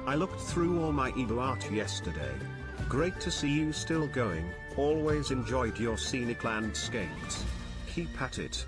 I looked through all my ebook art yesterday. Great to see you still going, always enjoyed your scenic landscapes. Keep at it.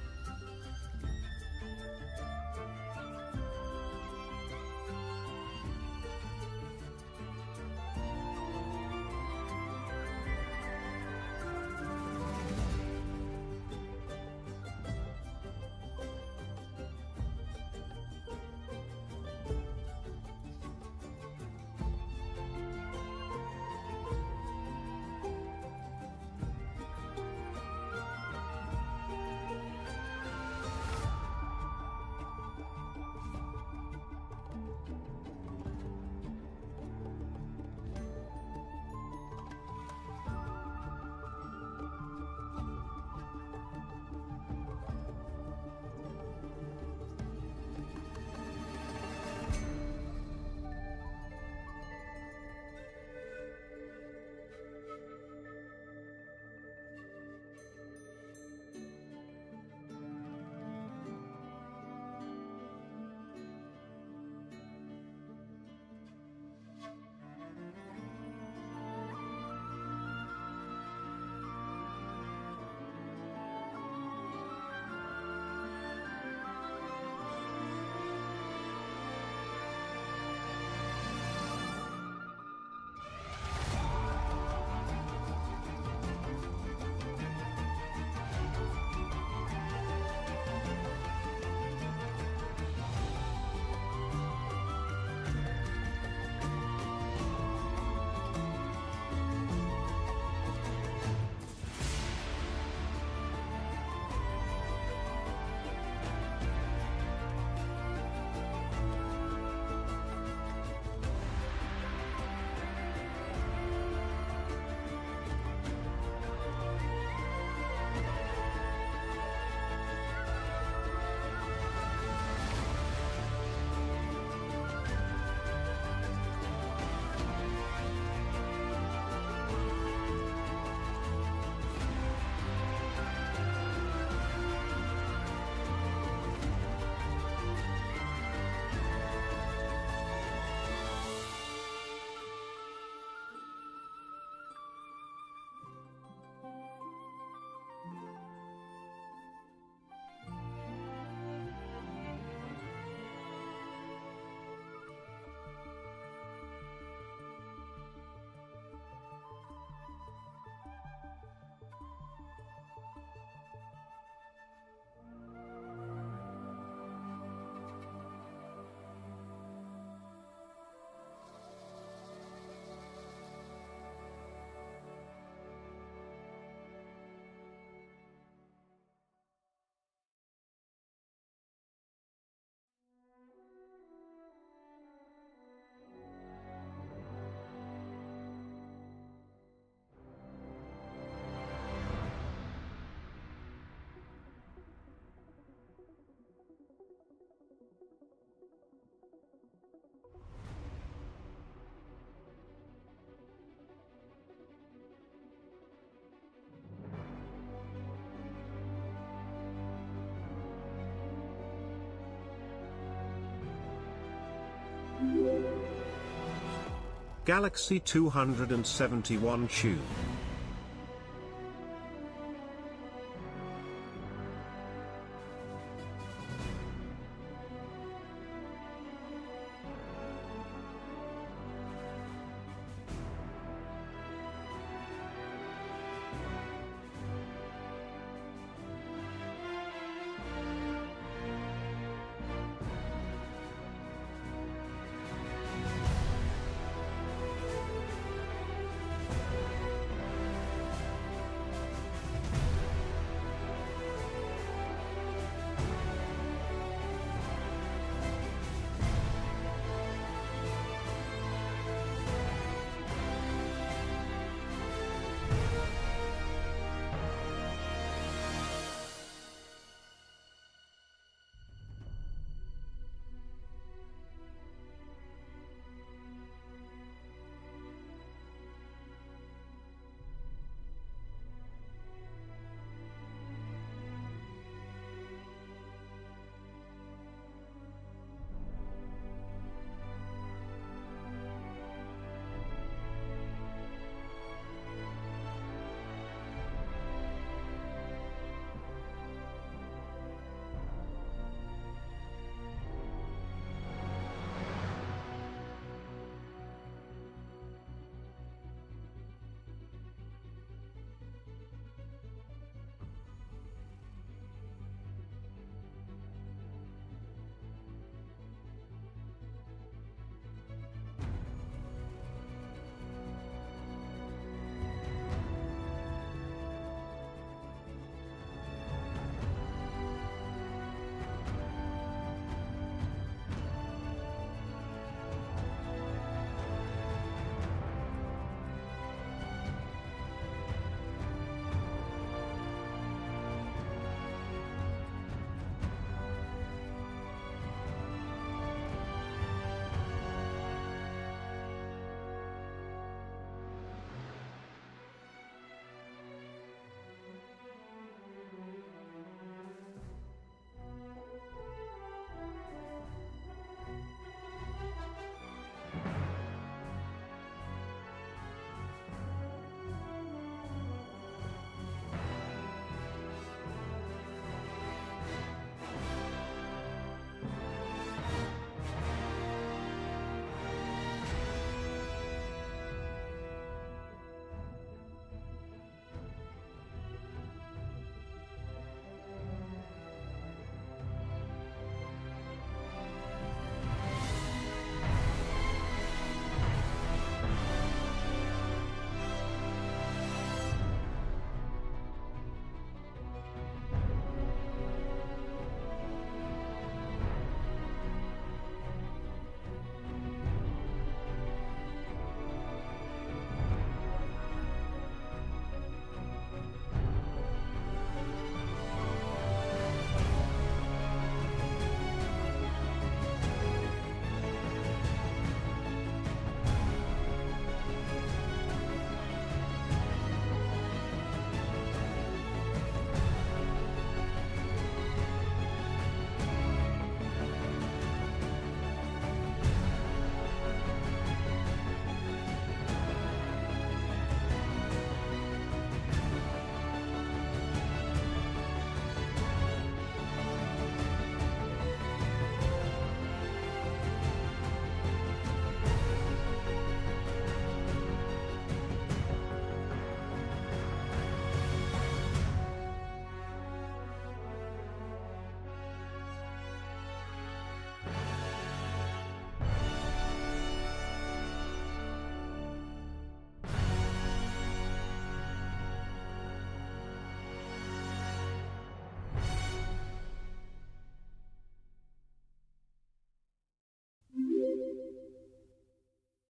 Galaxy 271 Chew.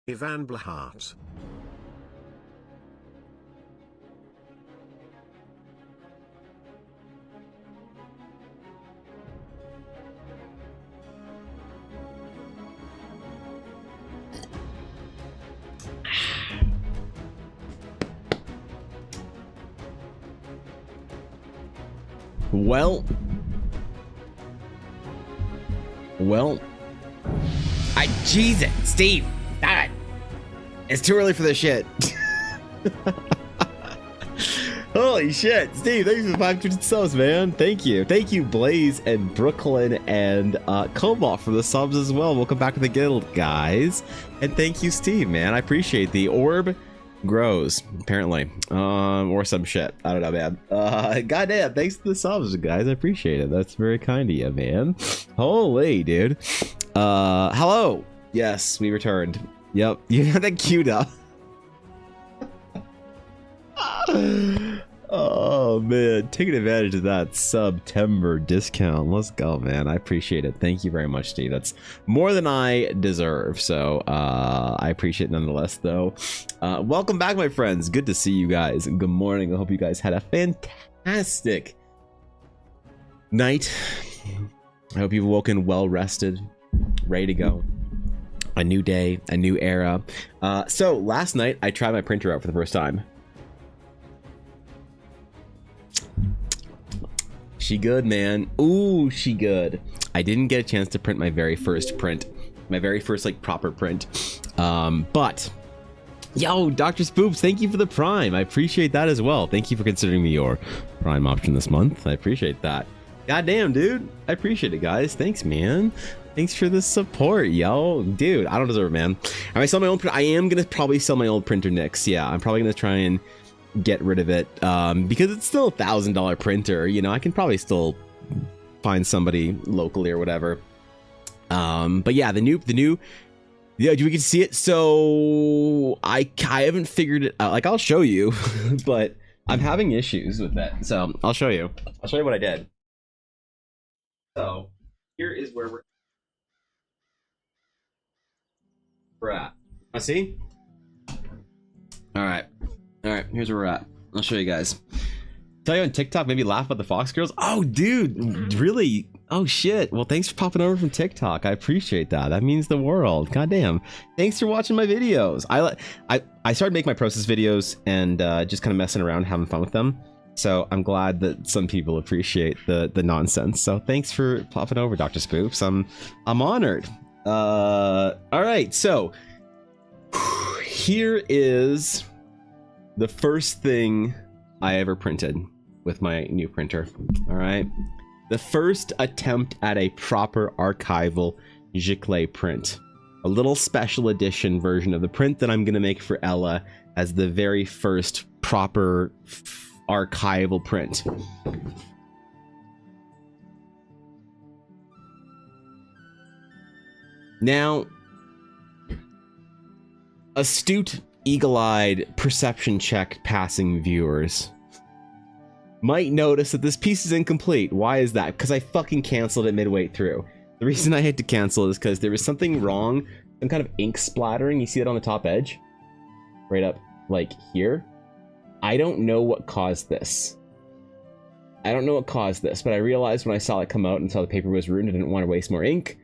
Ivan Blahart. Well, Jesus, Steve, stop it. It's too early for this shit. Holy shit, Steve, thanks for the 500 subs, man. Thank you, Blaze and Brooklyn and Cobalt for the subs as well. Welcome back to the guild, guys, and thank you, Steve, man. I appreciate the orb. Grows apparently, or some shit. I don't know, man. Goddamn, thanks to the subs, guys. I appreciate it. That's very kind of you, man. Holy dude. Hello. Yes, we returned. Yep, you had that queued up. Oh man, taking advantage of that September discount. Let's go, man. I appreciate it. Thank you very much, Steve. That's more than I deserve, so I appreciate it nonetheless, though. Welcome back, my friends. Good to see you guys. Good morning. I hope you guys had a fantastic night. I hope you've woken well rested, ready to go. A new day, a new era. So last night I tried my printer out for the first time. She good, man. Ooh, she good. I didn't get a chance to print my very first print, my very first like proper print. But yo, Dr. Spoops, thank you for the Prime. I appreciate that as well. Thank you for considering me your Prime option this month. I appreciate that. Goddamn, dude. I appreciate it, guys. Thanks, man. Thanks for the support, yo. Dude, I don't deserve it, man. I might sell my own I am gonna probably sell my old printer next. Yeah, I'm probably gonna try and get rid of it because it's still $1,000 printer. You know, I can probably still find somebody locally or whatever. But yeah, the new yeah, we can see it. So I haven't figured it out. Like, I'll show you, but I'm having issues with that. So I'll show you what I did. So here is where we're at. I see. All right, here's where we're at. I'll show you guys. Tell you on TikTok, maybe laugh about the Fox girls. Oh, dude, really? Oh, shit. Well, thanks for popping over from TikTok. I appreciate that. That means the world. Goddamn. Thanks for watching my videos. I started making my process videos and just kind of messing around, having fun with them. So I'm glad that some people appreciate the nonsense. So thanks for popping over, Dr. Spoops. I'm honored. All right, so here is the first thing I ever printed with my new printer. All right, the first attempt at a proper archival giclée print, a little special edition version of the print that I'm gonna make for Ella as the very first proper archival print. Now, astute, eagle-eyed, perception-checked passing viewers might notice that this piece is incomplete. Why is that? Because I fucking canceled it midway through. The reason I had to cancel is because there was something wrong, some kind of ink splattering. You see it on the top edge? Right up, like, here? I don't know what caused this. I don't know what caused this, but I realized when I saw it come out and saw the paper was ruined, I didn't want to waste more ink.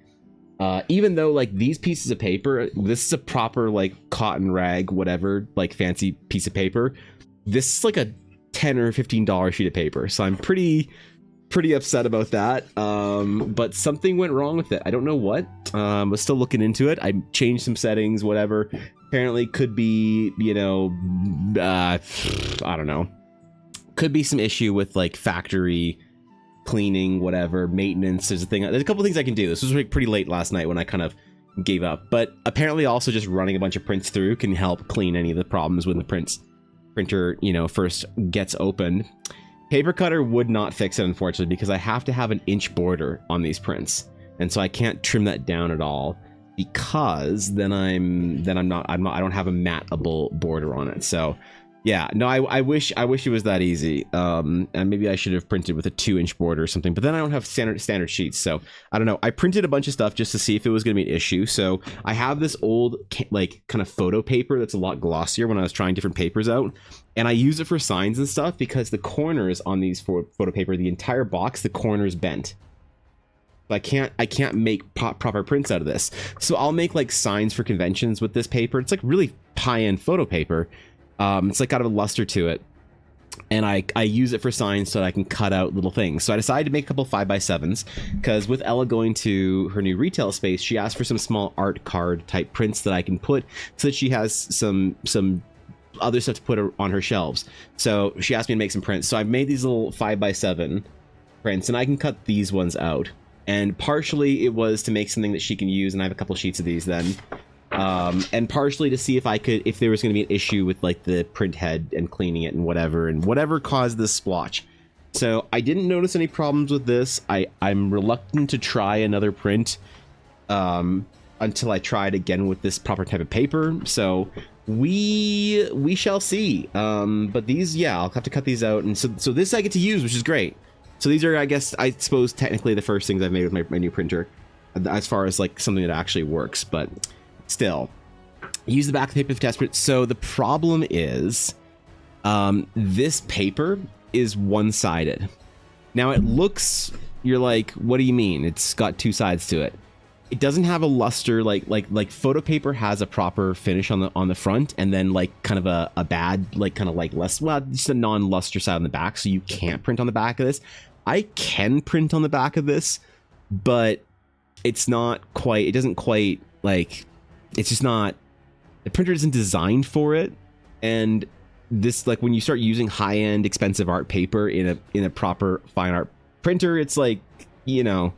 Even though, like, these pieces of paper, this is a proper, like, cotton rag, whatever, like, fancy piece of paper. This is like a $10 or $15 sheet of paper, so I'm pretty upset about that. But something went wrong with it. I don't know what. Was still looking into it. I changed some settings, whatever. Apparently could be, you know, I don't know. Could be some issue with, like, factory cleaning, whatever, maintenance. There's a couple things I can do. This was pretty late last night when I kind of gave up, but apparently also just running a bunch of prints through can help clean any of the problems when the printer, you know, first gets opened. Paper cutter would not fix it, unfortunately, because I have to have an inch border on these prints, and so I can't trim that down at all, because then I don't have a matable border on it. So Yeah, no, I wish it was that easy. And maybe I should have printed with a 2-inch border or something. But then I don't have standard sheets, so I don't know. I printed a bunch of stuff just to see if it was going to be an issue. So I have this old like kind of photo paper that's a lot glossier when I was trying different papers out, and I use it for signs and stuff because the corners on these photo paper, the entire box, the corners bent. I can't make proper prints out of this. So I'll make like signs for conventions with this paper. It's like really high-end photo paper. It's like got a luster to it, and I use it for signs so that I can cut out little things. So I decided to make a couple 5x7s because with Ella going to her new retail space, she asked for some small art card type prints that I can put so that she has some other stuff to put on her shelves. So she asked me to make some prints. So I made these little 5x7 prints, and I can cut these ones out. And partially it was to make something that she can use, and I have a couple sheets of these then. And partially to see if there was going to be an issue with like the print head and cleaning it and whatever caused this splotch. So I didn't notice any problems with this. I'm reluctant to try another print until I try it again with this proper type of paper. So we shall see. But these, yeah, I'll have to cut these out, and so this I get to use, which is great. So these are, I suppose technically the first things I've made with my new printer, as far as like something that actually works, but still, use the back of the paper for test print. So the problem is, this paper is one-sided. Now it looks, you're like, what do you mean? It's got two sides to it. It doesn't have a luster like photo paper has a proper finish on the front, and then like kind of a bad like kind of like less, well, just a non-luster side on the back. So you can't print on the back of this. I can print on the back of this, but it's not quite. It doesn't quite like. It's just not, the printer isn't designed for it. And this, like when you start using high-end expensive art paper in a proper fine art printer, it's like, you know,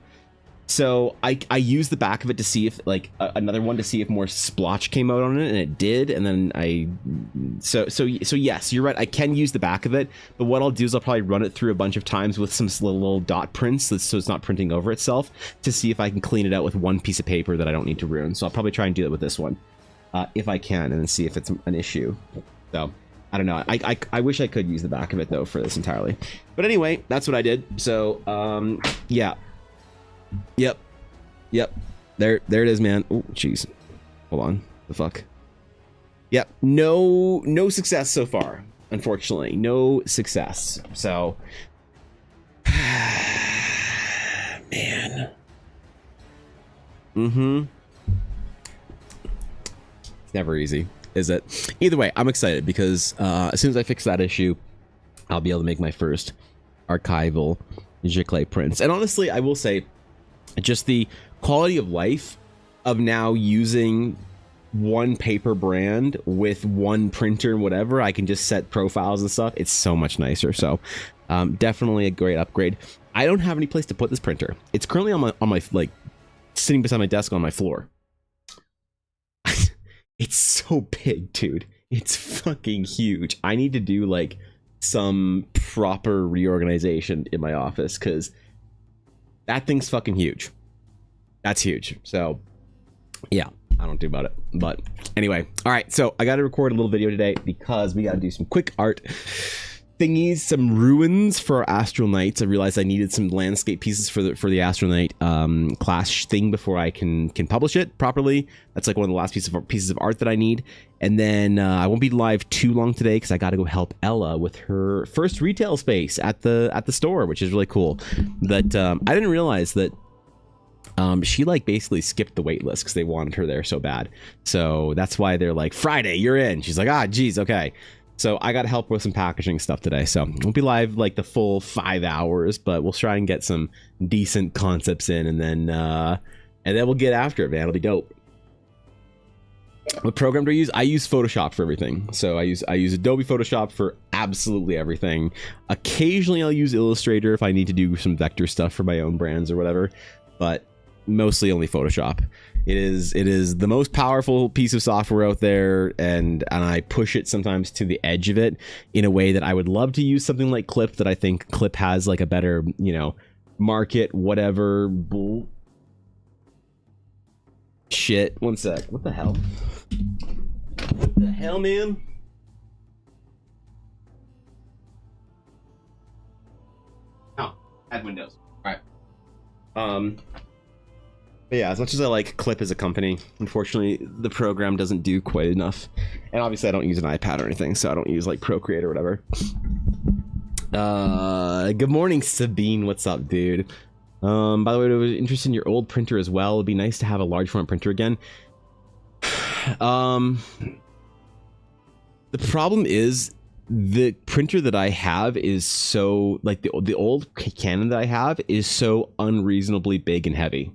so I used the back of it to see if like another one to see if more splotch came out on it, and it did. And then so yes, you're right, I can use the back of it, but what I'll do is I'll probably run it through a bunch of times with some little dot prints so it's not printing over itself, to see if I can clean it out with one piece of paper that I don't need to ruin. So I'll probably try and do that with this one if I can, and then see if it's an issue. So I don't know. I wish I could use the back of it though for this entirely, but anyway, that's what I did. So yeah. Yep. There it is, man. Oh, jeez. Hold on. The fuck. Yep. No success so far. Unfortunately, no success. So, man. It's never easy, is it? Either way, I'm excited because as soon as I fix that issue, I'll be able to make my first archival Giclée prints. And honestly, I will say, just the quality of life of now using one paper brand with one printer and whatever, I can just set profiles and stuff. It's so much nicer. So definitely a great upgrade. I don't have any place to put this printer. It's currently on my like sitting beside my desk on my floor. It's so big, dude. It's fucking huge. I need to do like some proper reorganization in my office, because that thing's fucking huge. That's huge. So yeah, I don't do about it. But anyway, all right. So I got to record a little video today because we got to do some quick art thingies, some ruins for our Astral Knights. I realized I needed some landscape pieces for the Astral Knight class thing before I can publish it properly. That's like one of the last pieces of art that I need. And then I won't be live too long today because I got to go help Ella with her first retail space at the store, which is really cool. But I didn't realize that she like basically skipped the wait list because they wanted her there so bad. So that's why they're like, Friday, you're in. She's like, ah, geez, okay. So I got to help with some packaging stuff today. So won't be live like the full 5 hours, but we'll try and get some decent concepts in, and then we'll get after it, man. It'll be dope. What program do I use? I use Photoshop for everything. So I use Adobe Photoshop for absolutely everything. Occasionally I'll use Illustrator if I need to do some vector stuff for my own brands or whatever, but mostly only Photoshop. It is the most powerful piece of software out there, and I push it sometimes to the edge of it in a way that I would love to use something like Clip, that I think Clip has like a better, you know, market, whatever bull shit. One sec. What the hell? What the hell, man? Add windows. All right. But yeah, as much as I like Clip as a company, unfortunately, the program doesn't do quite enough. And obviously, I don't use an iPad or anything, so I don't use like Procreate or whatever. Good morning, Sabine. What's up, dude? By the way, I was interested in your old printer as well. It'd be nice to have a large format printer again. The problem is the printer that I have is so like the old Canon that I have is so unreasonably big and heavy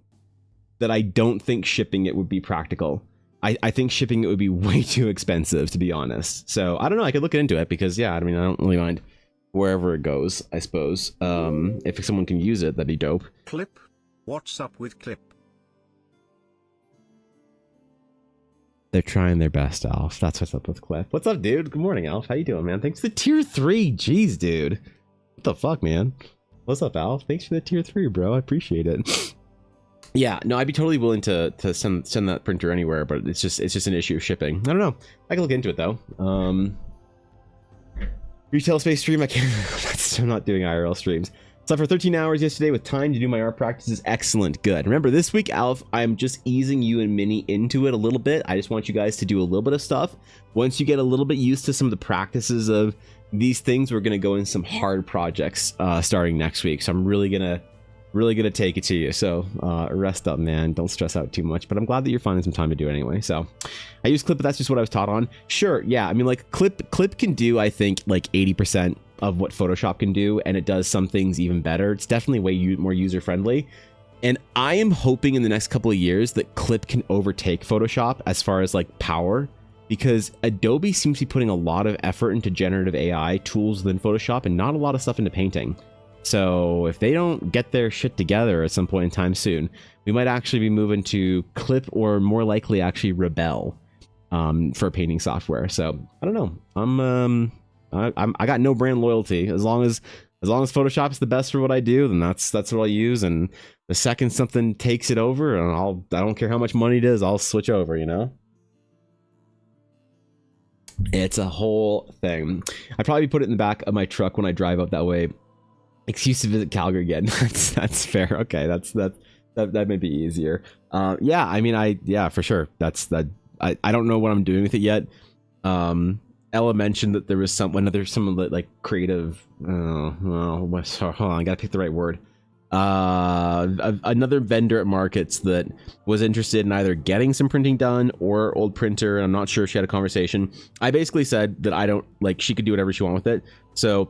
that I don't think shipping it would be practical. I think shipping it would be way too expensive, to be honest. So I don't know. I could look into it because yeah, I mean, I don't really mind wherever it goes, I suppose. If someone can use it, that'd be dope. Clip? What's up with Clip? They're trying their best, Alf. That's what's up with Clip. What's up, dude? Good morning, Alf. How you doing, man? Thanks for the tier 3. Jeez, dude. What the fuck, man? What's up, Alf? Thanks for the tier 3, bro. I appreciate it. Yeah, no, I'd be totally willing to send that printer anywhere, but it's just an issue of shipping. I don't know. I can look into it though. Retail space stream. I can't. I'm not doing IRL streams. Slept for 13 hours yesterday with time to do my art practices. Excellent. Good. Remember, this week, Alf, I'm just easing you and Minnie into it a little bit. I just want you guys to do a little bit of stuff. Once you get a little bit used to some of the practices of these things, we're going to go in some hard projects starting next week. So I'm really gonna take it to you. So rest up, man. Don't stress out too much. But I'm glad that you're finding some time to do it anyway. So I use Clip, but that's just what I was taught on. Sure, yeah. I mean, like Clip can do, I think, like 80% of what Photoshop can do, and it does some things even better. It's definitely way more user friendly. And I am hoping in the next couple of years that Clip can overtake Photoshop as far as like power, because Adobe seems to be putting a lot of effort into generative AI tools within Photoshop and not a lot of stuff into painting. So if they don't get their shit together at some point in time soon, we might actually be moving to Clip, or more likely actually Rebel for painting software. So I don't know. I got no brand loyalty. As long as Photoshop's the best for what I do, then that's what I'll use. And the second something takes it over, and I don't care how much money it is, I'll switch over, you know? It's a whole thing. I'd probably put it in the back of my truck when I drive up that way. Excuse to visit Calgary again. That's fair. Okay, that may be easier. Yeah, I mean, for sure. I don't know what I'm doing with it yet. Ella mentioned that there was some like creative. Hold on, I gotta pick the right word. Another vendor at markets that was interested in either getting some printing done or old printer, and I'm not sure if she had a conversation. I basically said that I don't like, she could do whatever she wanted with it. So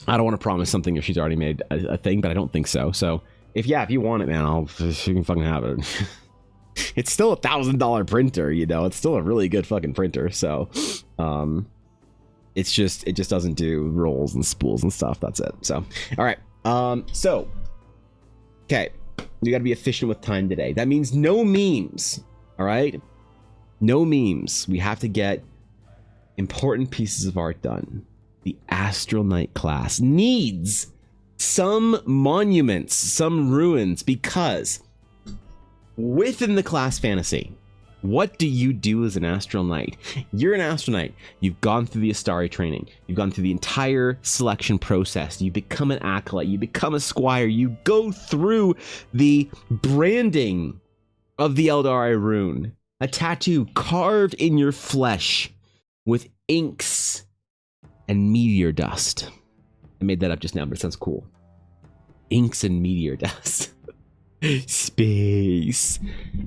I don't want to promise something if she's already made a thing, but I don't think so. So if you want it, man, you can fucking have it. It's still $1,000 printer, you know. It's still a really good fucking printer. So, it just doesn't do rolls and spools and stuff. That's it. So, all right. So, okay, you got to be efficient with time today. That means no memes. All right, no memes. We have to get important pieces of art done. The Astral Knight class needs some monuments, some ruins, because within the class fantasy, what do you do as an Astral Knight? You're an Astral Knight. You've gone through the Astari training. You've gone through the entire selection process. You become an acolyte. You become a squire. You go through the branding of the Eldari rune, a tattoo carved in your flesh with inks and meteor dust. I made that up just now, but it sounds cool. Inks and meteor dust. Space.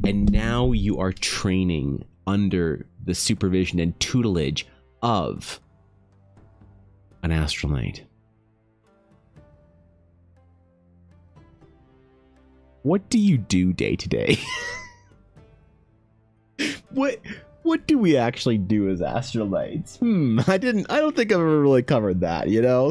And now you are training under the supervision and tutelage of an Astral Knight. What do you do day to day? What do we actually do as Astral Knights? I don't think I've ever really covered that, you know?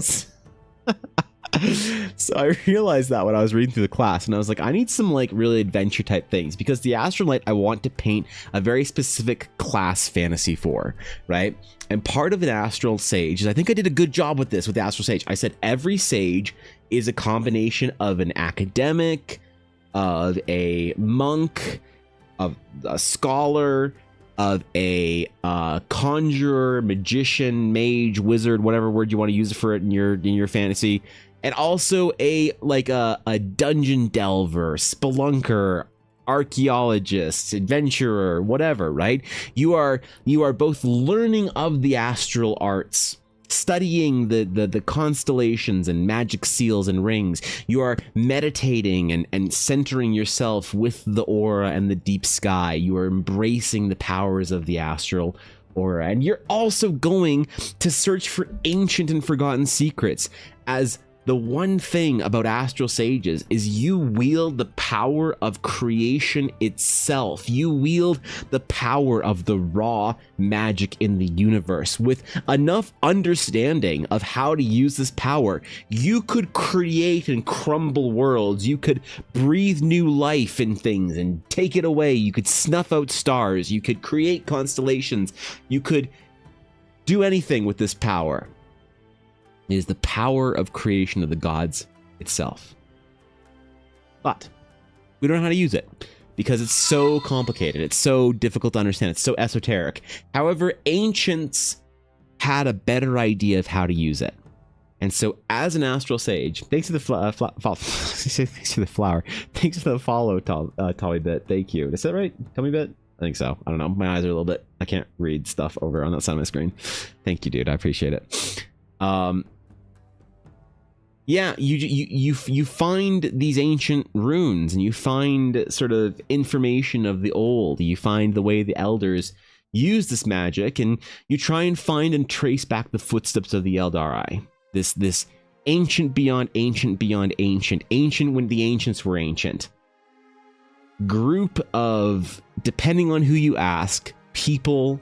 So I realized that when I was reading through the class, and I was like, I need some like really adventure type things, because the Astral Knight I want to paint a very specific class fantasy for, right? And part of an Astral Sage is, I think I did a good job with this with the Astral Sage. I said every Sage is a combination of an academic, of a monk, of a scholar, of a conjurer, magician, mage, wizard, whatever word you want to use for it in your fantasy. and also a dungeon delver, spelunker, archaeologist, adventurer, whatever, right? You are both learning of the astral arts, studying the constellations and magic seals and rings. You are meditating and centering yourself with the aura and the deep sky. You are embracing the powers of the astral aura, and you're also going to search for ancient and forgotten secrets, as the one thing about astral sages is you wield the power of creation itself. You wield the power of the raw magic in the universe. With enough understanding of how to use this power, you could create and crumble worlds. You could breathe new life in things and take it away. You could snuff out stars. You could create constellations. You could do anything with this power. It is the power of creation of the gods itself. But we don't know how to use it because it's so complicated. It's so difficult to understand. It's so esoteric. However, ancients had a better idea of how to use it. And so as an astral sage, thanks to the thanks to the flower. Thanks for the follow, Tommy Bit. Thank you. Is that right? Tommy Bit? I think so. I don't know. My eyes are a little bit, I can't read stuff over on that side of my screen. Thank you, dude. I appreciate it. Yeah, you find these ancient runes, and you find sort of information of the old. You find the way the elders use this magic, and you try and find and trace back the footsteps of the Eldari. This ancient beyond ancient beyond ancient, ancient when the ancients were ancient. Group of, depending on who you ask, people,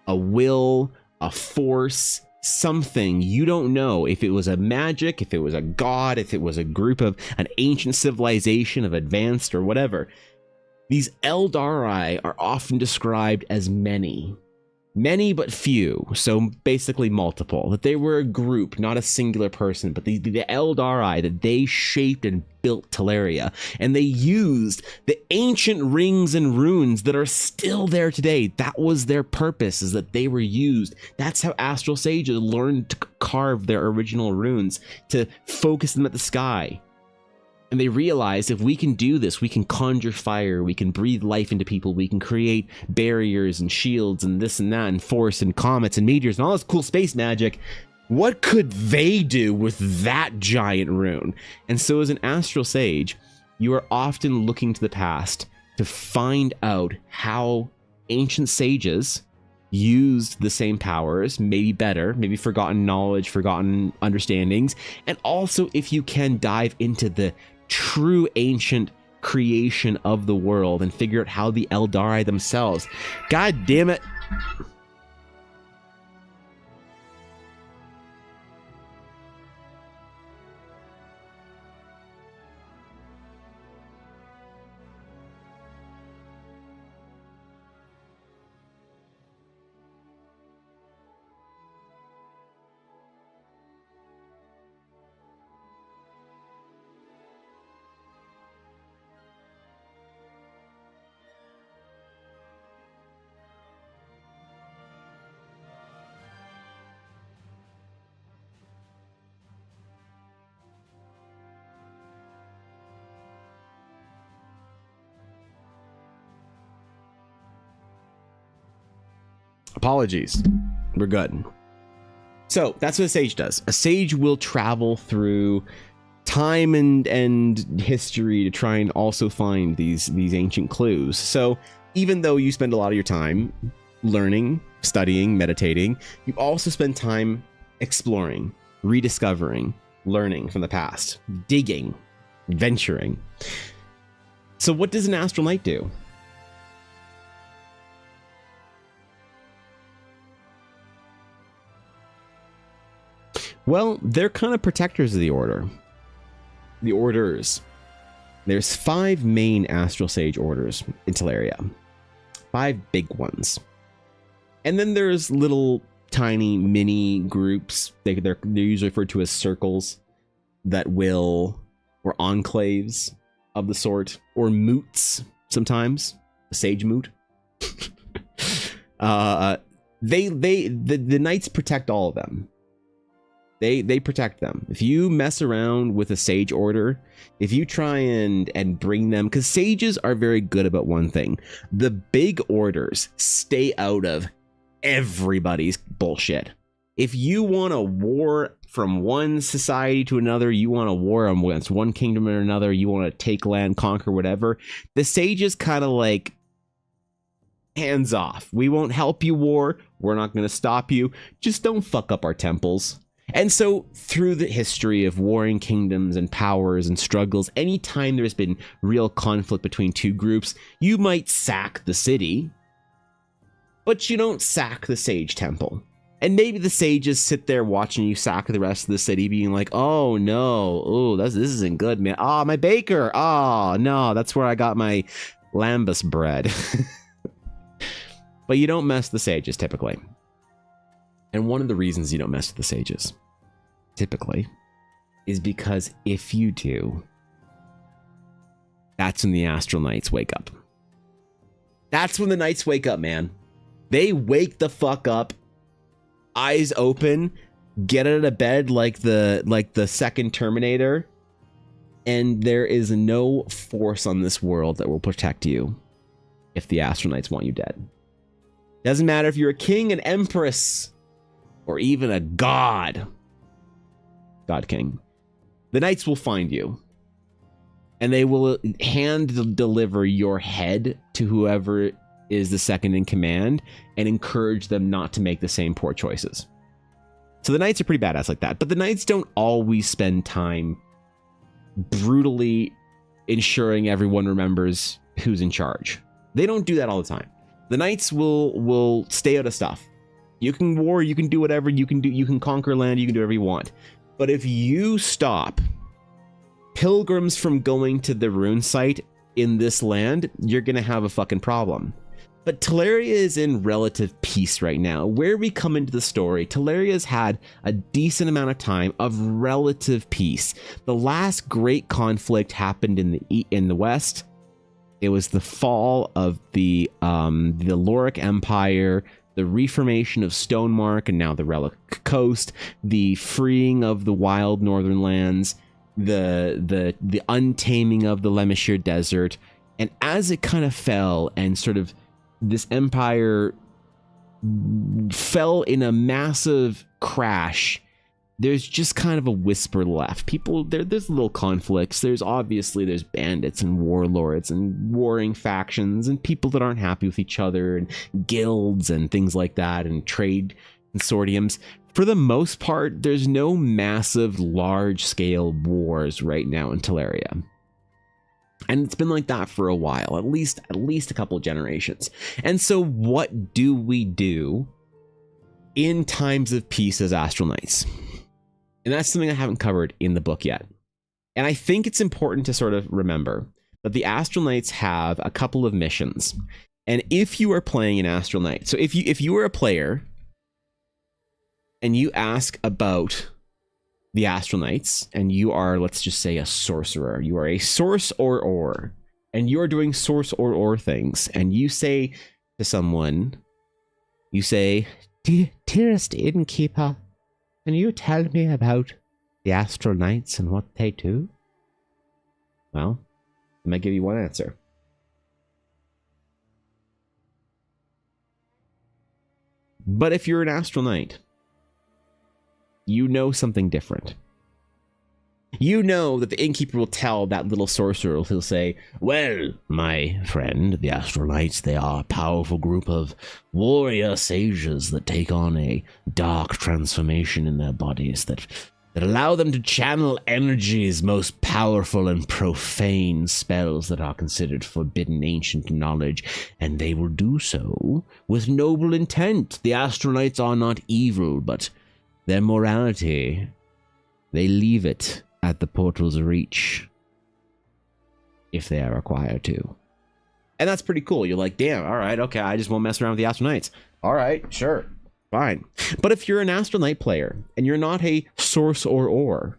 a will, a force, something. You don't know if it was a magic, if it was a god, if it was a group of an ancient civilization of advanced or whatever. These Eldari are often described as many but few, so basically multiple. That they were a group, not a singular person, but the Eldari, that they shaped and built Teleria, and they used the ancient rings and runes that are still there today. That was their purpose, is that they were used. That's how astral sages learned to carve their original runes, to focus them at the sky. And they realized, if we can do this, we can conjure fire, we can breathe life into people, we can create barriers and shields and this and that and force and comets and meteors and all this cool space magic. What could they do with that giant rune? And so as an astral sage, you are often looking to the past to find out how ancient sages used the same powers, maybe better, maybe forgotten knowledge, forgotten understandings, and also, if you can, dive into the true ancient creation of the world and figure out how the Eldari themselves. God damn it. Apologies. We're good. So that's what a sage does. A sage will travel through time and history to try and also find these ancient clues. So even though you spend a lot of your time learning, studying, meditating, you also spend time exploring, rediscovering, learning from the past, digging, venturing. So what does an astral knight do? Well, they're kind of protectors of the order. The orders. There's 5 main astral sage orders in Teleria. 5 big ones. And then there's little tiny mini groups. They're usually referred to as circles that will, or enclaves of the sort, or moots sometimes. A sage moot. The knights protect all of them. They protect them. If you mess around with a sage order, if you try and bring them, because sages are very good about one thing. The big orders stay out of everybody's bullshit. If you want a war from one society to another, you want a war against one kingdom or another, you want to take land, conquer, whatever, the sages kind of like, hands off. We won't help you war. We're not going to stop you. Just don't fuck up our temples. And so through the history of warring kingdoms and powers and struggles, anytime there's been real conflict between two groups, you might sack the city, but you don't sack the sage temple. And maybe the sages sit there watching you sack the rest of the city, being like, oh no, oh, this isn't good, man. Oh, my baker. Oh no, that's where I got my lambus bread. But you don't mess the sages typically. And one of the reasons you don't mess with the sages, typically, is because if you do, that's when the astral knights wake up. That's when the knights wake up, man. They wake the fuck up, eyes open, get out of bed like the second Terminator, and there is no force on this world that will protect you if the astral knights want you dead. Doesn't matter if you're a king, an empress, or even a god king. The knights will find you, and they will hand deliver your head to whoever is the second in command and encourage them not to make the same poor choices. So the knights are pretty badass like that, but the knights don't always spend time brutally ensuring everyone remembers who's in charge. They don't do that all the time. The knights will stay out of stuff. You can war, you can do whatever, you can conquer land, you can do whatever you want. But if you stop pilgrims from going to the rune site in this land, you're gonna have a fucking problem. But Teleria is in relative peace right now. Where we come into the story, Teleria's had a decent amount of time of relative peace. The last great conflict happened in the west. It was the fall of the Loric Empire, the reformation of Stonemark and now the Relic Coast, the freeing of the wild northern lands, the untaming of the Lemishir Desert. And as it kind of fell and sort of this empire fell in a massive crash, there's just kind of a whisper left. People, there's little conflicts. There's bandits and warlords and warring factions and people that aren't happy with each other and guilds and things like that and trade consortiums. For the most part, there's no massive large-scale wars right now in Teleria. And it's been like that for a while, at least a couple of generations. And so what do we do in times of peace as Astral Knights? And that's something I haven't covered in the book yet. And I think it's important to sort of remember that the Astral Knights have a couple of missions. And if you are playing an Astral Knight, so if you are a player and you ask about the Astral Knights and you are, let's just say, a sorcerer, you are a source or and you're doing source or things, and you say to someone, you say, "Dearest innkeeper, can you tell me about the Astral Knights and what they do?" Well, I might give you one answer. But if you're an Astral Knight, you know something different. You know that the innkeeper will tell that little sorcerer, he'll say, "Well, my friend, the Astral Knights, they are a powerful group of warrior sages that take on a dark transformation in their bodies that allow them to channel energies most powerful and profane spells that are considered forbidden ancient knowledge, and they will do so with noble intent. The Astral Knights are not evil, but their morality, they leave it at the portal's reach if they are required to." And that's pretty cool. You're like, damn, all right, okay, I just won't mess around with the Astral Knights. All right, sure, fine. But if you're an Astral Knight player and you're not a source or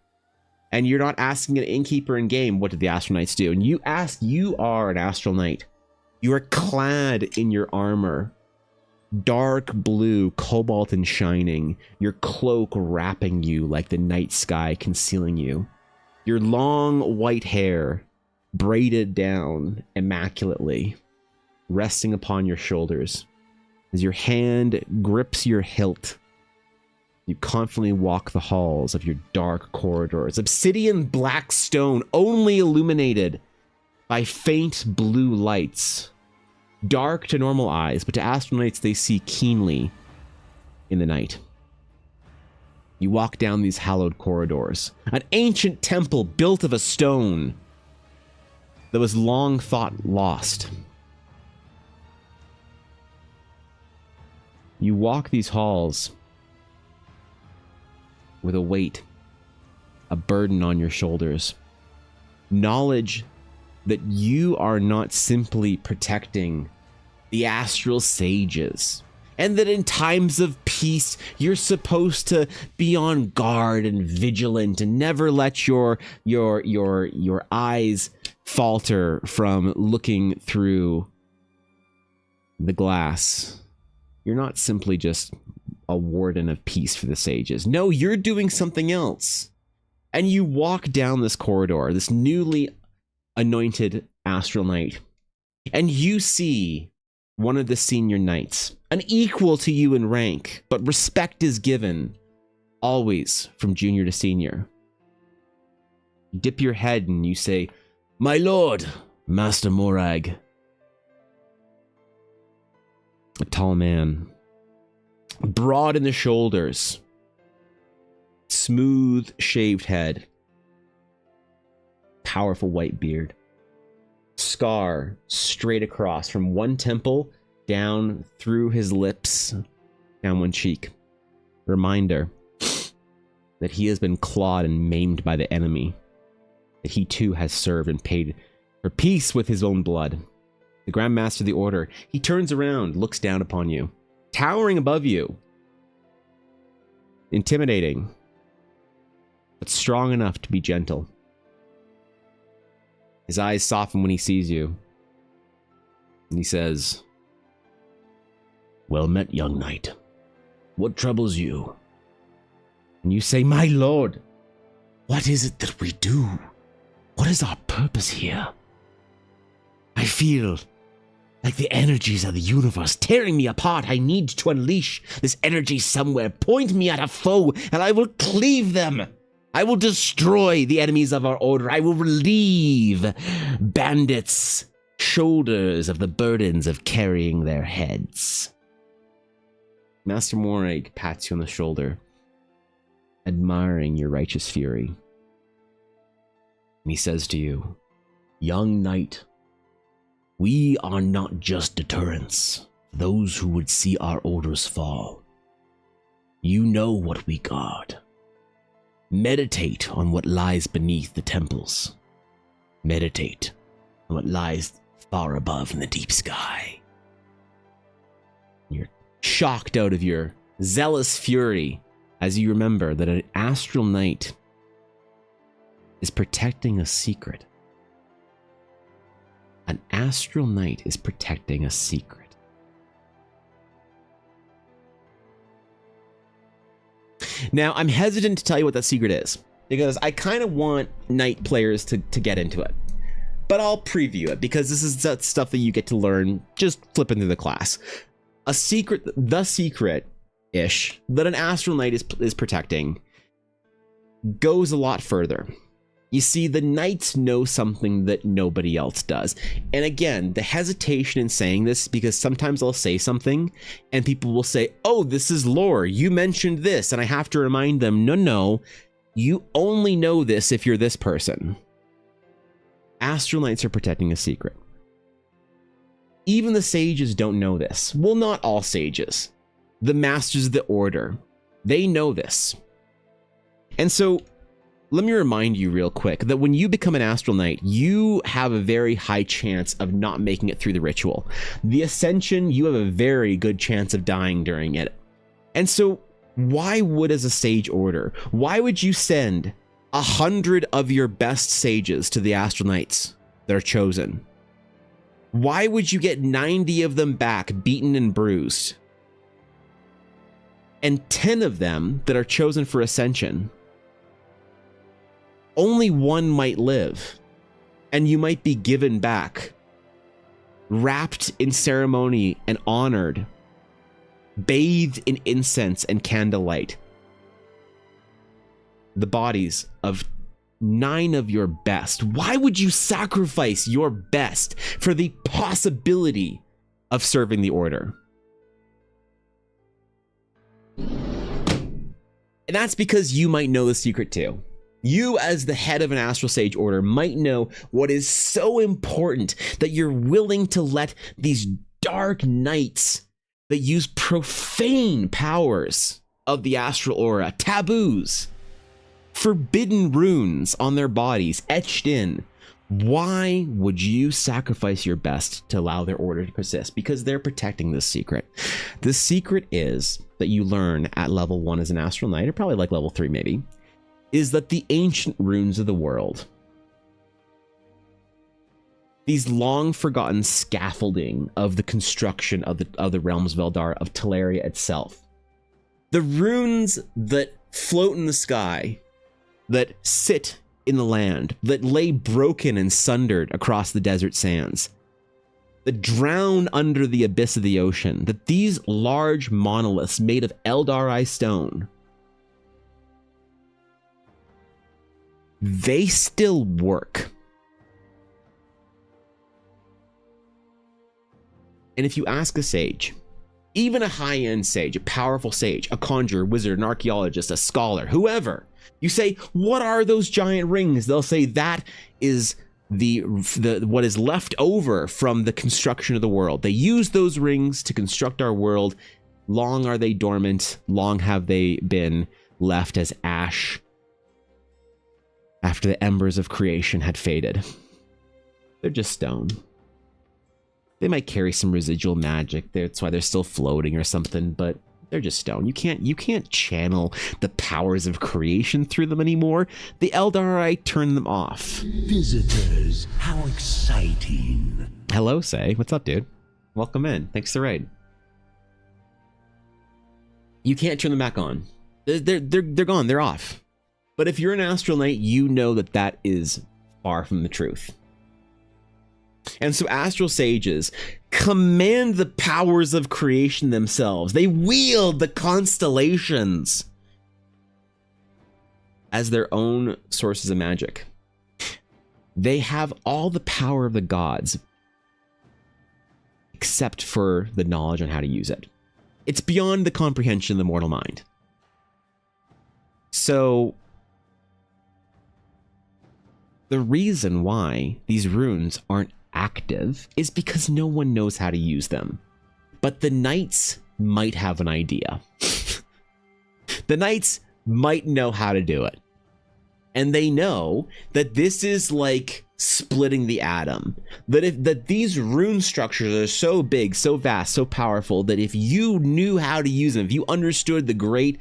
and you're not asking an innkeeper in game, what did the Astral Knights do? And you are an Astral Knight. You are clad in your armor. dark blue, cobalt and shining, your cloak wrapping you like the night sky concealing you. Your long white hair braided down immaculately, resting upon your shoulders. As your hand grips your hilt, you confidently walk the halls of your dark corridors. Obsidian black stone only illuminated by faint blue lights. Dark to normal eyes, but to astronauts they see keenly in the night. You walk down these hallowed corridors. An ancient temple built of a stone that was long thought lost. You walk these halls with a weight, a burden on your shoulders. Knowledge that you are not simply protecting the astral sages, and that in times of peace you're supposed to be on guard and vigilant and never let your eyes falter from looking through the glass. You're not simply just a warden of peace for the sages. No, you're doing something else. And you walk down this corridor, this newly anointed astral knight, and you see one of the senior knights, an equal to you in rank, but respect is given always from junior to senior. You dip your head and you say, "My lord, Master Morag." A tall man, broad in the shoulders, smooth shaved head, powerful white beard, scar straight across from one temple down through his lips, down one cheek. Reminder that he has been clawed and maimed by the enemy, that he too has served and paid for peace with his own blood. The Grand Master of the Order, he turns around, looks down upon you, towering above you, intimidating, but strong enough to be gentle. His eyes soften when he sees you, and he says, "Well met, young knight. What troubles you?" And you say, "My lord, what is it that we do? What is our purpose here? I feel like the energies of the universe tearing me apart. I need to unleash this energy somewhere. Point me at a foe, and I will cleave them. I will destroy the enemies of our order. I will relieve bandits' shoulders of the burdens of carrying their heads." Master Morag pats you on the shoulder, admiring your righteous fury. And he says to you, "Young knight, we are not just deterrents for those who would see our orders fall. You know what we guard. Meditate on what lies beneath the temples. Meditate on what lies far above in the deep sky." You're shocked out of your zealous fury as you remember that an astral knight is protecting a secret. An astral knight is protecting a secret. Now, I'm hesitant to tell you what that secret is, because I kind of want knight players to get into it. But I'll preview it, because this is that stuff that you get to learn just flipping through the class. A secret, the secret-ish, that an astral knight is protecting goes a lot further. You see, the knights know something that nobody else does. And again, the hesitation in saying this, because sometimes I'll say something and people will say, "Oh, this is lore. You mentioned this." And I have to remind them, no, you only know this if you're this person. Astral knights are protecting a secret. Even the sages don't know this. Well, not all sages. The masters of the order, they know this. And so, let me remind you real quick that when you become an astral knight, you have a very high chance of not making it through the ritual. The ascension, you have a very good chance of dying during it. And so why would, as a sage order, why would you send 100 of your best sages to the astral knights that are chosen? Why would you get 90 of them back beaten and bruised and 10 of them that are chosen for ascension, only one might live, and you might be given back, wrapped in ceremony and honored, bathed in incense and candlelight, the bodies of 9 of your best. Why would you sacrifice your best for the possibility of serving the order? And that's because you might know the secret too. You, as the head of an Astral Sage order, might know what is so important that you're willing to let these dark knights that use profane powers of the astral aura, taboos, forbidden runes on their bodies etched in. Why would you sacrifice your best to allow their order to persist? Because they're protecting this secret. The secret is that you learn at level 1 as an Astral Knight, or probably like level 3 maybe, is that the ancient runes of the world, these long forgotten scaffolding of the construction of the realms of Eldar, of Teleria itself, the runes that float in the sky, that sit in the land, that lay broken and sundered across the desert sands, that drown under the abyss of the ocean, that these large monoliths made of Eldari stone, they still work. And if you ask a sage, even a high-end sage, a powerful sage, a conjurer, wizard, an archaeologist, a scholar, whoever, you say, what are those giant rings? They'll say that is the what is left over from the construction of the world. They use those rings to construct our world. Long are they dormant. Long have they been left as ash after the embers of creation had faded. They're just stone. They might carry some residual magic. That's why they're still floating or something, but they're just stone. You can't channel the powers of creation through them anymore. The Eldari turn them off. Visitors, how exciting. Hello, Say. What's up, dude? Welcome in. Thanks for the raid. You can't turn them back on. They're gone. They're off. But if you're an Astral Knight, you know that that is far from the truth. And so Astral Sages command the powers of creation themselves. They wield the constellations as their own sources of magic. They have all the power of the gods, except for the knowledge on how to use it. It's beyond the comprehension of the mortal mind. So the reason why these runes aren't active is because no one knows how to use them. But the knights might have an idea. The knights might know how to do it. And they know that this is like splitting the atom. That these rune structures are so big, so vast, so powerful that if you knew how to use them, if you understood the great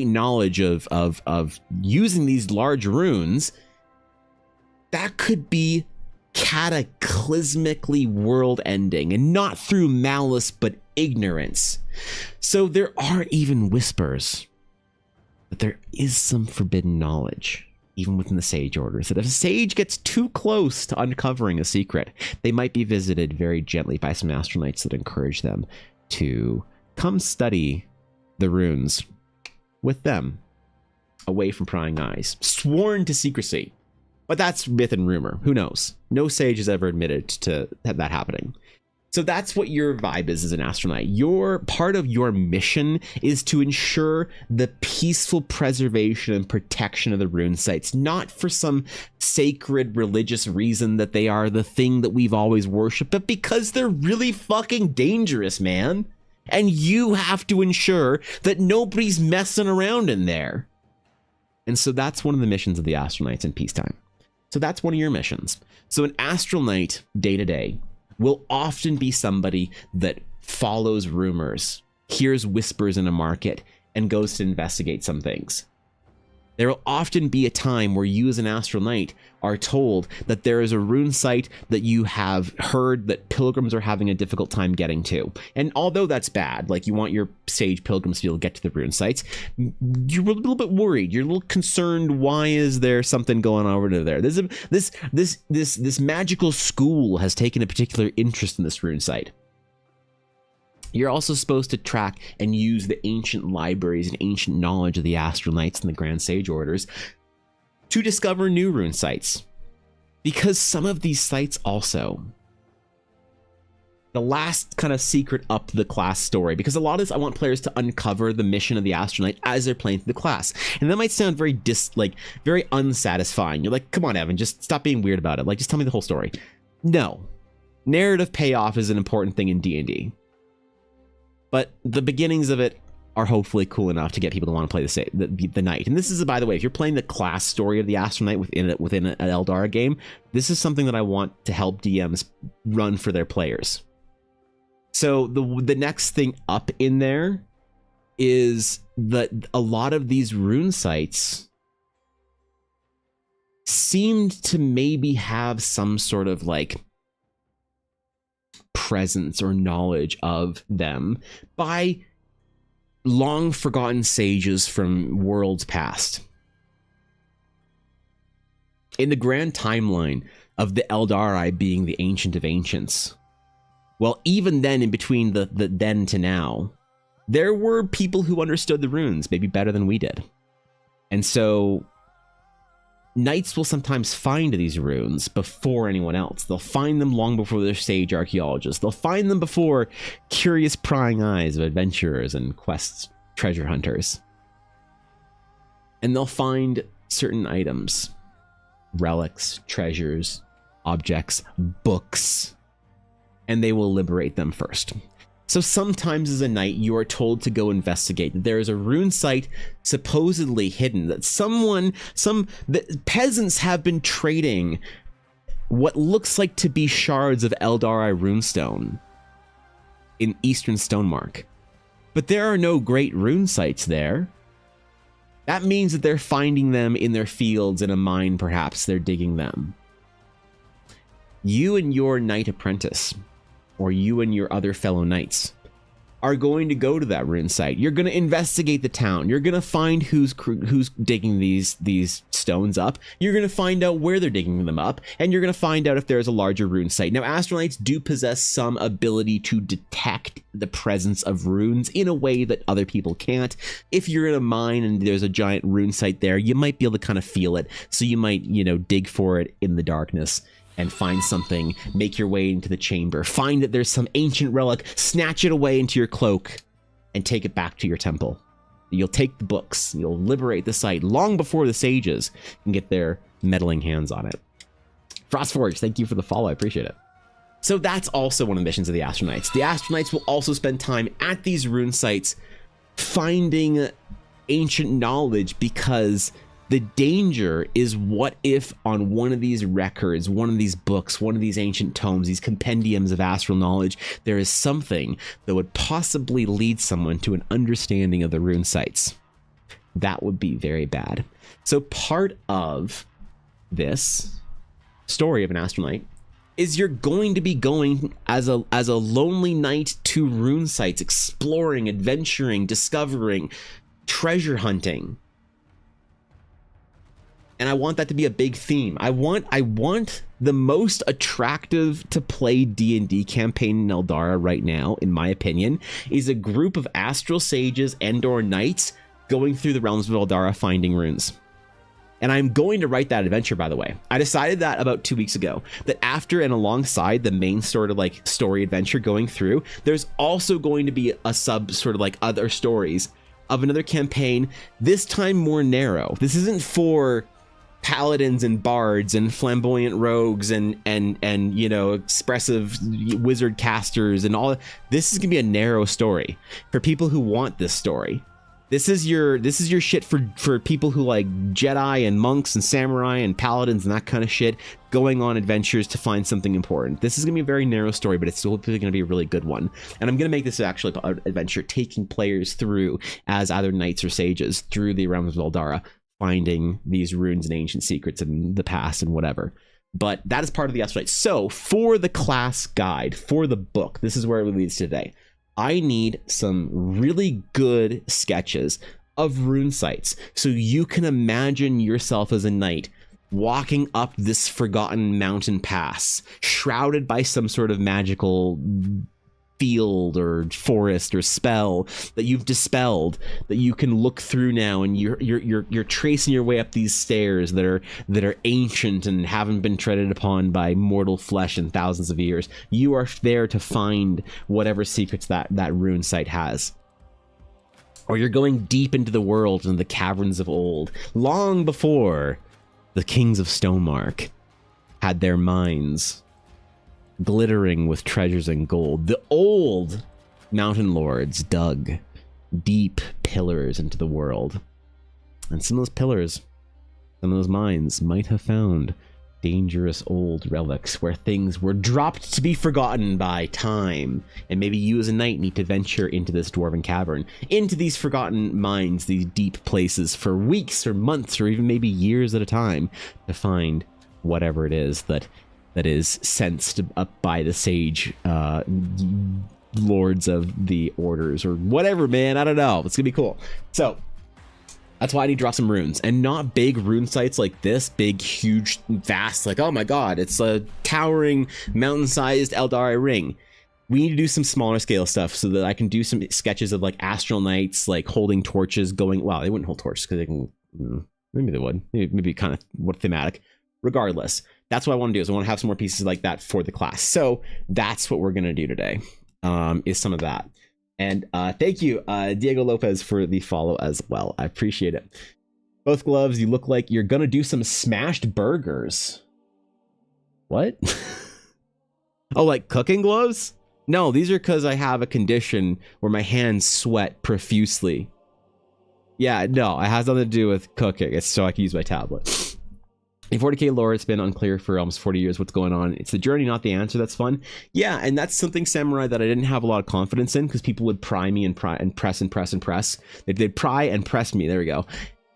knowledge of using these large runes, that could be cataclysmically world ending, and not through malice but ignorance. So there are even whispers that there is some forbidden knowledge even within the sage orders, that if a sage gets too close to uncovering a secret, they might be visited very gently by some Astral Knights that encourage them to come study the runes with them, away from prying eyes, sworn to secrecy. But that's myth and rumor. Who knows? No sage has ever admitted to that happening. So that's what your vibe is as an Astral Knight. Your part of your mission is to ensure the peaceful preservation and protection of the rune sites, not for some sacred religious reason that they are the thing that we've always worshipped, but because they're really fucking dangerous, man. And you have to ensure that nobody's messing around in there. And so that's one of the missions of the Astral Knights in peacetime. So that's one of your missions. So an Astral Knight day to day will often be somebody that follows rumors, hears whispers in a market, and goes to investigate some things. There will often be a time where you as an astral knight are told that there is a rune site that you have heard that pilgrims are having a difficult time getting to. And although that's bad, like you want your sage pilgrims to be able to get to the rune sites, you're a little bit worried. You're a little concerned. Why is there something going on over there? This magical school has taken a particular interest in this rune site. You're also supposed to track and use the ancient libraries and ancient knowledge of the Astral Knights and the Grand Sage Orders to discover new rune sites. Because some of these sites also, the last kind of secret up the class story, because a lot of this I want players to uncover the mission of the Astral Knight as they're playing through the class. And that might sound very very unsatisfying. You're like, come on, Evan, just stop being weird about it. Like, just tell me the whole story. No. Narrative payoff is an important thing in D&D. But the beginnings of it are hopefully cool enough to get people to want to play the knight. And this is, by the way, if you're playing the class story of the Astral Knight within an Eldara game, this is something that I want to help DMs run for their players. So the next thing up in there is that a lot of these rune sites seemed to maybe have some sort of like presence or knowledge of them by long forgotten sages from worlds past. In the grand timeline of the Eldari being the ancient of ancients, well, even then, in between the then to now, there were people who understood the runes maybe better than we did. And so knights will sometimes find these runes before anyone else. They'll find them long before their sage archaeologists. They'll find them before curious prying eyes of adventurers and quest treasure hunters. And they'll find certain items, relics, treasures, objects, books, and they will liberate them first. So sometimes as a knight, you are told to go investigate that there is a rune site supposedly hidden, that the peasants have been trading what looks like to be shards of Eldari runestone in Eastern Stonemark. But there are no great rune sites there. That means that they're finding them in their fields in a mine, perhaps they're digging them. You and your knight apprentice, or you and your other fellow knights, are going to go to that rune site. You're going to investigate the town. You're going to find who's digging these stones up. You're going to find out where they're digging them up, and you're going to find out if there's a larger rune site. Now, Astral Knights do possess some ability to detect the presence of runes in a way that other people can't. If you're in a mine and there's a giant rune site there, you might be able to kind of feel it. So you might, dig for it in the darkness and find something, make your way into the chamber, find that there's some ancient relic, snatch it away into your cloak, and take it back to your temple. You'll take the books, you'll liberate the site long before the sages can get their meddling hands on it. Frostforge, thank you for the follow, I appreciate it. So that's also one of the missions of the Astral Knights. The Astral Knights will also spend time at these rune sites finding ancient knowledge, because the danger is, what if on one of these records, one of these books, one of these ancient tomes, these compendiums of astral knowledge, there is something that would possibly lead someone to an understanding of the rune sites. That would be very bad. So part of this story of an Astral Knight is you're going to be going as a lonely knight to rune sites, exploring, adventuring, discovering, treasure hunting. And I want that to be a big theme. I want the most attractive to play D&D campaign in Eldara right now, in my opinion, is a group of astral sages and/or knights going through the realms of Eldara finding runes. And I'm going to write that adventure, by the way. I decided that about 2 weeks ago, that after and alongside the main sort of like story adventure going through, there's also going to be a sub sort of like other stories of another campaign, this time more narrow. This isn't for paladins and bards and flamboyant rogues and expressive wizard casters and all. This is gonna be a narrow story for people who want this story. This is your shit for people who like Jedi and monks and samurai and paladins and that kind of shit, going on adventures to find something important. This is gonna be a very narrow story, but it's still gonna be a really good one. And I'm gonna make this actually an adventure taking players through as either knights or sages through the realms of Eldara, finding these runes and ancient secrets in the past and whatever. But that is part of the astrolite. So for the class guide, for the book, this is where it leads today. I need some really good sketches of rune sites so you can imagine yourself as a knight walking up this forgotten mountain pass, shrouded by some sort of magical field or forest or spell that you've dispelled, that you can look through now, and you're tracing your way up these stairs that are ancient and haven't been treaded upon by mortal flesh in thousands of years. You are there to find whatever secrets that rune site has. Or you're going deep into the world, into the caverns of old, long before the kings of Stonemark had their mines glittering with treasures and gold. The old mountain lords dug deep pillars into the world. And some of those pillars, some of those mines might have found dangerous old relics where things were dropped to be forgotten by time. And maybe you as a knight need to venture into this dwarven cavern, into these forgotten mines, these deep places for weeks or months or even maybe years at a time to find whatever it is that is sensed up by the sage lords of the orders or whatever, man. I don't know. It's gonna be cool. So that's why I need to draw some runes, and not big rune sites like this, big, huge, vast, like, oh my god, it's a towering, mountain-sized Eldari ring. We need to do some smaller scale stuff so that I can do some sketches of like astral knights, like holding torches, going, well, they wouldn't hold torches because they can, maybe they would, maybe kind of what thematic. Regardless, that's what I want to do, is I want to have some more pieces like that for the class. So that's what we're going to do today, is some of that. And thank you, Diego Lopez, for the follow as well. I appreciate it. Both gloves, you look like you're going to do some smashed burgers. What? Oh, like cooking gloves? No, these are because I have a condition where my hands sweat profusely. Yeah, no, it has nothing to do with cooking. It's so I can use my tablet. In 40k lore, it's been unclear for almost 40 years what's going on. It's the journey, not the answer. That's fun. Yeah, and that's something, Samurai, that I didn't have a lot of confidence in, because people would pry me and press. They'd pry and press me, there we go,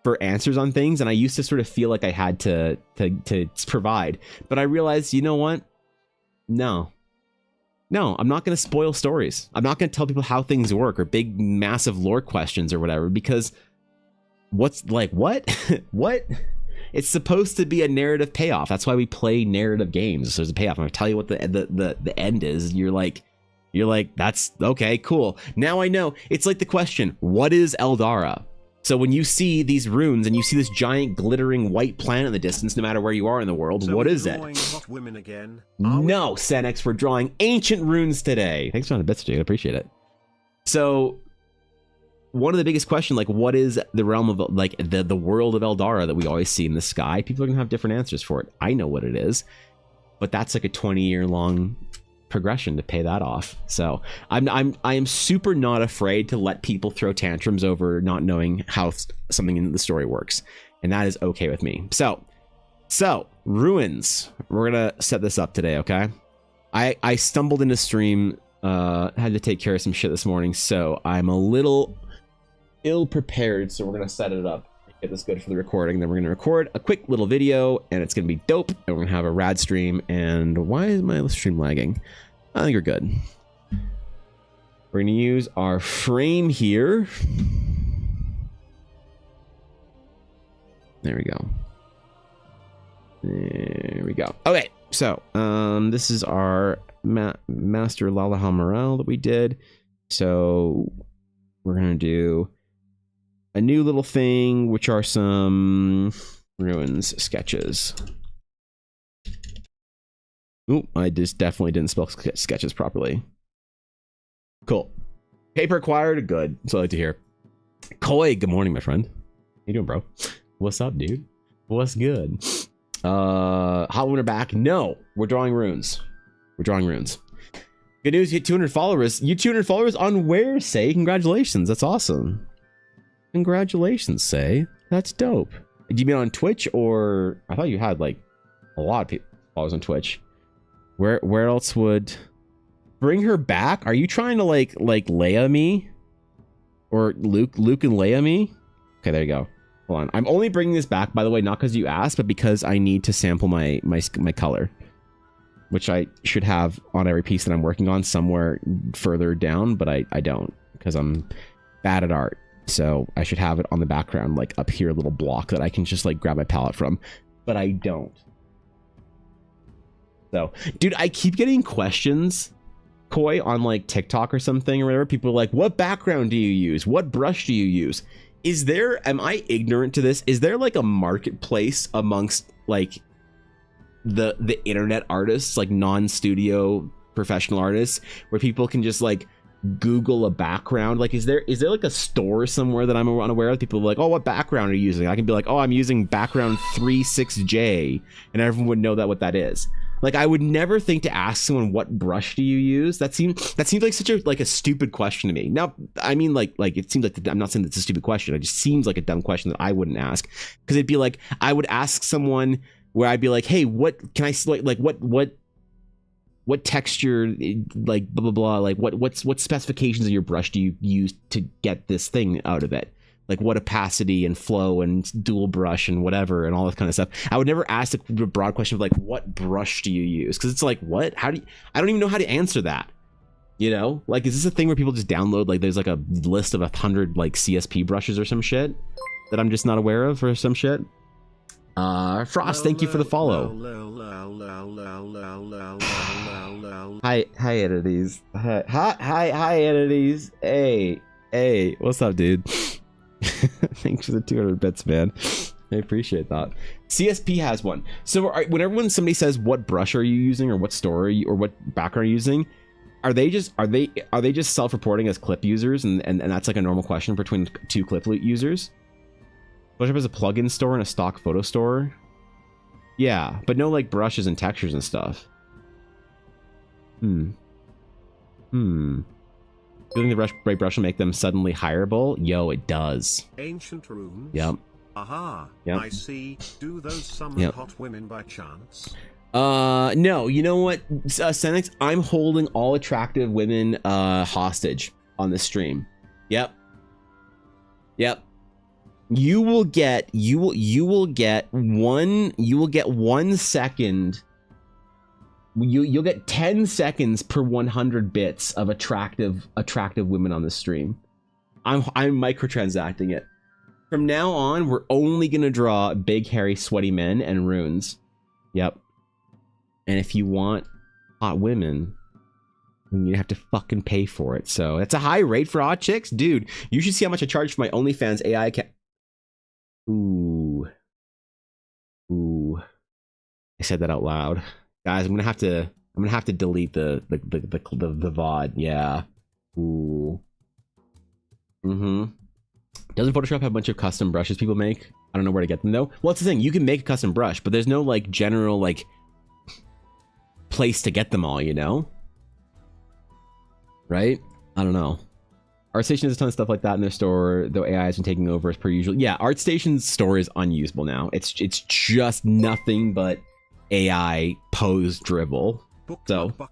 for answers on things, and I used to sort of feel like I had to provide. But I realized, you know what? No, I'm not going to spoil stories. I'm not going to tell people how things work or big, massive lore questions or whatever, because what's like, what? What? It's supposed to be a narrative payoff. That's why we play narrative games. So there's a payoff. I'm gonna tell you what the end is. You're like, that's okay, cool. Now I know. It's like the question, what is Eldara? So when you see these runes and you see this giant glittering white planet in the distance, no matter where you are in the world, so what is it? Hot women again? No, Senex, we're drawing ancient runes today. Thanks for the bits, dude. I appreciate it. So one of the biggest questions, like, what is the realm of, like, the world of Eldara that we always see in the sky? People are gonna have different answers for it. I know what it is, but that's like a 20-year-long progression to pay that off. So I am super not afraid to let people throw tantrums over not knowing how something in the story works, and that is okay with me. So ruins. We're gonna set this up today, okay? I stumbled into stream, had to take care of some shit this morning, so I'm a little ill-prepared, so we're gonna set it up, get this good for the recording, then we're gonna record a quick little video, and it's gonna be dope, and we're gonna have a rad stream. And why is my stream lagging? I think we're good. We're gonna use our frame here. There we go. There we go. Okay, so this is our Master Lalaha Morel that we did. So we're gonna do a new little thing, which are some ruins sketches. Ooh, I just definitely didn't spell sketches properly. Cool. Paper acquired. Good. That's what I like to hear. Koi, good morning, my friend. How you doing, bro? What's up, dude? What's good? Hot Winter back. No, we're drawing runes. We're drawing runes. Good news, you hit 200 followers. You 200 followers on where, Say? Congratulations. That's awesome. Congratulations, Say. That's dope. Do you mean on Twitch, or I thought you had like a lot of people followers on Twitch? Where else would bring her back? Are you trying to like Leia me, or Luke and Leia me? Okay, there you go. Hold on. I'm only bringing this back, by the way, not because you asked, but because I need to sample my color, which I should have on every piece that I'm working on somewhere further down, but I don't because I'm bad at art. So I should have it on the background, like up here, a little block that I can just like grab my palette from, but I don't. So, dude, I keep getting questions, Koi, on like TikTok or something or whatever. People are like, what background do you use? What brush do you use? Is there, am I ignorant to this? Is there like a marketplace amongst like the internet artists, like non-studio professional artists, where people can just like Google a background? Like, is there like a store somewhere that I'm unaware of? People are like, oh, what background are you using? I can be like, oh, I'm using background 36J, and everyone would know what that is. Like, I would never think to ask someone, what brush do you use? That seems like such a stupid question to me. Now, I mean, like it seems like I'm not saying it's a stupid question. It just seems like a dumb question that I wouldn't ask, because it'd be like I would ask someone where I'd be like, hey, what can I like what texture, like blah blah blah, like what specifications of your brush do you use to get this thing out of it? Like what opacity and flow and dual brush and whatever and all that kind of stuff. I would never ask a broad question of like, what brush do you use? Because it's like, what? How do you? I don't even know how to answer that. You know, like, is this a thing where people just download like there's like a list of 100 like CSP brushes or some shit that I'm just not aware of or some shit? Frost, thank you for the follow. Hi entities. Hi entities. Hey, what's up, dude? Thanks for the 200 bits, man. I appreciate that. CSP has one. So whenever somebody says what brush are you using or what store are you, or what background are you using, are they just self-reporting as clip users, and that's like a normal question between two clip users? Photoshop is a plugin store and a stock photo store. Yeah, but no like brushes and textures and stuff. Building the right brush will make them suddenly hireable. Yo, it does. Ancient runes. Yep. Aha. Yep. I see. Do those summon hot women by chance? No. You know what, Senex? I'm holding all attractive women hostage on this stream. Yep. You will get 1 second. You'll get 10 seconds per 100 bits of attractive women on the stream. I'm microtransacting it. From now on, we're only gonna draw big, hairy, sweaty men and runes. Yep. And if you want hot women, you have to fucking pay for it. So that's a high rate for hot chicks, dude. You should see how much I charge for my OnlyFans AI account. Ooh. I said that out loud. Guys, I'm gonna have to delete the VOD. Yeah. Ooh. Doesn't Photoshop have a bunch of custom brushes people make? I don't know where to get them though. Well, it's the thing, you can make a custom brush, but there's no like general like place to get them all, you know? Right? I don't know. ArtStation has a ton of stuff like that in their store, though AI has been taking over as per usual. Yeah, ArtStation's store is unusable now. It's just nothing but AI pose dribble. So a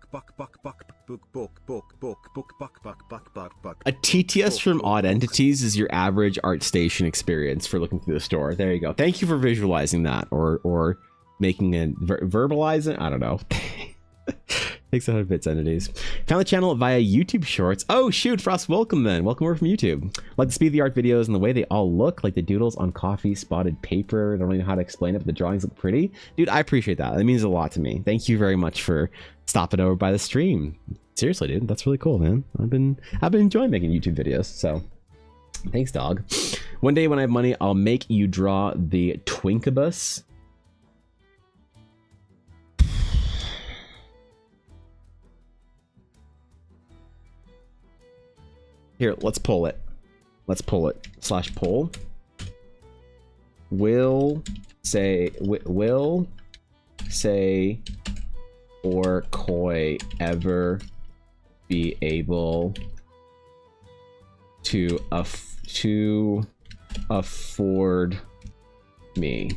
TTS from Odd Entities is your average ArtStation experience for looking through the store. There you go. Thank you for visualizing that, or making it verbalizing. I don't know. Thanks 100 bits, entities. Found the channel via YouTube Shorts. Oh shoot, Frost, welcome then. Welcome over from YouTube. Like the speed of the art videos and the way they all look, like the doodles on coffee spotted paper. I don't really know how to explain it, but the drawings look pretty. Dude, I appreciate that. That means a lot to me. Thank you very much for stopping over by the stream. Seriously, dude, that's really cool, man. I've been enjoying making YouTube videos, so thanks, dog. One day when I have money, I'll make you draw the Twinkabus. Here, let's pull it. Let's pull it. / pull. Will say or Koi ever be able to afford me?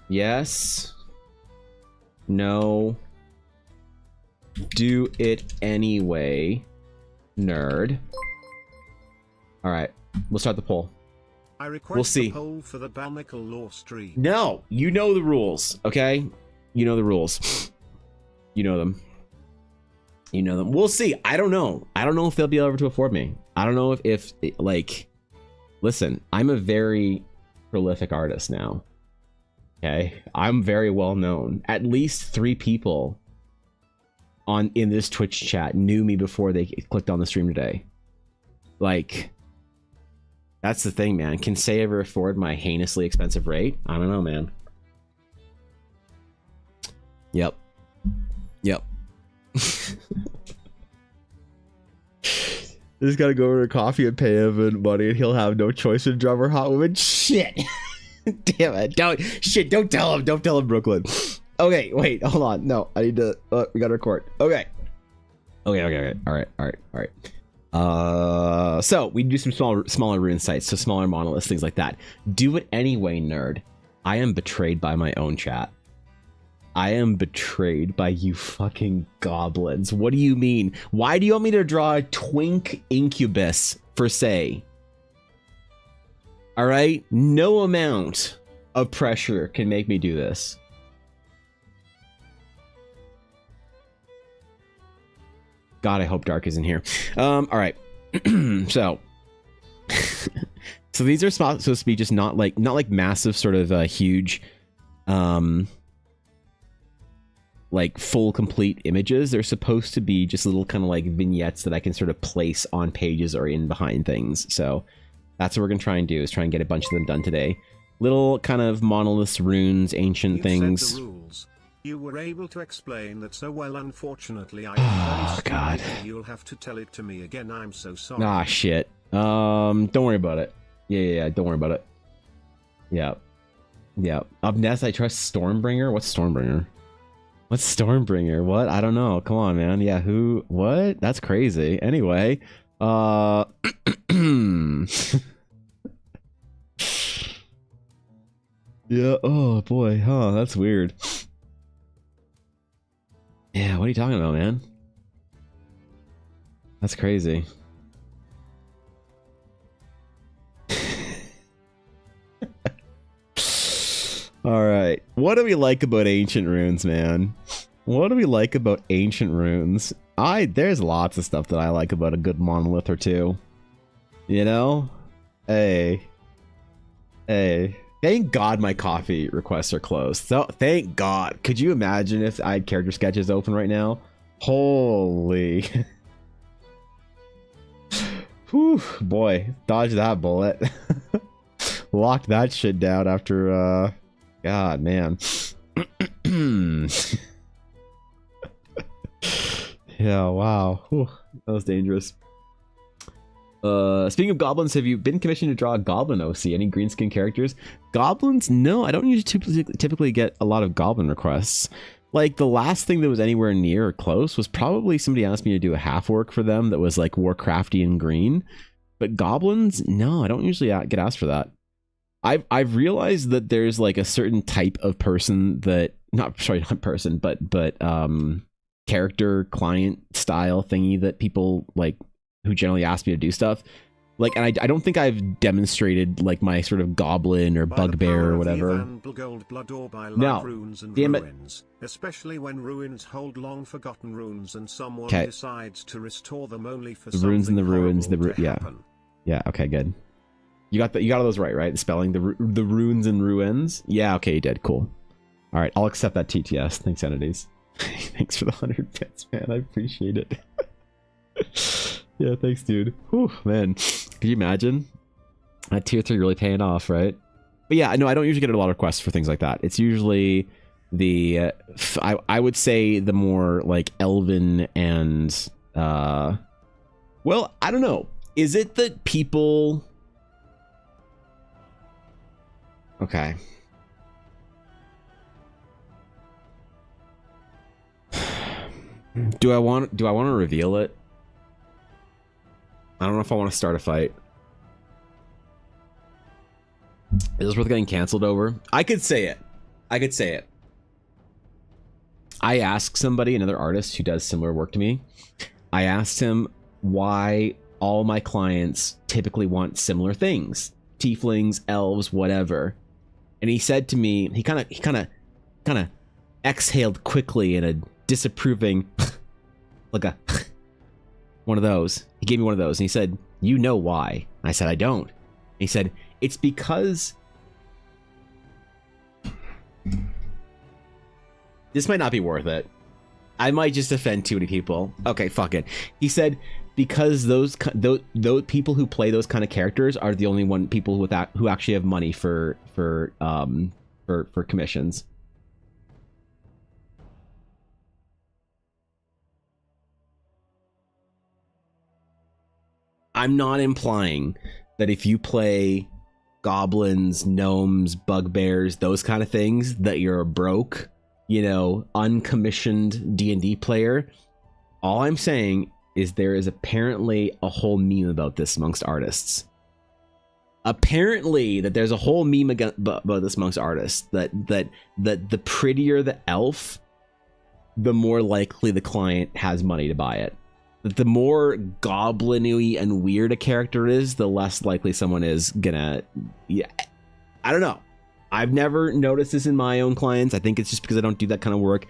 Yes. No. Do it anyway. Nerd. All right, we'll start the poll. I request We'll see. a poll for the Barnacle Law stream. No, you know the rules, okay? You know the rules. You know them. You know them. We'll see. I don't know. I don't know if they'll be able to afford me. I don't know if like, listen, I'm a very prolific artist now. Okay? I'm very well known. At least 3 people in this Twitch chat knew me before they clicked on the stream today. Like, that's the thing, man. Can Say ever afford my heinously expensive rate? I don't know, man. Yep. Just gotta go over to coffee and pay him money, and he'll have no choice in drummer hot woman. Shit. Damn it. Don't tell him, Brooklyn. Okay, wait, hold on. No, I need to, we gotta record. Okay. All right. So we do some smaller rune sites, so smaller monoliths, things like that. Do it anyway, nerd. I am betrayed by my own chat. I am betrayed by you fucking goblins. What do you mean? Why do you want me to draw a twink incubus for Say? All right? No amount of pressure can make me do this. God, I hope Dark isn't here. All right. So these are supposed to be just not like massive sort of huge like full complete images. They're supposed to be just little kind of like vignettes that I can sort of place on pages or in behind things. So that's what we're gonna try and do, is try and get a bunch of them done today. Little kind of monoliths, runes, ancient things. Said the rules. You were able to explain that so well. Unfortunately, I Oh God. You'll have to tell it to me again. I'm so sorry. Ah shit. Don't worry about it. Yeah. Don't worry about it. Yeah. Up next, I trust Stormbringer. What's Stormbringer? What? I don't know. Come on, man. Yeah. Who? What? That's crazy. Anyway. Yeah. Oh boy. Huh. That's weird. Yeah, what are you talking about, man? That's crazy. All right. What do we like about ancient runes, man? What do we like about ancient runes? There's lots of stuff that I like about a good monolith or two. You know? Hey. Thank God my coffee requests are closed. So thank God. Could you imagine if I had character sketches open right now? Holy. Whew, boy, dodge that bullet. Locked that shit down after God, man. Yeah, wow. Whew, that was dangerous. Speaking of goblins, have you been commissioned to draw a goblin OC? Any greenskin characters? Goblins? No, I don't usually typically get a lot of goblin requests. Like, the last thing that was anywhere near or close was probably somebody asked me to do a half orc for them that was like Warcraftian green. But goblins? No, I don't usually get asked for that. I've realized that there's like a certain type of person that, not person, but character client style thingy that people like who generally ask me to do stuff. Like, and I don't think I've demonstrated like my sort of goblin or bugbear or whatever. No, damn it. Especially when ruins hold long forgotten runes and someone decides to restore them only for the runes and the ruins, yeah. Happen. Yeah, okay, good. You got all those right? The spelling, the runes and ruins. Yeah, okay, you did. Cool. All right, I'll accept that TTS. Thanks, entities. Thanks for the 100 bits, man. I appreciate it. Yeah, thanks, dude. Whew, man. Could you imagine? That tier 3 really paying off, right? But yeah, no, I don't usually get a lot of requests for things like that. It's usually the I would say the more like elven and well, I don't know. Is it that people... Okay. Do I want to reveal it? I don't know if I want to start a fight. Is this worth getting canceled over? I could say it. I asked somebody, another artist who does similar work to me, I asked him why all my clients typically want similar things. tieflings, elves, whatever. And he said to me, he kind of exhaled quickly in a disapproving, like a one of those. He gave me one of those, and he said, "You know why?" And I said, "I don't." And he said, "It's because this might not be worth it. I might just offend too many people. Okay, fuck it." He said, "Because those people who play those kind of characters are the only people who actually have money for commissions." I'm not implying that if you play goblins, gnomes, bugbears, those kind of things, that you're a broke, uncommissioned D&D player. All I'm saying is there is apparently a whole meme about this amongst artists. Apparently that there's a whole meme about this amongst artists, that the prettier the elf, the more likely the client has money to buy it. The more goblin-y and weird a character is, the less likely someone is gonna... Yeah, I don't know. I've never noticed this in my own clients. I think it's just because I don't do that kind of work.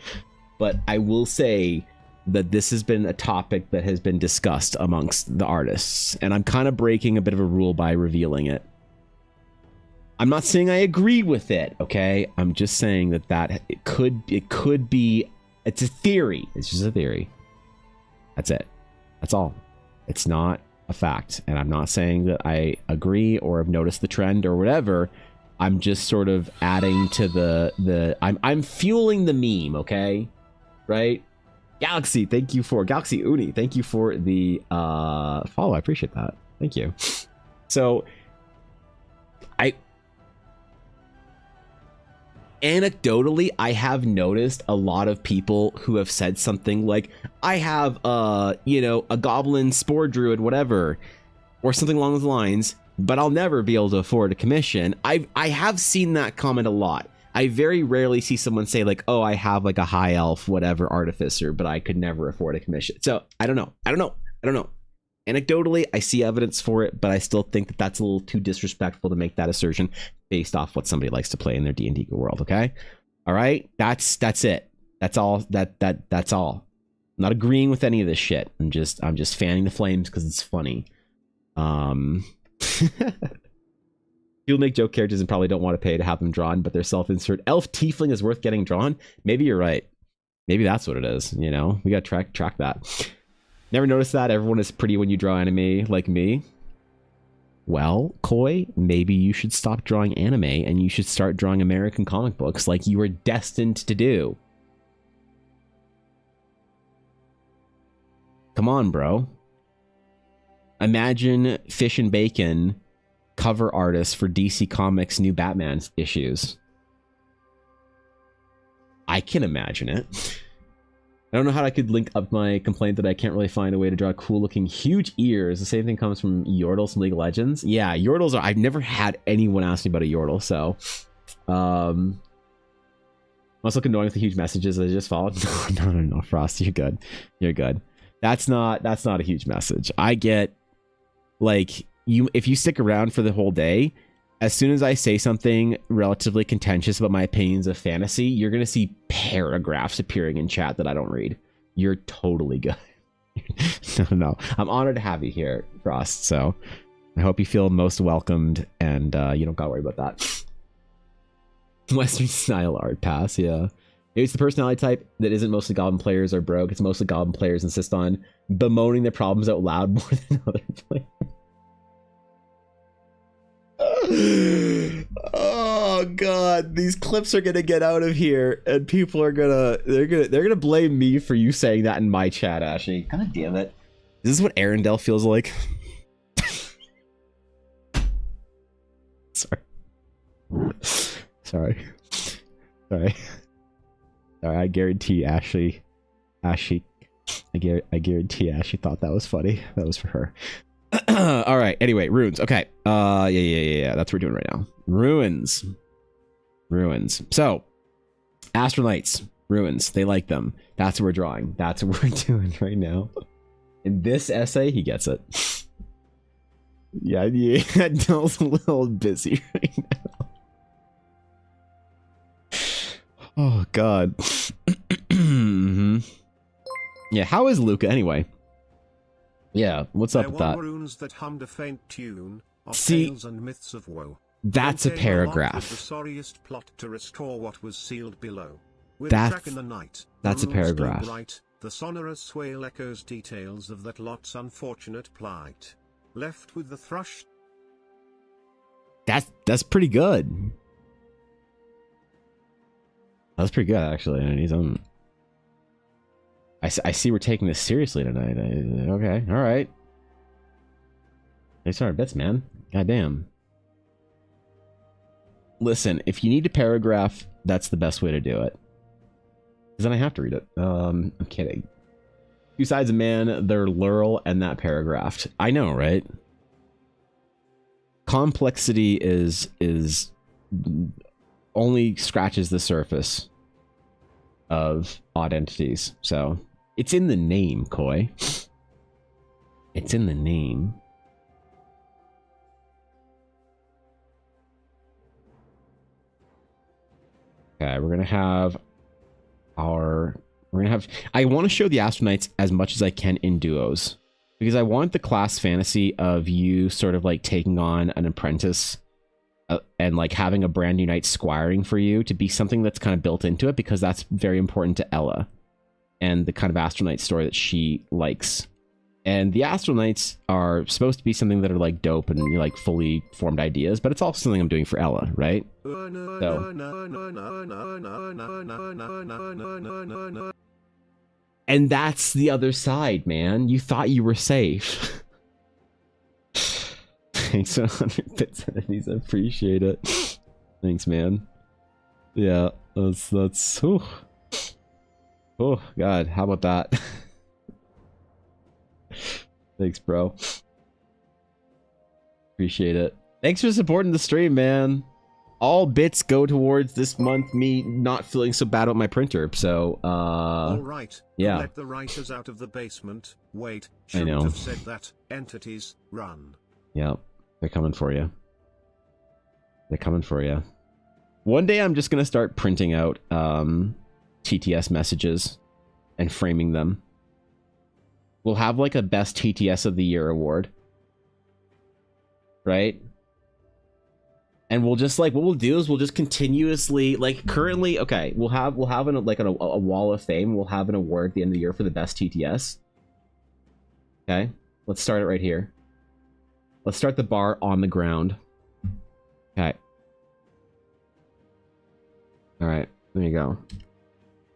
But I will say that this has been a topic that has been discussed amongst the artists. And I'm kind of breaking a bit of a rule by revealing it. I'm not saying I agree with it, okay? I'm just saying that it could be... It's a theory. It's just a theory. That's it. That's all. It's not a fact. And I'm not saying that I agree or have noticed the trend or whatever. I'm just sort of adding to I'm fueling the meme, okay? Right? Galaxy, thank you for Galaxy Uni. Thank you for the follow. I appreciate that. Thank you. So anecdotally, I have noticed a lot of people who have said something like, I have a goblin spore druid, whatever, or something along those lines, but I'll never be able to afford a commission. I have seen that comment a lot. I very rarely see someone say like, oh, I have like a high elf, whatever, artificer, but I could never afford a commission. So I don't know. Anecdotally, I see evidence for it, but I still think that that's a little too disrespectful to make that assertion based off what somebody likes to play in their D&D world. Okay, all right, that's it. That's all. That's all. I'm not agreeing with any of this shit. I'm just fanning the flames because it's funny. You'll make joke characters and probably don't want to pay to have them drawn, but their self-insert elf tiefling is worth getting drawn. Maybe you're right. Maybe that's what it is. We gotta track that. Never noticed that everyone is pretty when you draw anime like me. Well, Koi, maybe you should stop drawing anime and you should start drawing American comic books like you were destined to do. Come on, bro. Imagine Fish and Bacon cover artist for DC Comics' new Batman issues. I can imagine it. I don't know how I could link up my complaint that I can't really find a way to draw cool looking huge ears. The same thing comes from Yordles from League of Legends. Yeah, Yordles are... I've never had anyone ask me about a Yordle, so... I'm also annoying with the huge messages that I just followed. No, Frost, you're good. You're good. That's not a huge message. I get, like, if you stick around for the whole day, as soon as I say something relatively contentious about my opinions of fantasy, you're going to see paragraphs appearing in chat that I don't read. You're totally good. No. I'm honored to have you here, Frost. So I hope you feel most welcomed and you don't got to worry about that. Western style art pass, yeah. Maybe it's the personality type that isn't mostly goblin players are broke. It's mostly goblin players insist on bemoaning their problems out loud more than other players. Oh god, these clips are gonna get out of here and people are they're gonna blame me for you saying that in my chat, Ashley. God damn it. Is this what Arendelle feels like? Sorry. I guarantee Ashley I guarantee Ashley thought that was funny. That was for her. All right, anyway, runes. Okay, yeah, that's what we're doing right now. Ruins. So Astrolites, ruins, they like them. That's what we're drawing. That's what we're doing right now. In this essay, he gets it. Yeah, Dell's a little busy right now. Oh God. Mhm. Yeah, how is Luca anyway? Yeah, what's up with that? Runes that hummed a faint tune of See, tales and myths of woe. that's a Then came along with paragraph. the sorriest plot to restore what was sealed below. With a That's track in the night, that's a the runes glow paragraph. bright, the sonorous wail echoes details of that lot's unfortunate plight. Left with the thrush. That's pretty good. That's pretty good actually. And he's on. I see we're taking this seriously tonight. Okay, all right. Thanks for our bits, man. Goddamn. Listen, if you need a paragraph, that's the best way to do it. Because then I have to read it. I'm kidding. Two sides of man, their lurl, and that paragraph. I know, right? Complexity is only scratches the surface of odd entities. So it's in the name, Koi. It's in the name. Okay, we're gonna have I want to show the Astronites as much as I can in duos, because I want the class fantasy of you sort of like taking on an apprentice and like having a brand new knight squiring for you to be something that's kind of built into it, because that's very important to Ella and the kind of Astronite story that she likes. And the Astronites are supposed to be something that are like dope and like fully formed ideas, but it's also something I'm doing for Ella, right? So. And that's the other side, man. You thought you were safe. Thanks 100 bits entities. I appreciate it. Thanks, man. Yeah, that's. Oh God, how about that? Thanks, bro. Appreciate it. Thanks for supporting the stream, man. All bits go towards this month me not feeling so bad about my printer. So, all right. Yeah. Let the writers out of the basement. Wait, I know. shouldn't have said that. Entities, run. Yeah, they're coming for you. They're coming for you. One day I'm just gonna start printing out TTS messages and framing them. We'll have like a best TTS of the year award, right? And we'll just like, what we'll do is we'll just continuously, like currently, okay, we'll have a wall of fame. We'll have an award at the end of the year for the best TTS. Okay, let's start it right here. Let's start the bar on the ground. Okay. All right, there you go.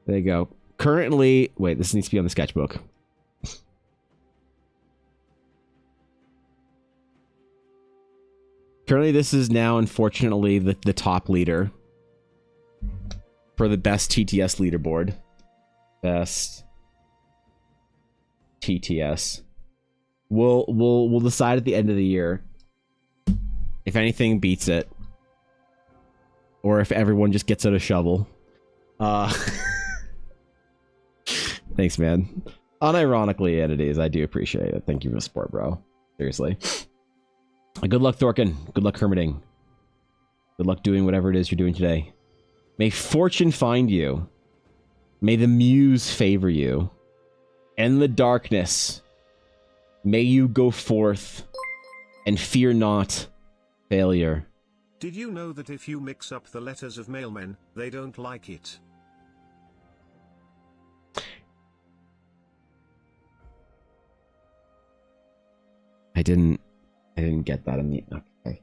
There you go. Currently, wait, this needs to be on the sketchbook. Currently, this is now, unfortunately, the top leader for the best TTS leaderboard. Best TTS. We'll decide at the end of the year if anything beats it, or if everyone just gets out a shovel. Thanks, man. Unironically, entities, I do appreciate it. Thank you for the support, bro. Seriously. Good luck, Thorkin. Good luck, hermiting. Good luck doing whatever it is you're doing today. May fortune find you. May the muse favor you. In the darkness, may you go forth and fear not failure. Did you know that if you mix up the letters of mailmen, they don't like it? I didn't get that in the... Okay.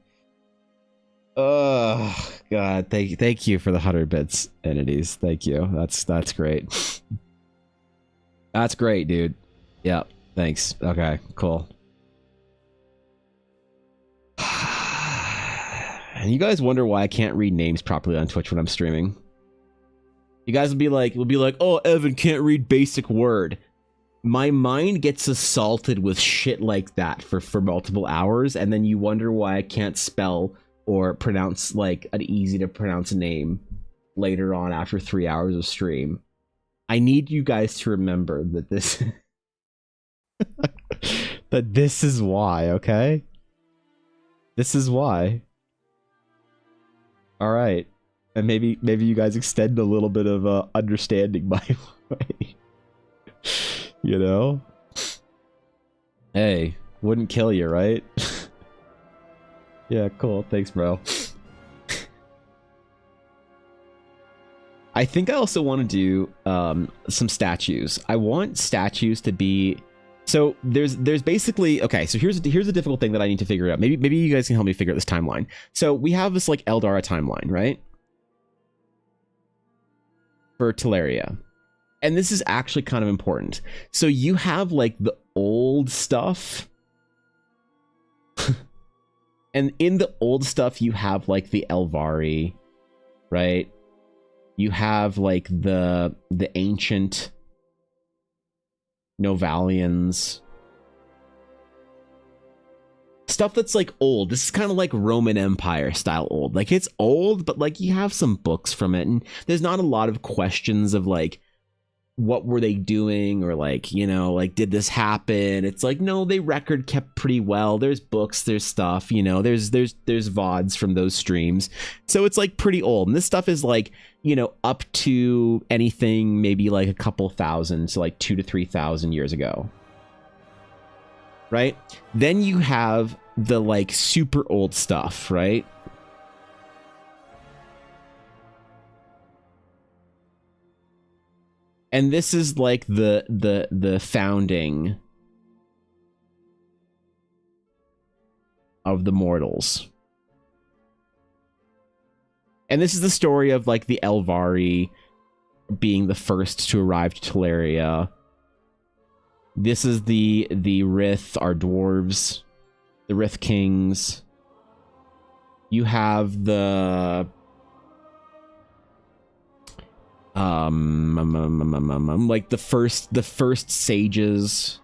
Oh, God. Thank you for the 100 bits, entities. Thank you. That's great. That's great, dude. Yeah, thanks. Okay, cool. And you guys wonder why I can't read names properly on Twitch when I'm streaming. You guys will be like, oh, Evan can't read basic word. My mind gets assaulted with shit like that for multiple hours, and then you wonder why I can't spell or pronounce like an easy to pronounce name later on after 3 hours of stream. I need you guys to remember that this that this is why, okay? This is why. All right. And maybe you guys extend a little bit of understanding my way. You know? Hey, wouldn't kill you, right? Yeah, cool. Thanks, bro. I think I also want to do some statues. I want statues to be... So there's basically... Okay, so here's a difficult thing that I need to figure out. Maybe you guys can help me figure out this timeline. So we have this like Eldara timeline, right? For Teleria. And this is actually kind of important. So you have like the old stuff. And in the old stuff, you have like the Elvari, right? You have like the ancient Novalians. Stuff that's like old. This is kind of like Roman Empire style old. Like it's old, but like you have some books from it, and there's not a lot of questions of like what were they doing, or like, you know, like did this happen? It's like, no, they record kept pretty well. There's books, there's stuff, you know, there's VODs from those streams. So it's like pretty old. And this stuff is like, you know, up to anything maybe like a couple thousand, so like 2,000 to 3,000 years ago. Right? Then you have the like super old stuff, right? And this is like the founding of the mortals. And this is the story of like the Elvari being the first to arrive to Teleria. This is the Rith, our dwarves, the Rith kings. You have the like the first sages.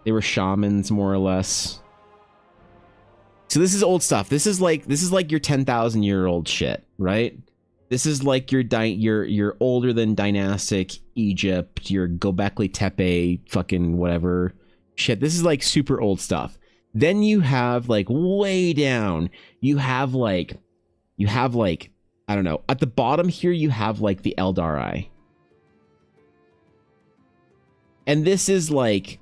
They were shamans, more or less. So this is old stuff. This is like your 10,000-year-old shit, right? This is like your older than dynastic Egypt, your Göbekli Tepe, fucking whatever shit. This is like super old stuff. Then you have like way down, you have like I don't know, at the bottom here you have like the Eldari. And this is like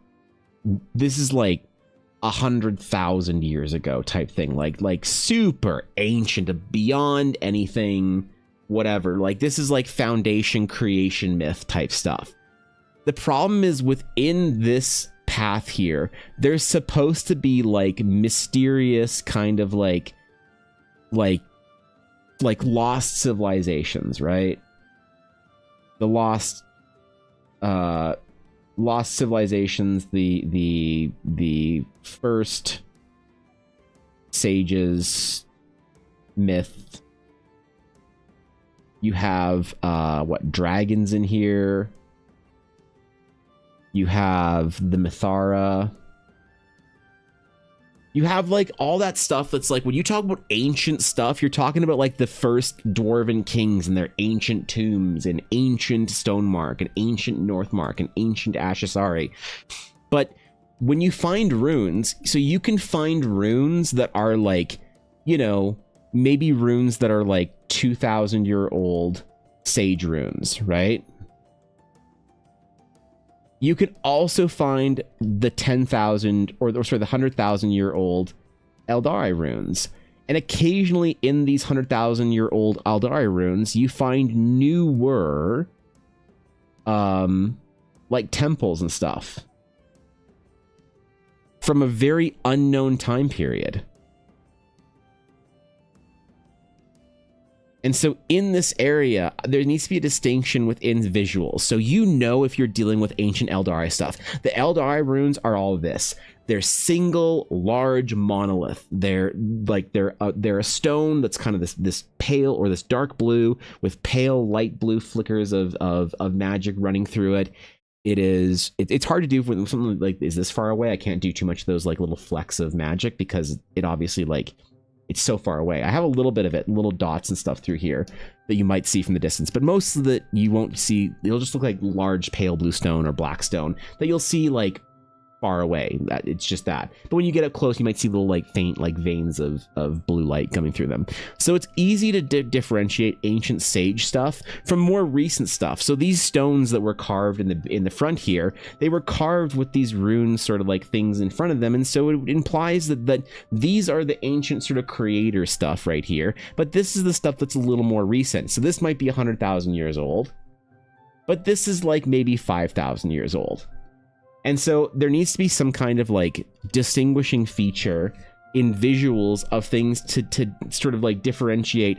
100,000 years ago type thing, like super ancient, beyond anything, whatever. Like this is like foundation creation myth type stuff. The problem is within this path here, there's supposed to be like mysterious kind of like lost civilizations, right? The lost civilizations, the first sages myth. You have what, dragons in here. You have the Mithara. You have like all that stuff that's like, when you talk about ancient stuff, you're talking about like the first dwarven kings and their ancient tombs and ancient Stonemark and ancient Northmark and ancient Ashasari. But when you find runes, so you can find runes that are like, you know, maybe runes that are like 2,000-year-old sage runes, right? You can also find the 10,000 or sorry, the 100,000-year-old Eldari runes. And occasionally in these 100,000-year-old Eldari runes, you find newer like temples and stuff from a very unknown time period. And so in this area, there needs to be a distinction within visuals. So you know if you're dealing with ancient Eldari stuff. The Eldari runes are all this. They're single, large monolith. They're a stone that's kind of this pale or this dark blue with pale light blue flickers of magic running through it. It's hard to do when something like is this far away. I can't do too much of those like little flecks of magic because it obviously like it's so far away. I have a little bit of it, little dots and stuff through here that you might see from the distance, but most of it you won't see. It'll just look like large pale blue stone or black stone that you'll see like far away. That it's just that. But when you get up close, you might see little like faint like veins of blue light coming through them. So it's easy to differentiate ancient sage stuff from more recent stuff. So these stones that were carved in the front here, they were carved with these runes sort of like things in front of them, and so it implies that these are the ancient sort of creator stuff right here. But this is the stuff that's a little more recent. So this might be 100,000 years old, but this is like maybe 5,000 years old. And so there needs to be some kind of like distinguishing feature in visuals of things to sort of like differentiate.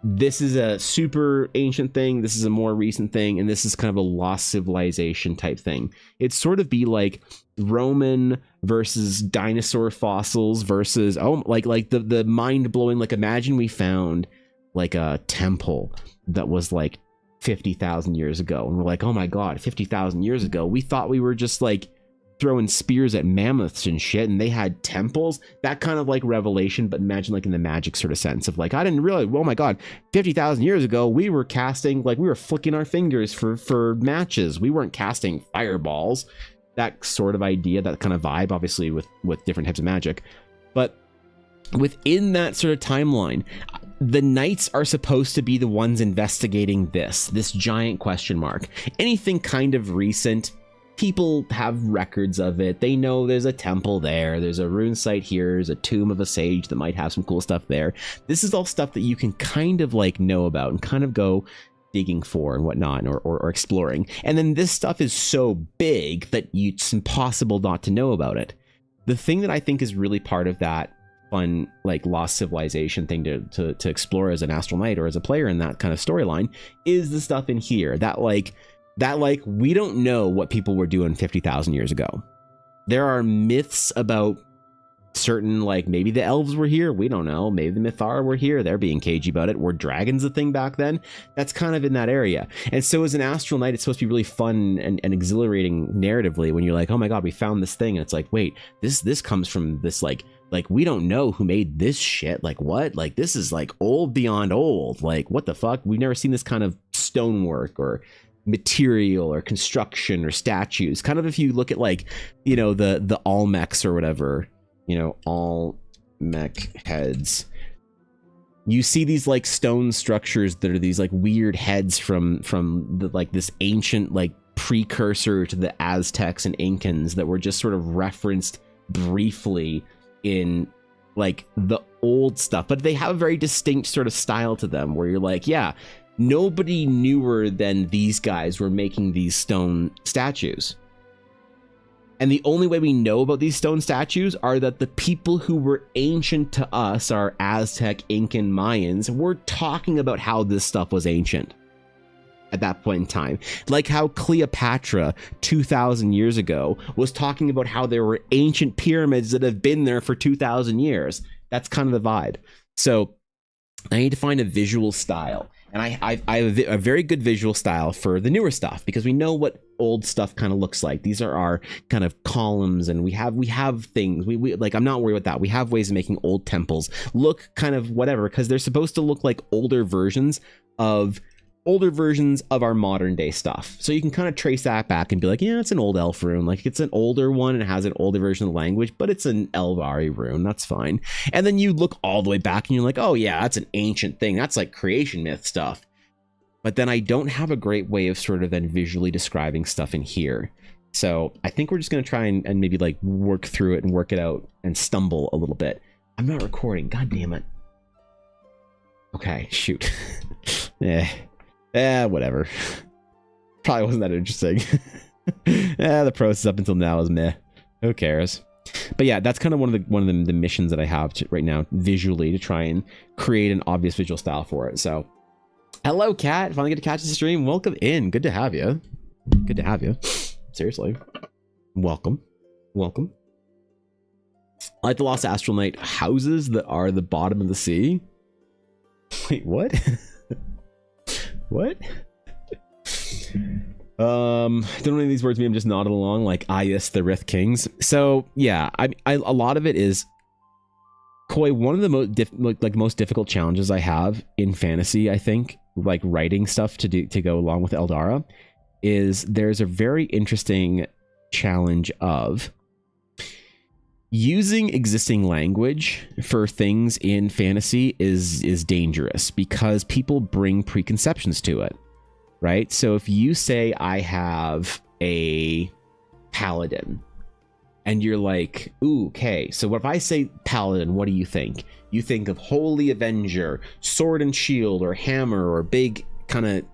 This is a super ancient thing, this is a more recent thing, and this is kind of a lost civilization type thing. It'd sort of be like Roman versus dinosaur fossils versus, like the mind-blowing, like imagine we found like a temple that was like 50,000 years ago, and we're like, oh my god, 50,000 years ago we thought we were just like throwing spears at mammoths and shit, and they had temples. That kind of like revelation, but imagine like in the magic sort of sense of like, I didn't realize, oh my god, 50,000 years ago we were casting, like we were flicking our fingers for matches, we weren't casting fireballs. That sort of idea, that kind of vibe, obviously with different types of magic. But within that sort of timeline, the knights are supposed to be the ones investigating this giant question mark. Anything kind of recent, people have records of it. They know there's a temple there, there's a rune site here, there's a tomb of a sage that might have some cool stuff there. This is all stuff that you can kind of like know about and kind of go digging for and whatnot, or exploring. And then this stuff is so big that it's impossible not to know about it. The thing that I think is really part of that fun like lost civilization thing to explore as an Astral Knight or as a player in that kind of storyline is the stuff in here that we don't know what people were doing 50,000 years ago. There are myths about certain, like maybe the elves were here, we don't know, maybe the Mithara were here, they're being cagey about it. Were dragons a thing back then? That's kind of in that area. And so as an Astral Knight, it's supposed to be really fun and exhilarating narratively when you're like, oh my god, we found this thing, and it's like, wait, this comes from this like we don't know who made this shit, like what, like this is like old beyond old, like what the fuck, we've never seen this kind of stonework or material or construction or statues. Kind of if you look at like, you know, the Olmecs or whatever, you know, Olmec heads, you see these like stone structures that are these like weird heads from the like this ancient like precursor to the Aztecs and Incans that were just sort of referenced briefly in like the old stuff, but they have a very distinct sort of style to them where you're like, yeah, nobody newer than these guys were making these stone statues. And the only way we know about these stone statues are that the people who were ancient to us, our Aztec, Incan, Mayans, were talking about how this stuff was ancient at that point in time. Like how Cleopatra 2,000 years ago was talking about how there were ancient pyramids that have been there for 2,000 years. That's kind of the vibe. So I need to find a visual style. And I have a very good visual style for the newer stuff, because we know what old stuff kind of looks like. These are our kind of columns, and we have things. We like, I'm not worried about that. We have ways of making old temples look kind of whatever, because they're supposed to look like older versions of our modern day stuff. So you can kind of trace that back and be like, yeah, it's an old elf rune. Like it's an older one and it has an older version of the language, but it's an Elvari rune. That's fine. And then you look all the way back and you're like, oh yeah, that's an ancient thing. That's like creation myth stuff. But then I don't have a great way of sort of then visually describing stuff in here. So I think we're just going to try and maybe like work through it and work it out and stumble a little bit. I'm not recording. God damn it. Okay, shoot. Whatever. Probably wasn't that interesting. The process up until now is meh. Who cares? But yeah, that's kind of one of the missions that I have right now visually, to try and create an obvious visual style for it. So, hello, Kat. Finally get to catch the stream. Welcome in. Good to have you. Good to have you. Seriously. Welcome. Welcome. I like the Lost Astral Knight houses that are the bottom of the sea. Wait, what? What? Don't know any of these words mean. I'm just nodding along like, yes, the Rith Kings. So yeah, I a lot of it is Koi. One of the most difficult challenges I have in fantasy, I think, like writing stuff to go along with Eldara, is there's a very interesting challenge of using existing language for things in fantasy is dangerous because people bring preconceptions to it, right? So if you say I have a paladin and you're like, ooh, okay, so what if I say paladin, what do you think? You think of holy avenger, sword and shield, or hammer, or big kind of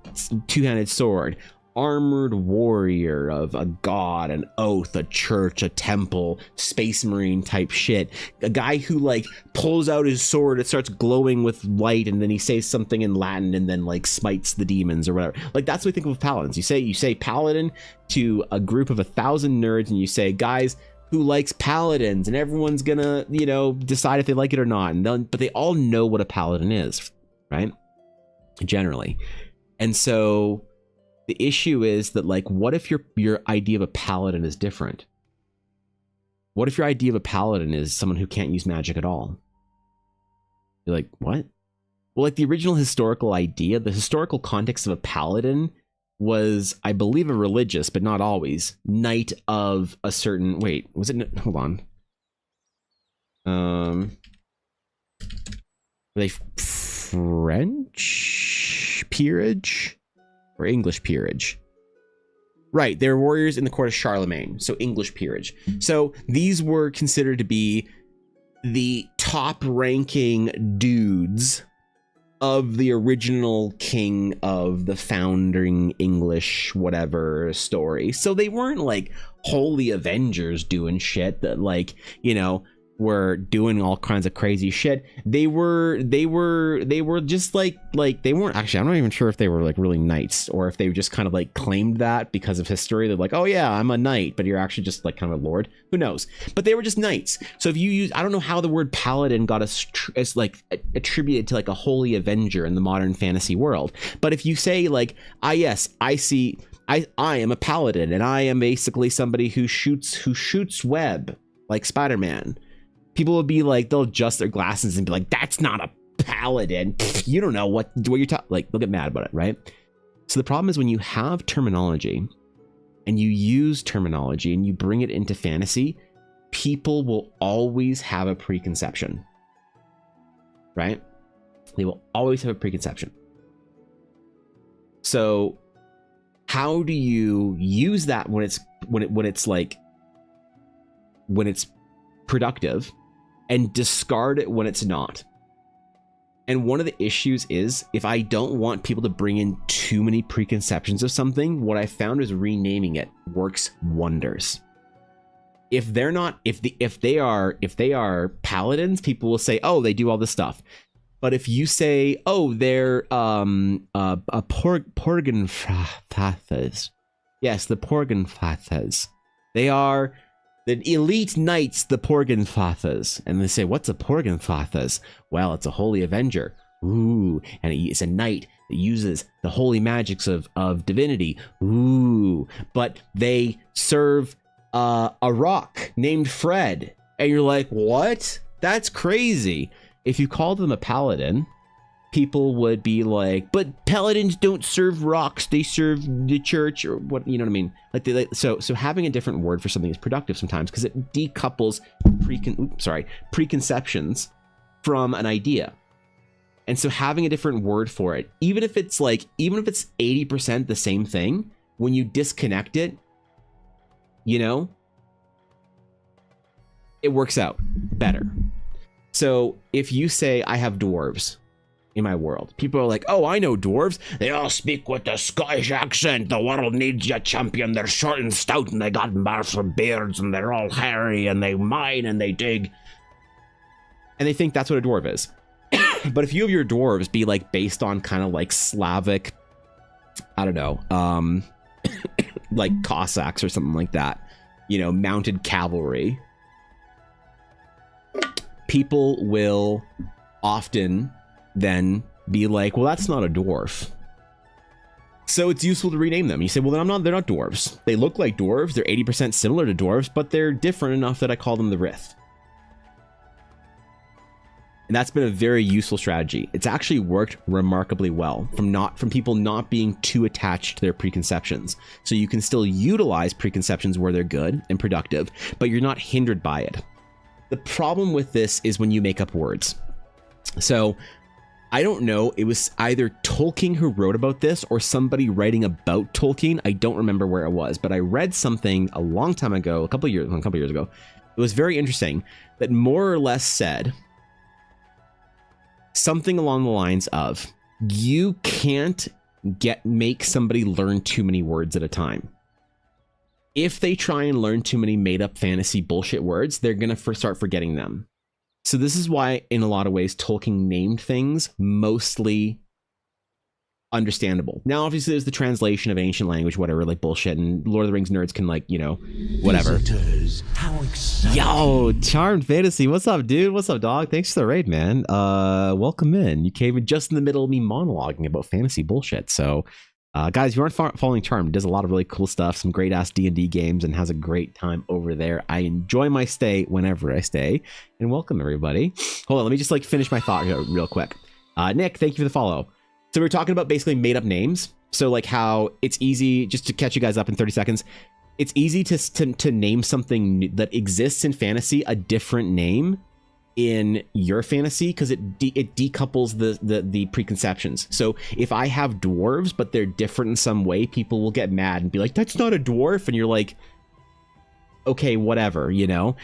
two-handed sword, armored warrior of a god, an oath, a church, a temple, space marine type shit. A guy who like pulls out his sword, it starts glowing with light, and then he says something in Latin and then like smites the demons or whatever. Like that's what we think of paladins. You say paladin to a group of 1,000 nerds, and you say, guys, who likes paladins? And everyone's gonna, you know, decide if they like it or not. And but they all know what a paladin is, right? Generally. And so the issue is that, like, what if your idea of a paladin is different? What if your idea of a paladin is someone who can't use magic at all? You're like, what? Well, like the original historical idea, the historical context of a paladin was, I believe, a religious, but not always, knight of a certain, wait, was it, hold on. Were they French peerage? Or English peerage. Right, they're warriors in the court of Charlemagne, so English peerage. So these were considered to be the top-ranking dudes of the original king of the founding English whatever story. So they weren't like holy avengers doing shit that, like, you know, were doing all kinds of crazy shit. They were just like they weren't actually, I'm not even sure if they were like really knights or if they just kind of like claimed that because of history. They're like, oh yeah, I'm a knight, but you're actually just like kind of a lord. Who knows? But they were just knights. So if you use, I don't know how the word paladin got as like attributed to like a holy avenger in the modern fantasy world. But if you say like, yes, I am a paladin, and I am basically somebody who shoots web like Spider-Man, people will be like, they'll adjust their glasses and be like, that's not a paladin. You don't know what you're talking, like, they'll get mad about it, right? So the problem is when you have terminology and you use terminology and you bring it into fantasy, people will always have a preconception, right? They will always have a preconception. So how do you use that when it's productive, and discard it when it's not? And one of the issues is, if I don't want people to bring in too many preconceptions of something, what I found is renaming it works wonders. If they're not, if they are paladins, people will say, oh, they do all this stuff. But if you say, oh, they're Porgenfathers. Yes, the Porgenfathers. They are the elite knights, the Porgenfathers. And they say, what's a Porgenfathers? Well, it's a holy avenger. Ooh, and it's a knight that uses the holy magics of divinity. Ooh, but they serve a rock named Fred. And you're like, what? That's crazy. If you called them a paladin, people would be like, but paladins don't serve rocks, they serve the church, or what, you know what I mean? So having a different word for something is productive sometimes because it decouples preconceptions from an idea. And so having a different word for it, even if it's 80% the same thing, when you disconnect it, you know, it works out better. So if you say, I have dwarves in my world, people are like, oh, I know dwarves. They all speak with a Scottish accent. The world needs a champion. They're short and stout, and they got massive beards, and they're all hairy, and they mine, and they dig. And they think that's what a dwarf is. But if you have your dwarves be like based on kind of like Slavic, I don't know, like Cossacks or something like that, you know, mounted cavalry, people will often then be like, well, that's not a dwarf. So it's useful to rename them. You say, well, they're not dwarves. They look like dwarves. They're 80% similar to dwarves, but they're different enough that I call them the Rith. And that's been a very useful strategy. It's actually worked remarkably well from people not being too attached to their preconceptions. So you can still utilize preconceptions where they're good and productive, but you're not hindered by it. The problem with this is when you make up words. So I don't know, it was either Tolkien who wrote about this or somebody writing about Tolkien. I don't remember where it was, but I read something a long time ago, a couple of years ago. It was very interesting that more or less said something along the lines of, you can't make somebody learn too many words at a time. If they try and learn too many made up fantasy bullshit words, they're going to start forgetting them. So this is why, in a lot of ways, Tolkien named things mostly understandable. Now, obviously, there's the translation of ancient language, whatever, like bullshit, and Lord of the Rings nerds can, like, you know, whatever. Visitors, how exciting. Yo, Charmed Fantasy, what's up, dude? What's up, dog? Thanks for the raid, man. Welcome in. You came in just in the middle of me monologuing about fantasy bullshit. So, guys, if you aren't following Charmed, does a lot of really cool stuff, some great ass D&D games, and has a great time over there. I enjoy my stay whenever I stay, and welcome everybody. Hold on, let me just like finish my thought here real quick. Nick, thank you for the follow. So we're talking about basically made up names. So like how it's easy, just to catch you guys up in 30 seconds, it's easy to name something that exists in fantasy a different name in your fantasy, because it decouples the preconceptions. So if I have dwarves but they're different in some way, people will get mad and be like, that's not a dwarf, and you're like, okay, whatever, you know.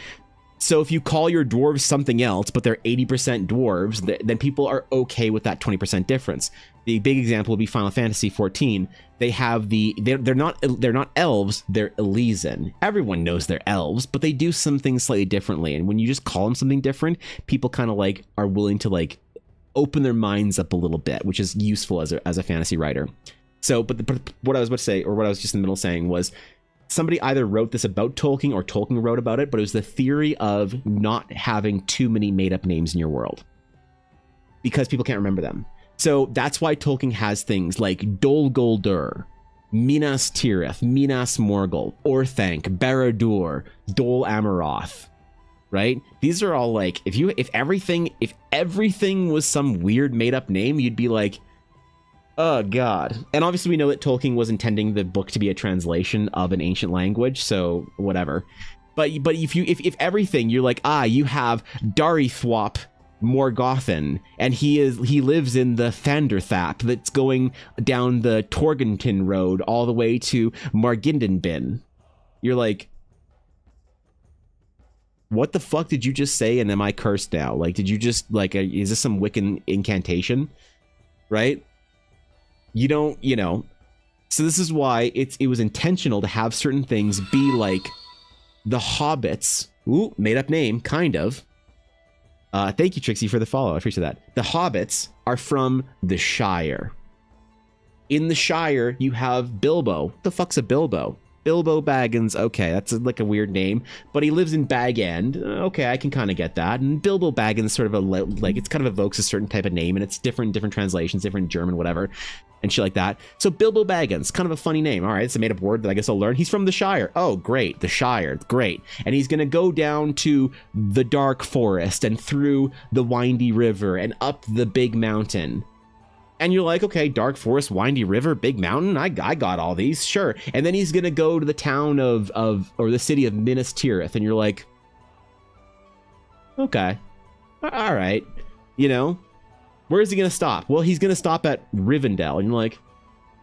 So if you call your dwarves something else but they're 80% dwarves, then people are okay with that 20% difference. The big example would be Final Fantasy 14. They have they're not elves, they're Elysian. Everyone knows they're elves, but they do some things slightly differently. And when you just call them something different, people kind of like are willing to like open their minds up a little bit, which is useful as a fantasy writer. So, but what I was about to say, or what I was just in the middle saying, was somebody either wrote this about Tolkien or Tolkien wrote about it, but it was the theory of not having too many made up names in your world because people can't remember them. So that's why Tolkien has things like Dol Guldur, Minas Tirith, Minas Morgul, Orthanc, Barad-dûr, Dol Amroth, right? These are all like, if everything was some weird made up name, you'd be like, oh god. And obviously we know that Tolkien was intending the book to be a translation of an ancient language, so whatever. But if everything, you're like, you have Darithwap Morgothan, and he lives in the Thanderthap that's going down the Torgenton Road all the way to Margindenbin. You're like, what the fuck did you just say, and am I cursed now? Like, did you just, like, is this some Wiccan incantation? Right? You don't, you know. So this is why it was intentional to have certain things be like the Hobbits. Ooh, made up name, kind of. Thank you, Trixie, for the follow. I appreciate that. The Hobbits are from the Shire. In the Shire, you have Bilbo. What the fuck's a Bilbo? Bilbo Baggins. Okay, that's like a weird name, but he lives in Bag End. Okay, I can kind of get that. And Bilbo Baggins sort of like, it's kind of evokes a certain type of name, and it's different translations, different German, whatever, and shit like that. So Bilbo Baggins, kind of a funny name. All right, it's a made-up word that I guess I'll learn. He's from the Shire. Oh, great, the Shire, great. And he's gonna go down to the Dark Forest and through the Windy River and up the Big Mountain. And you're like, okay, Dark Forest, Windy River, Big Mountain, I got all these, sure. And then he's gonna go to the town or the city of Minas Tirith, and you're like, okay, all right, you know, where is he gonna stop? Well, he's gonna stop at Rivendell, and you're like,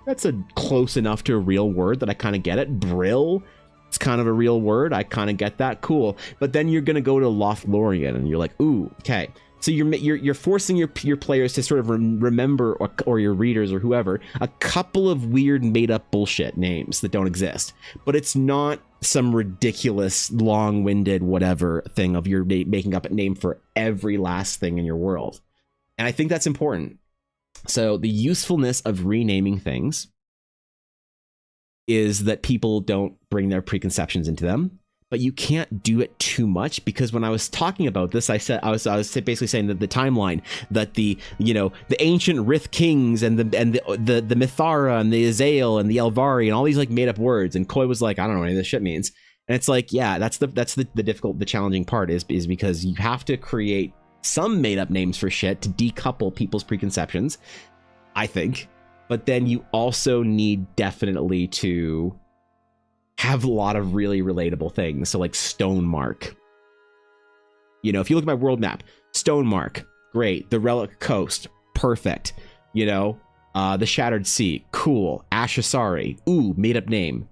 that's a close enough to a real word that I kind of get it. Brill, it's kind of a real word, I kind of get that, cool. But then you're gonna go to Lothlorien, and you're like, ooh, okay. So you're forcing your players to sort of remember, or your readers or whoever, a couple of weird made up bullshit names that don't exist. But it's not some ridiculous, long-winded whatever thing of you're making up a name for every last thing in your world. And I think that's important. So the usefulness of renaming things is that people don't bring their preconceptions into them. But you can't do it too much, because when I was talking about this, I was basically saying that the timeline, that the ancient Rith kings and the Mithara and the Azael and the Elvari and all these like made up words, and Koi was like, I don't know what any of this shit means. And it's like, yeah, that's the challenging part is because you have to create some made up names for shit to decouple people's preconceptions, I think. But then you also need definitely to have a lot of really relatable things. So like Stonemark, You know, if you look at my world map, Stonemark, great. The Relic Coast, perfect. You know, the Shattered Sea, cool. Ashasari, ooh, made up name.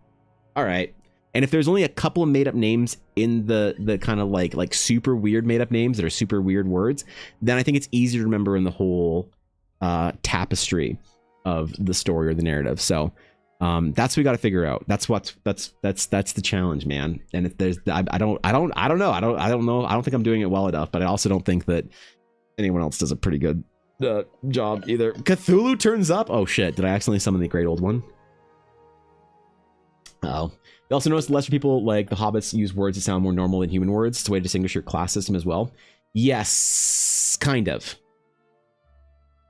All right. And if there's only a couple of made up names in the kind of like super weird made up names that are super weird words, then I think it's easy to remember in the whole tapestry of the story or the narrative. So that's what we got to figure out. That's the challenge, man. And if there's, I don't know. I don't think I'm doing it well enough, but I also don't think that anyone else does a pretty good job either. Cthulhu turns up. Oh shit! Did I accidentally summon the Great Old One? Oh. You also notice lesser people like the hobbits use words that sound more normal than human words. It's a way to distinguish your class system as well. Yes, kind of.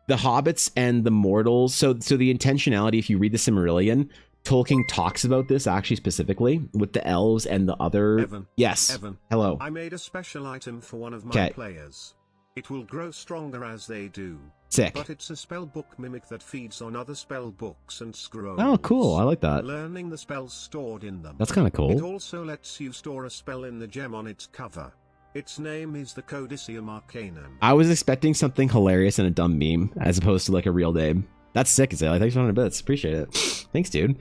The hobbits and the mortals. So the intentionality, if you read the Silmarillion, Tolkien talks about this actually specifically with the elves and the other. Evan. Yes. Evan. Hello. I made a special item for one of my players. It will grow stronger as they do. Sick. But it's a spellbook mimic that feeds on other spell books and scrolls. Oh, cool. I like that. Learning the spells stored in them. That's kind of cool. It also lets you store a spell in the gem on its cover. Its name is the Codicium Arcanum. I was expecting something hilarious and a dumb meme, as opposed to like a real name. That's sick, Azalea. Thanks for 100 bits. Appreciate it. Thanks, dude.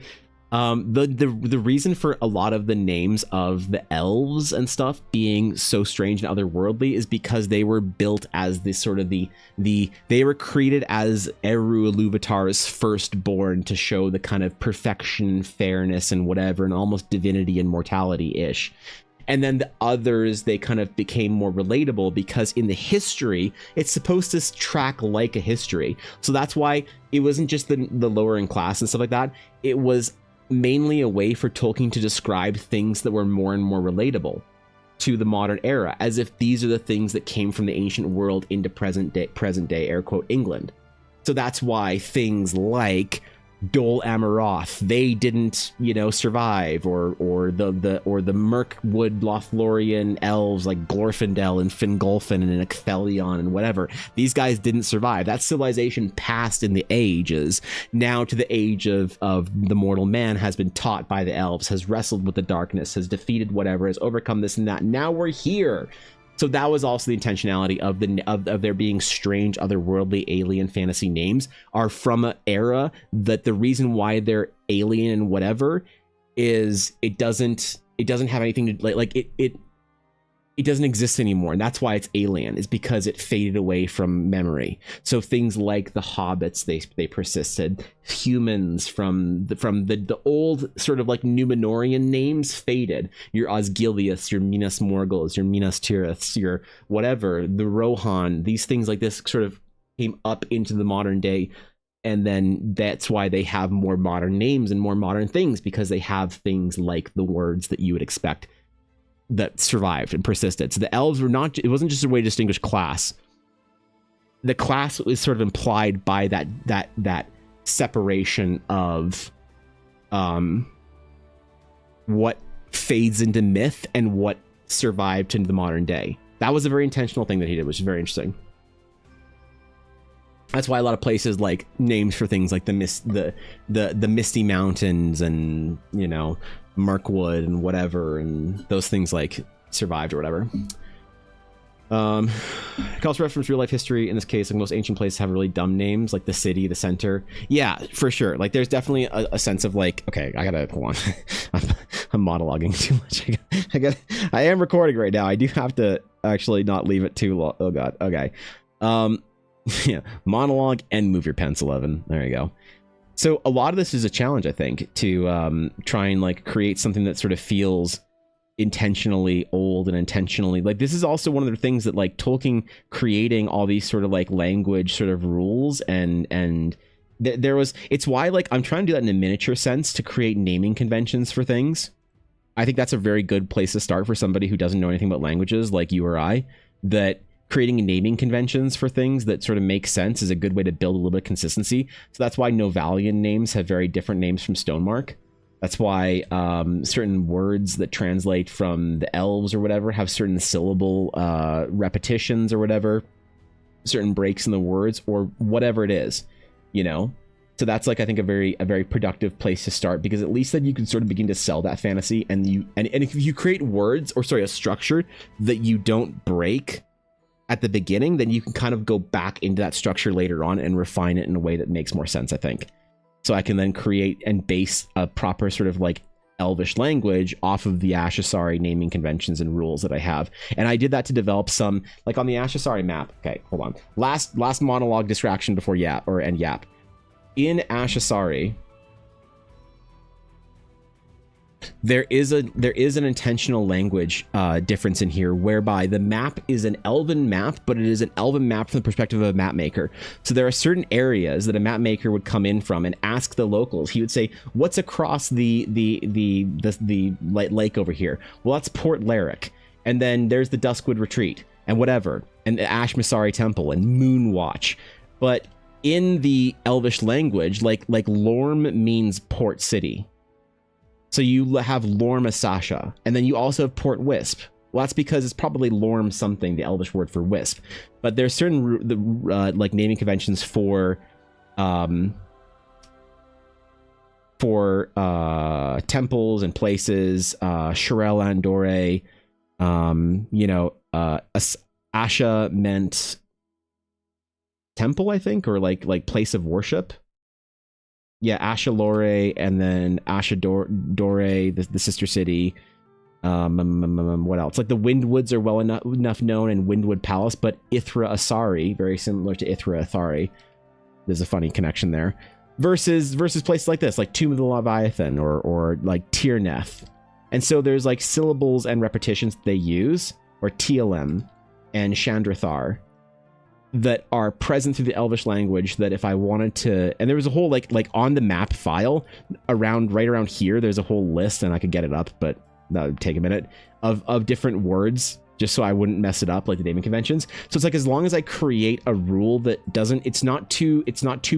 The reason for a lot of the names of the elves and stuff being so strange and otherworldly is because they were built as this sort of they were created as Eru Iluvatar's firstborn to show the kind of perfection, fairness, and whatever, and almost divinity and mortality-ish. And then the others, they kind of became more relatable because in the history, it's supposed to track like a history. So that's why it wasn't just the lower in class and stuff like that. It was mainly a way for Tolkien to describe things that were more and more relatable to the modern era, as if these are the things that came from the ancient world into present day air quote England. So that's why things like Dol Amroth, they didn't, you know, survive, or the Mirkwood Lothlorien elves like Glorfindel and Fingolfin and Ecthelion and whatever. These guys didn't survive. That civilization passed in the ages. Now to the age of the mortal man has been taught by the elves, has wrestled with the darkness, has defeated whatever, has overcome this and that. Now we're here. So that was also the intentionality of there being strange, otherworldly, alien fantasy names are from an era that the reason why they're alien and whatever is it doesn't have anything to like it doesn't exist anymore, and that's why it's alien, is because it faded away from memory. So things like the hobbits, they persisted. Humans from the old sort of like Numenorian names faded. Your Osgiliaths, your Minas Morgul's, your Minas Tiriths, your whatever, the Rohan, these things like this sort of came up into the modern day. And then that's why they have more modern names and more modern things, because they have things like the words that you would expect that survived and persisted. So the elves were not, it wasn't just a way to distinguish class. The class was sort of implied by that separation of what fades into myth and what survived into the modern day. That was a very intentional thing that he did, which is very interesting. That's why a lot of places like names for things like the Misty Mountains and, you know, Mirkwood and whatever, and those things like survived or whatever. It also reference real life history. In this case, like most ancient places have really dumb names, like the city, the center. Yeah, for sure. Like there's definitely a sense of like, okay, I gotta hold on. I'm monologuing too much. I am recording right now. I do have to actually not leave it too long. Oh god. Okay. Yeah, monologue and move your pencil, Evan. There you go. So a lot of this is a challenge, I think, to try and like create something that sort of feels intentionally old and intentionally like, this is also one of the things that like Tolkien creating all these sort of like language sort of rules and there was, it's why like I'm trying to do that in a miniature sense to create naming conventions for things. I think that's a very good place to start for somebody who doesn't know anything about languages like you or I, that creating naming conventions for things that sort of make sense is a good way to build a little bit of consistency. So that's why Novalian names have very different names from Stonemark. That's why certain words that translate from the elves or whatever have certain syllable repetitions or whatever, certain breaks in the words or whatever it is, you know? So that's like, I think, a very productive place to start, because at least then you can sort of begin to sell that fantasy, and if you create words, or sorry, a structure that you don't break at the beginning, then you can kind of go back into that structure later on and refine it in a way that makes more sense, I think. So I can then create and base a proper sort of like Elvish language off of the Ashasari naming conventions and rules that I have. And I did that to develop some, like on the Ashasari map. Okay, hold on. Last monologue distraction before Yap, and Yap. In Ashasari, there is an intentional language difference in here, whereby the map is an elven map, but it is an elven map from the perspective of a map maker. So there are certain areas that a map maker would come in from and ask the locals. He would say, what's across the lake over here? Well, that's Port Laric, and then there's the Duskwood Retreat and whatever, and the Ashmasari Temple and Moonwatch. But in the Elvish language, like Lorm means port city. So you have Lorm Sasha, and then you also have Port Wisp. Well, that's because it's probably Lorm something, the Elvish word for wisp. But there's certain like naming conventions for temples and places. Shirel Andore, Asha meant temple, I think, or like place of worship. Yeah, Ashalore, and then Ashadore, the sister city. What else? Like the Windwoods are well enough known, and Windwood Palace, but Ithra Asari, very similar to Ithra Athari. There's a funny connection there. Versus places like this, like Tomb of the Leviathan, or like Tirneth. And so there's like syllables and repetitions they use, or TLM and Chandrathar, that are present through the Elvish language, that if I wanted to, and there was a whole like on the map file right around here, there's a whole list, and I could get it up, but that would take a minute, of different words, just so I wouldn't mess it up, like the naming conventions. So it's like, as long as I create a rule that doesn't, it's not too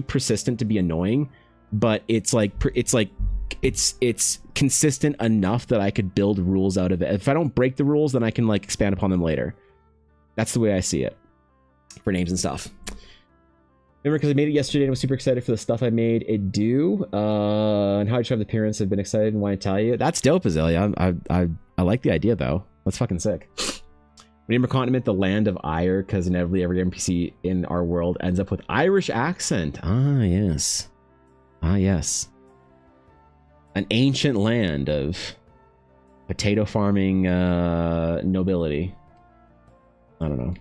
persistent to be annoying, but it's consistent enough that I could build rules out of it. If I don't break the rules, then I can like expand upon them later. That's the way I see it for names and stuff. Remember, because I made it yesterday and was super excited for the stuff I made it do, and how I describe the appearance. I've been excited and want to tell you. That's dope, Azalea. I like the idea though. That's fucking sick. Remember Continent, the land of ire, because inevitably every NPC in our world ends up with Irish accent. Ah yes, an ancient land of potato farming nobility. I don't know.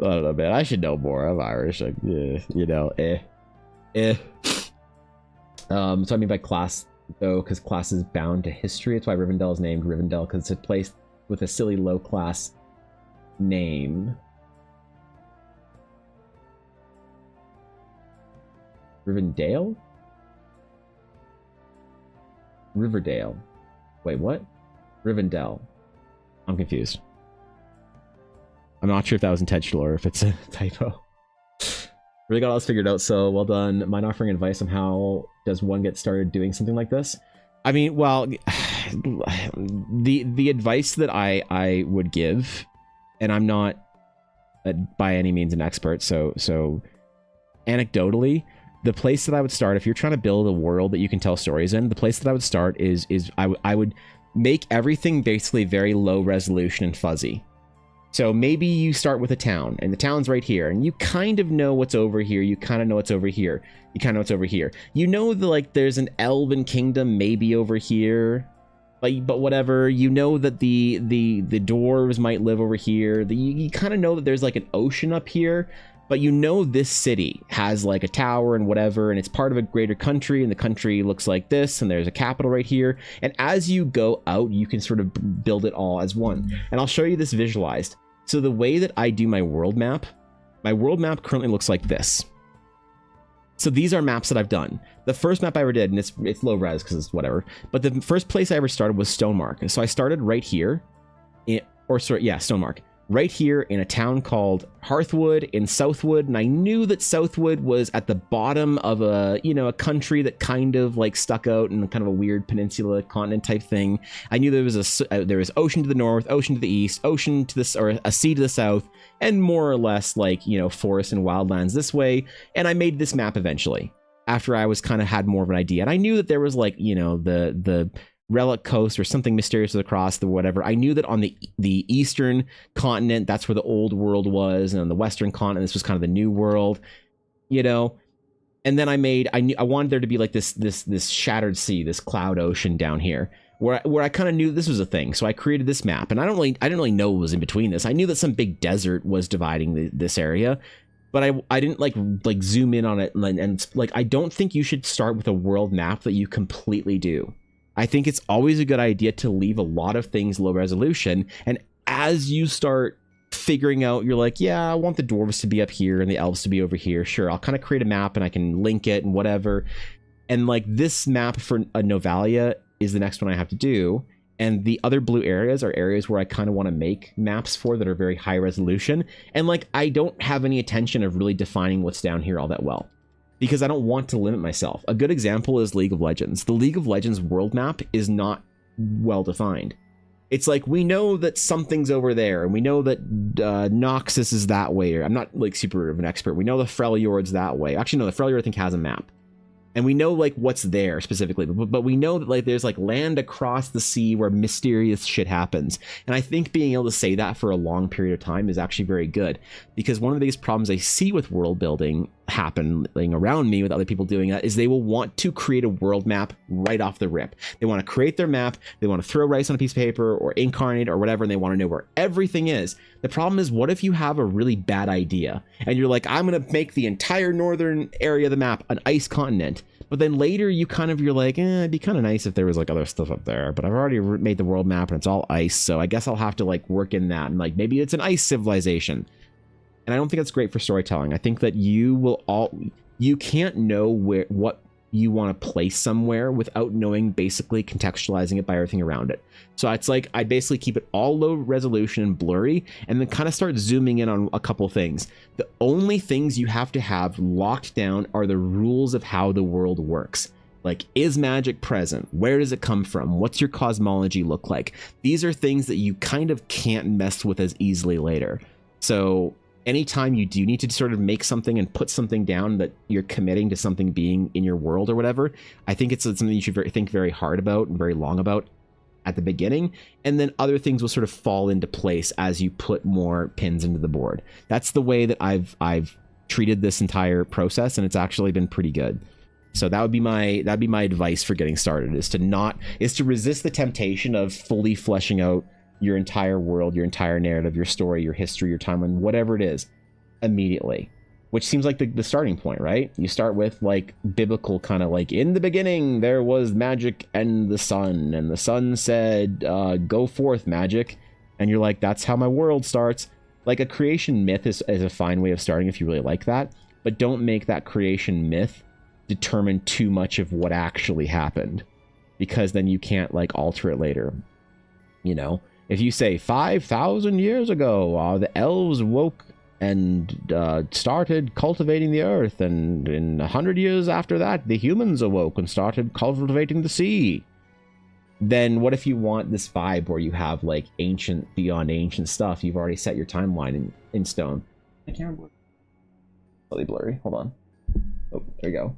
I don't know, man. I should know more. I'm Irish. Like, So I mean by class, though, because class is bound to history. That's why Rivendell is named Rivendell, because it's a place with a silly low-class name. Rivendell? Riverdale. Wait, what? Rivendell. I'm confused. I'm not sure if that was intentional or if it's a typo. Really got all this figured out, so well done. Mind offering advice on how does one get started doing something like this? I mean, well, the advice that I would give, and I'm not by any means an expert, so anecdotally, the place that I would start, if you're trying to build a world that you can tell stories in, the place that I would start is I would make everything basically very low resolution and fuzzy. So maybe you start with a town, and the town's right here, and you kind of know what's over here, you kind of know what's over here, you kind of know what's over here. You know that like there's an elven kingdom maybe over here, but whatever. You know that the dwarves might live over here. You kind of know that there's like an ocean up here, but you know this city has like a tower and whatever, and it's part of a greater country, and the country looks like this, and there's a capital right here. And as you go out, you can sort of build it all as one. And I'll show you this visualized. So the way that I do my world map currently looks like this. So these are maps that I've done. The first map I ever did, and it's low res because it's whatever, but the first place I ever started was Stonemark. So I started right here, Stonemark. right here in a town called Hearthwood in Southwood, and I knew that Southwood was at the bottom of a, you know, a country that kind of like stuck out in kind of a weird peninsula continent type thing. I knew there was there was ocean to the north, ocean to the east, ocean to the, or a sea to the south, and more or less like, you know, forest and wildlands this way. And I made this map eventually after I was kind of had more of an idea, and I knew that there was like, you know, the Relic Coast or something mysterious across the whatever. I knew that on the eastern continent, that's where the old world was, and on the western continent, this was kind of the new world, you know. And then I wanted there to be like this shattered sea, this cloud ocean down here, where I kind of knew this was a thing. So I created this map, and I didn't really know what was in between this. I knew that some big desert was dividing this area, but I didn't like zoom in on it, and like I don't think you should start with a world map that you completely do. I think it's always a good idea to leave a lot of things low resolution. And as you start figuring out, you're like, yeah, I want the dwarves to be up here and the elves to be over here. Sure, I'll kind of create a map and I can link it and whatever. And like this map for Novalia is the next one I have to do. And the other blue areas are areas where I kind of want to make maps for that are very high resolution. And like, I don't have any intention of really defining what's down here all that well, because I don't want to limit myself. A good example is League of Legends. The League of Legends world map is not well defined. It's like, we know that something's over there, and we know that Noxus is that way. Or I'm not like super of an expert. We know the Freljord's that way. Actually, no, the Freljord I think has a map. And we know like what's there specifically, but we know that like there's like land across the sea where mysterious shit happens. And I think being able to say that for a long period of time is actually very good, because one of the biggest problems I see with world building happening around me with other people doing that is they will want to create a world map right off the rip. They want to create their map, they want to throw rice on a piece of paper or incarnate or whatever, and they want to know where everything is. The problem is, what if you have a really bad idea and you're like, I'm going to make the entire northern area of the map an ice continent, but then later you're like, it'd be kind of nice if there was like other stuff up there, but I've already made the world map and it's all ice, so I guess I'll have to like work in that, and like maybe it's an ice civilization. And I don't think that's great for storytelling. I think that you can't know what you want to place somewhere without knowing, basically contextualizing it by everything around it. So it's like, I basically keep it all low resolution and blurry, and then kind of start zooming in on a couple things. The only things you have to have locked down are the rules of how the world works. Like, is magic present? Where does it come from? What's your cosmology look like? These are things that you kind of can't mess with as easily later. So anytime you do need to sort of make something and put something down that you're committing to something being in your world or whatever, I think it's something you should think very hard about and very long about at the beginning, and then other things will sort of fall into place as you put more pins into the board. That's the way that I've treated this entire process, and it's actually been pretty good. So that'd be my advice for getting started, is to resist the temptation of fully fleshing out your entire world, your entire narrative, your story, your history, your timeline, whatever it is, immediately. Which seems like the starting point, right? You start with like biblical kind of like, in the beginning there was magic and the sun said, go forth, magic. And you're like, that's how my world starts. Like, a creation myth is a fine way of starting if you really like that, but don't make that creation myth determine too much of what actually happened, because then you can't like alter it later. You know, if you say 5,000 years ago, the elves woke and started cultivating the earth, and in 100 years after that, the humans awoke and started cultivating the sea. Then what if you want this vibe where you have like ancient beyond ancient stuff? You've already set your timeline in stone. I can't remember. Slightly blurry. Hold on. Oh, there you go.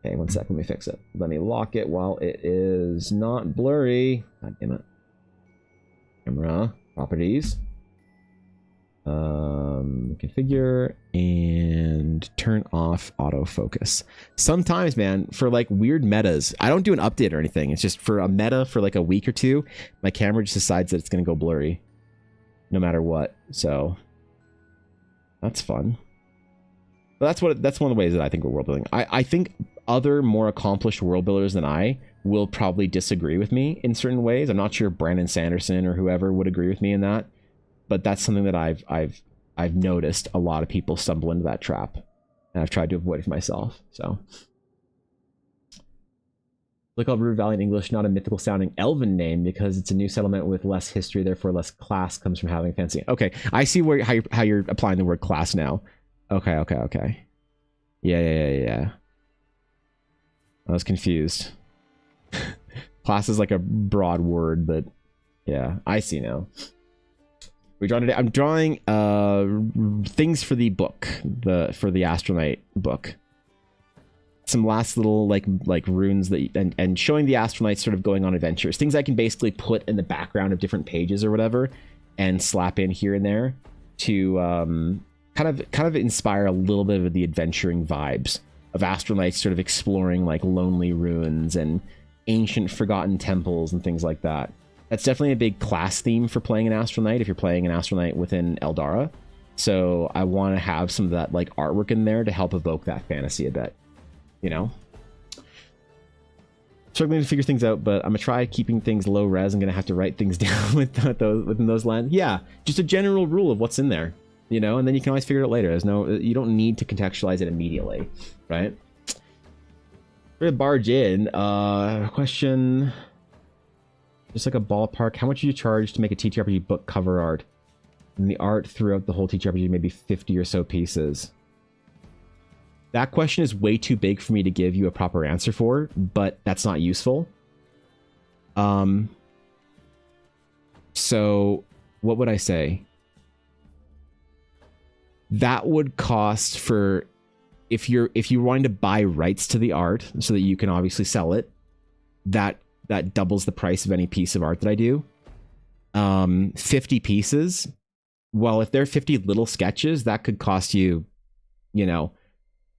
Okay, 1 second. Let me fix it. Let me lock it while it is not blurry. God damn it. Camera properties. Configure and turn off autofocus. Sometimes, man, for like weird metas, I don't do an update or anything. It's just for a meta for like a week or two, my camera just decides that it's going to go blurry no matter what. So that's fun. But that's one of the ways that I think we're world building. I think other more accomplished world builders than I will probably disagree with me in certain ways. I'm not sure Brandon Sanderson or whoever would agree with me in that. But that's something that I've noticed a lot of people stumble into that trap, and I've tried to avoid it for myself. So Look up River Valley in English, not a mythical sounding elven name, because it's a new settlement with less history, therefore less class comes from having fancy. Okay, I see how you're applying the word class now. Okay. Yeah. I was confused. Class is like a broad word, but yeah, I see now. We drawn today. I'm drawing things for the book, for the Astronite book. Some last little like runes that and showing the Astronites sort of going on adventures. Things I can basically put in the background of different pages or whatever, and slap in here and there to kind of inspire a little bit of the adventuring vibes of Astronites sort of exploring like lonely ruins and ancient forgotten temples and things like that. That's definitely a big class theme for playing an Astronite if you're playing an Astronite within Eldara. So I want to have some of that like artwork in there to help evoke that fantasy a bit. You know, struggling to figure things out, but I'm gonna try keeping things low res. I'm gonna have to write things down within those lines. Yeah, just a general rule of what's in there, you know, and then you can always figure it out later. You don't need to contextualize it immediately, right? We're gonna barge in. Question, just like a ballpark. How much do you charge to make a TTRPG book cover art? And the art throughout the whole TTRPG, maybe 50 or so pieces. That question is way too big for me to give you a proper answer for, but that's not useful. So what would I say? That would cost for if you're wanting to buy rights to the art so that you can obviously sell it, that doubles the price of any piece of art that I do. 50 pieces. Well, if they're 50 little sketches, that could cost you, you know,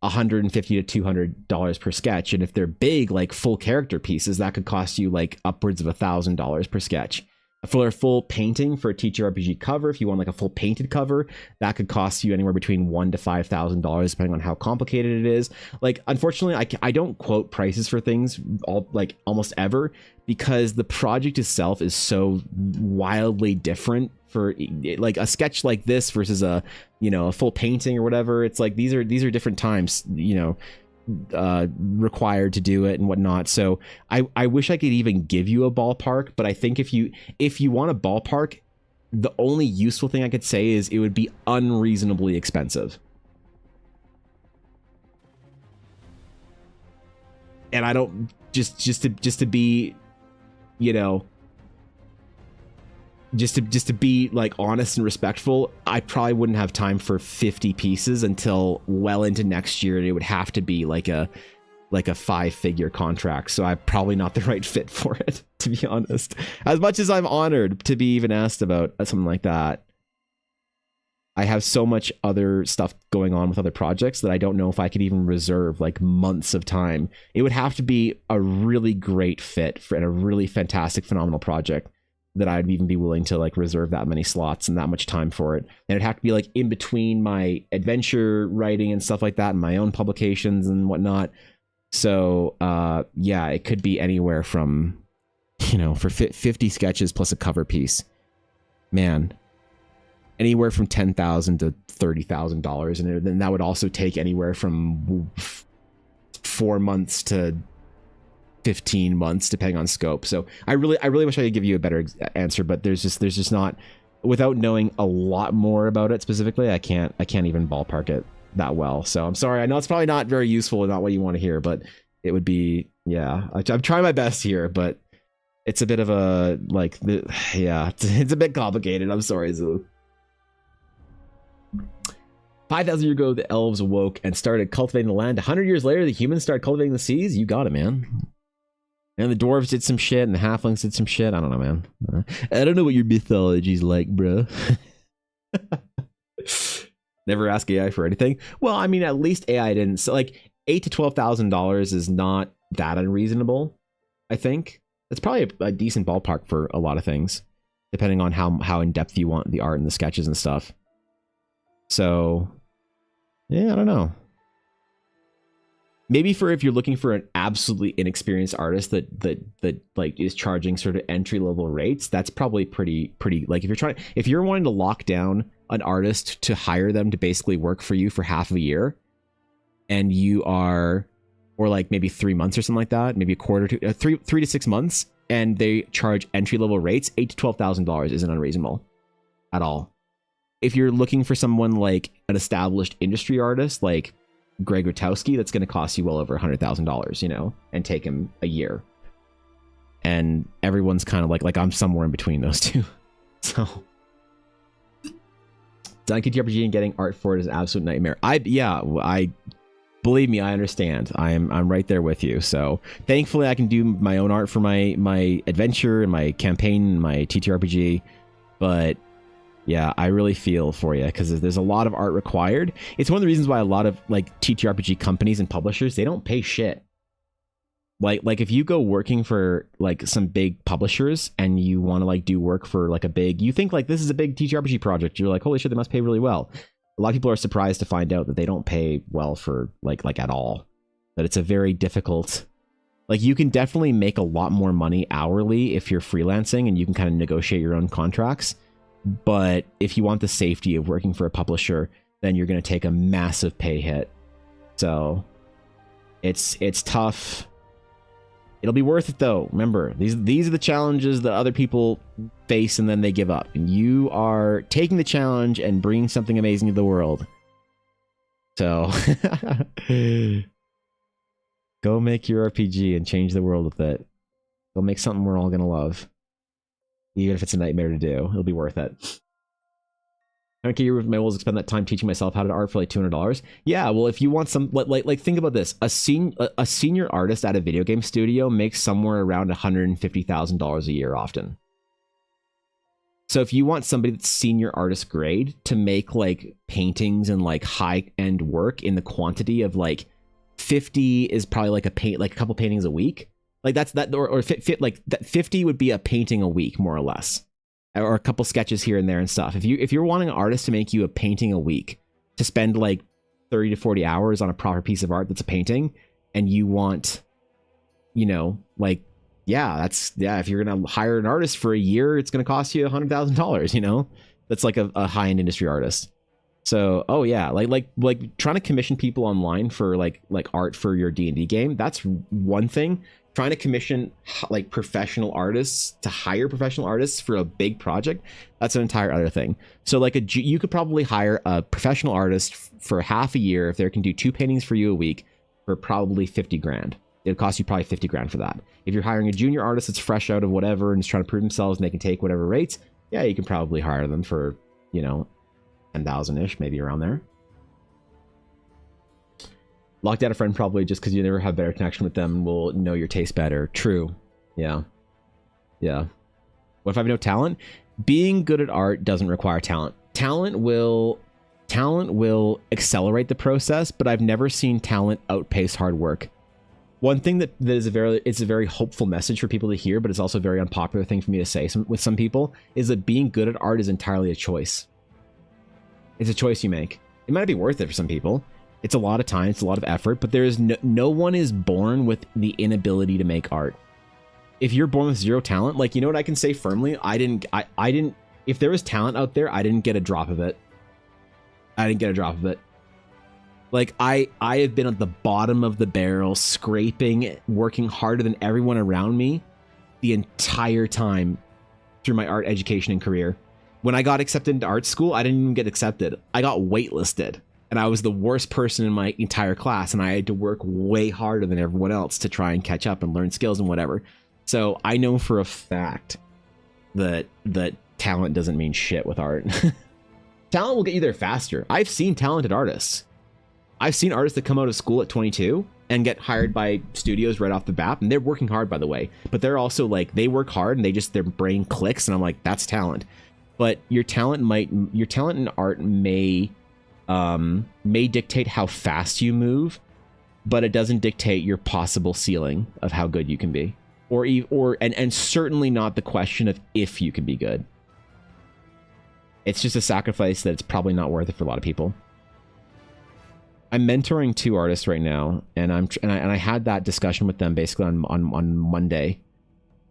$150 to $200 per sketch, and if they're big like full character pieces, that could cost you like upwards of $1,000 per sketch. For a full painting for a TTRPG cover, if you want like a full painted cover, that could cost you anywhere between $1,000 to $5,000 depending on how complicated it is. Like, unfortunately, I don't quote prices for things almost ever, because the project itself is so wildly different. For like a sketch like this versus a full painting or whatever, it's like these are different times, required to do it and whatnot. So I wish I could even give you a ballpark, but I think if you want a ballpark, the only useful thing I could say is it would be unreasonably expensive. And I don't just to be, just to be like honest and respectful, I probably wouldn't have time for 50 pieces until well into next year. It would have to be like a 5-figure contract. So I'm probably not the right fit for it, to be honest. As much as I'm honored to be even asked about something like that, I have so much other stuff going on with other projects that I don't know if I could even reserve like months of time. It would have to be a really great fit and a really fantastic, phenomenal project that I'd even be willing to like reserve that many slots and that much time for it. And it'd have to be like in between my adventure writing and stuff like that and my own publications and whatnot. So yeah, it could be anywhere from, for 50 sketches plus a cover piece, man, anywhere from $10,000 to $30,000. And then that would also take anywhere from 4 months to 15 months depending on scope. So I really wish I could give you a better answer, but there's just not, without knowing a lot more about it specifically, I can't even ballpark it that well. So I'm sorry. I know it's probably not very useful and not what you want to hear, but it would be, yeah, I'm trying my best here, but it's a bit of a it's a bit complicated. I'm sorry, Zulu. 5,000 years ago, the elves awoke and started cultivating the land. 100 years later, the humans started cultivating the seas. You got it, man. And the dwarves did some shit, and the halflings did some shit. I don't know, man. I don't know what your mythology's like, bro. Never ask AI for anything. Well, I mean, at least AI didn't. So, like, $8,000 to $12,000 is not that unreasonable. I think that's probably a decent ballpark for a lot of things, depending on how in depth you want the art and the sketches and stuff. So, yeah, I don't know. Maybe for if you're looking for an absolutely inexperienced artist that like is charging sort of entry level rates, that's probably pretty like if you're wanting to lock down an artist to hire them to basically work for you for half of a year, and you are or like maybe 3 months or something like that, maybe a quarter to 3 to 6 months, and they charge entry level rates. $8,000 to $12,000 isn't unreasonable at all. If you're looking for someone like an established industry artist like Greg Rutowski, that's going to cost you well over $100,000, you know, and take him a year. And everyone's kind of like I'm somewhere in between those two. So done TTRPG and getting art for it is an absolute nightmare. I believe me, I understand. I'm right there with you. So thankfully I can do my own art for my adventure and my campaign and my TTRPG. But yeah, I really feel for you because there's a lot of art required. It's one of the reasons why a lot of like TTRPG companies and publishers, they don't pay shit. Like if you go working for like some big publishers and you want to like do work for like a big, you think like this is a big TTRPG project, you're like, holy shit, they must pay really well. A lot of people are surprised to find out that they don't pay well for like at all. That it's a very difficult, like you can definitely make a lot more money hourly if you're freelancing and you can kind of negotiate your own contracts. But if you want the safety of working for a publisher, then you're going to take a massive pay hit. So it's tough. It'll be worth it though. Remember, these are the challenges that other people face and then they give up. And you are taking the challenge and bringing something amazing to the world. So go make your RPG and change the world with it. Go make something we're all going to love. Even if it's a nightmare to do, it'll be worth it. I don't care if my goals spend that time teaching myself how to art for like $200. Yeah, well, if you want some, like think about this: a senior artist at a video game studio makes somewhere around $150,000 a year often. So if you want somebody that's senior artist grade to make like paintings and like high end work in the quantity of like 50 is probably like a couple paintings a week. Like that's that, or fit like that 50 would be a painting a week more or less. Or a couple sketches here and there and stuff. If you're wanting an artist to make you a painting a week, to spend like 30 to 40 hours on a proper piece of art that's a painting, and you want, you know, like, if you're gonna hire an artist for a year, it's gonna cost you $100,000, you know? That's like a high-end industry artist. So, oh yeah, like trying to commission people online for like art for your D&D game, that's one thing. Trying to commission like professional artists, to hire professional artists for a big project, that's an entire other thing. So like you could probably hire a professional artist for half a year if they can do 2 paintings for you a week for probably 50 grand. It'll cost you probably 50 grand for that. If you're hiring a junior artist that's fresh out of whatever and is trying to prove themselves and they can take whatever rates, yeah, you can probably hire them for, you know, 10,000-ish, maybe around there. Locked out a friend probably just because you never have better connection with them and will know your taste better. True. Yeah. What if I have no talent? Being good at art doesn't require talent. Talent will accelerate the process, but I've never seen talent outpace hard work. One thing that is it's a very hopeful message for people to hear, but it's also a very unpopular thing for me to say with some people, is that being good at art is entirely a choice. It's a choice you make. It might be worth it for some people. It's a lot of time, it's a lot of effort, but there is no one is born with the inability to make art. If you're born with zero talent, like, you know what I can say firmly? I didn't, if there was talent out there, I didn't get a drop of it. Like, I have been at the bottom of the barrel, scraping, working harder than everyone around me the entire time through my art education and career. When I got accepted into art school, I didn't even get accepted. I got waitlisted. And I was the worst person in my entire class, and I had to work way harder than everyone else to try and catch up and learn skills and whatever. So I know for a fact that talent doesn't mean shit with art. Talent will get you there faster. I've seen talented artists. I've seen artists that come out of school at 22 and get hired by studios right off the bat, and they're working hard, by the way. But they're also like, they work hard and their brain clicks, and I'm like, that's talent. But your talent in art may dictate how fast you move, but it doesn't dictate your possible ceiling of how good you can be, and certainly not the question of if you can be good. It's just a sacrifice that it's probably not worth it for a lot of people. I'm mentoring 2 artists right now, and I had that discussion with them basically on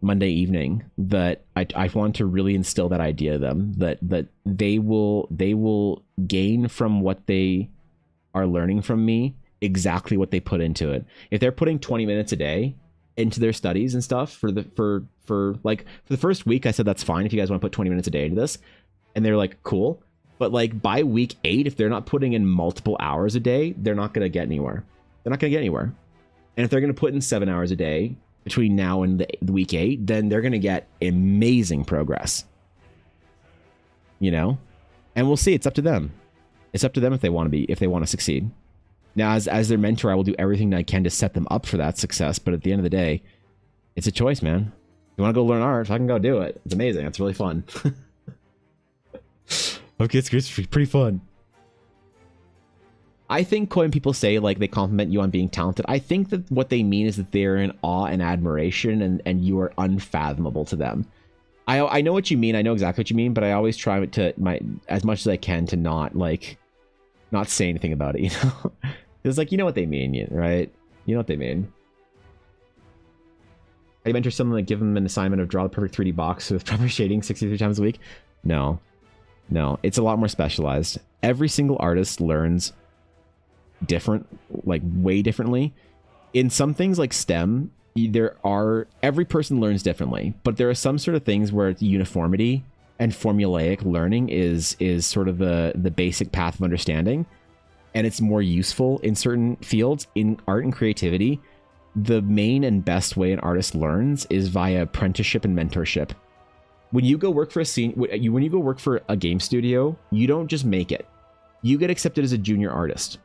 Monday evening, that I want to really instill that idea to them that they will gain from what they are learning from me exactly what they put into it. If they're putting 20 minutes a day into their studies and stuff for the first week, I said that's fine if you guys want to put 20 minutes a day into this, and they're like, cool. But like by week 8, if they're not putting in multiple hours a day, they're not going to get anywhere. They're not going to get anywhere. And if they're going to put in 7 hours a day between now and the week 8, then they're going to get amazing progress. You know, and we'll see. It's up to them. It's up to them if they want to succeed. Now, as their mentor, I will do everything I can to set them up for that success. But at the end of the day, it's a choice, man. You want to go learn art? I can go do it. It's amazing. It's really fun. Okay, it's pretty fun. I think when people say like they compliment you on being talented, I think that what they mean is that they're in awe and admiration, and you are unfathomable to them. I know what you mean. I know exactly what you mean, but I always try to as much as I can to not say anything about it. You know, it's like, you know what they mean, right? You know what they mean. I mentor someone, like give them an assignment of draw the perfect 3D box with proper shading 63 times a week. No, it's a lot more specialized. Every single artist learns different, like way differently. In some things like STEM, every person learns differently, but there are some sort of things where uniformity and formulaic learning is sort of the basic path of understanding, and it's more useful in certain fields. In art and creativity, the main and best way an artist learns is via apprenticeship and mentorship. When you go work for when you go work for a game studio, you don't just make it. You get accepted as a junior artist.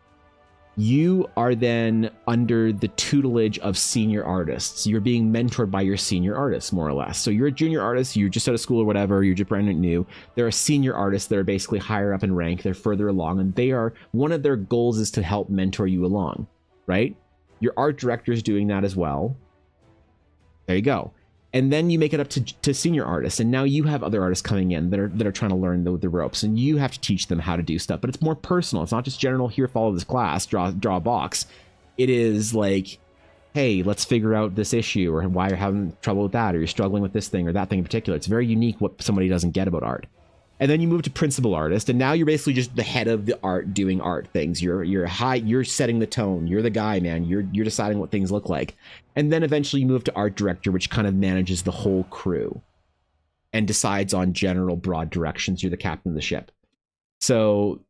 You are then under the tutelage of senior artists. You're being mentored by your senior artists, more or less. So you're a junior artist, you're just out of school or whatever, you're just brand new. There are senior artists that are basically higher up in rank, they're further along, and one of their goals is to help mentor you along, right? Your art director is doing that as well. There you go. And then you make it up to senior artists, and now you have other artists coming in that are trying to learn the ropes, and you have to teach them how to do stuff. But it's more personal. It's not just general, here, follow this class, draw a box. It is like, hey, let's figure out this issue, or why you're having trouble with that, or you're struggling with this thing or that thing in particular. It's very unique what somebody doesn't get about art. And then you move to principal artist, and now you're basically just the head of the art, doing art things. You're setting the tone. You're the guy, man. You're deciding what things look like. And then eventually you move to art director, which kind of manages the whole crew and decides on general broad directions. You're the captain of the ship. So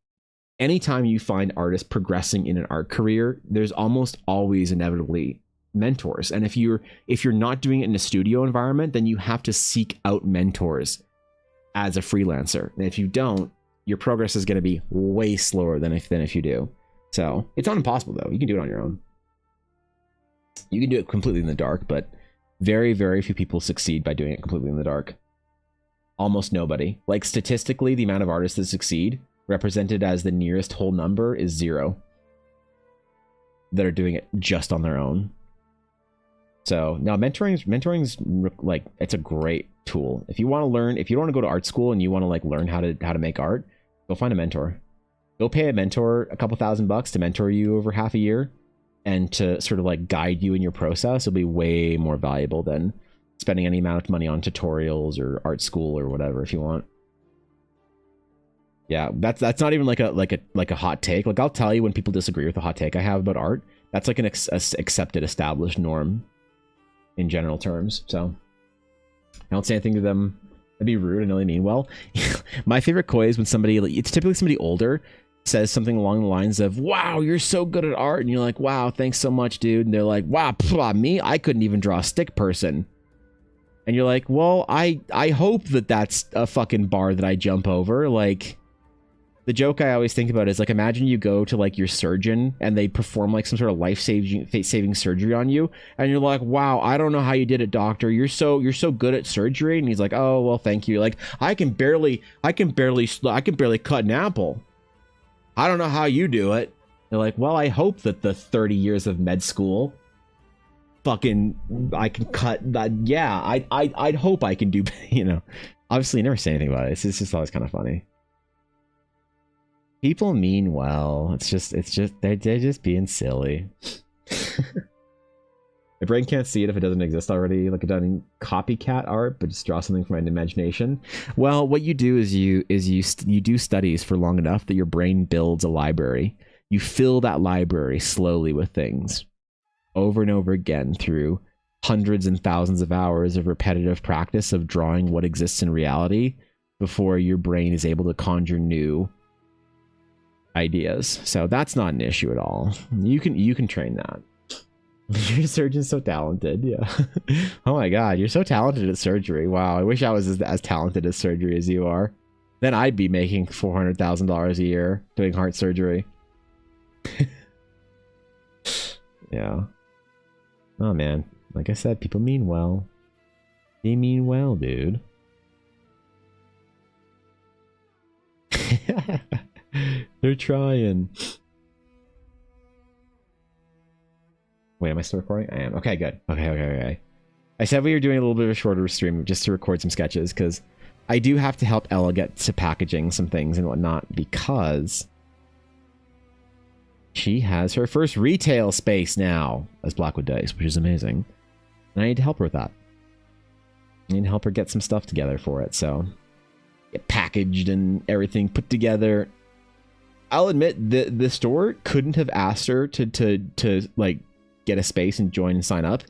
anytime you find artists progressing in an art career, there's almost always inevitably mentors. And if you're not doing it in a studio environment, then you have to seek out mentors as a freelancer. And if you don't, your progress is going to be way slower than if you do. So it's not impossible, though. You can do it on your own. You can do it completely in the dark, but very, very few people succeed by doing it completely in the dark. Almost nobody. Like statistically, the amount of artists that succeed, represented as the nearest whole number, is 0 that are doing it just on their own. So now mentoring's like, it's a great tool. If you want to learn, if you don't want to go to art school and you want to like learn how to make art, go find a mentor. Go pay a mentor a couple $1,000 to mentor you over half a year and to sort of like guide you in your process. It'll be way more valuable than spending any amount of money on tutorials or art school or whatever if you want. Yeah, that's not even like a hot take. Like, I'll tell you when people disagree with the hot take I have about art. That's like an accepted, established norm in general terms. So I don't say anything to them. That'd be rude. I know they mean well. My favorite koi is when somebody, it's typically somebody older, says something along the lines of, wow, you're so good at art. And you're like, wow, thanks so much, dude. And they're like, wow, me? I couldn't even draw a stick person. And you're like, well, I hope that's a fucking bar that I jump over. Like, the joke I always think about is like, imagine you go to like your surgeon and they perform like some sort of life-saving surgery on you, and you're like, wow, I don't know how you did it, doctor. You're so good at surgery. And he's like, oh, well, thank you. Like, I can barely cut an apple. I don't know how you do it. They're like, well, I hope that the 30 years of med school I can cut that. Yeah, I'd hope I can do, you know. Obviously, you never say anything about it. It's just always kind of funny. People mean well. It's just they're just being silly. My brain can't see it if it doesn't exist already. Like, I've done copycat art, but just draw something from my imagination. Well, what you do is you do studies for long enough that your brain builds a library. You fill that library slowly with things over and over again through hundreds and thousands of hours of repetitive practice of drawing what exists in reality before your brain is able to conjure new ideas. So that's not an issue at all. You can train that. Your surgeon's so talented. Yeah. Oh my god, you're so talented at surgery. Wow, I wish I was as talented at surgery as you are. Then I'd be making $400,000 a year doing heart surgery. Yeah. Oh man, like I said, people mean well. They mean well, dude. They're trying. Wait, am I still recording? I am. Okay, good. Okay. I said we were doing a little bit of a shorter stream just to record some sketches because I do have to help Ella get to packaging some things and whatnot because she has her first retail space now as Blackwood Dice, which is amazing. And I need to help her with that. I need to help her get some stuff together for it, so get packaged and everything put together. I'll admit the store couldn't have asked her to like get a space and join and sign up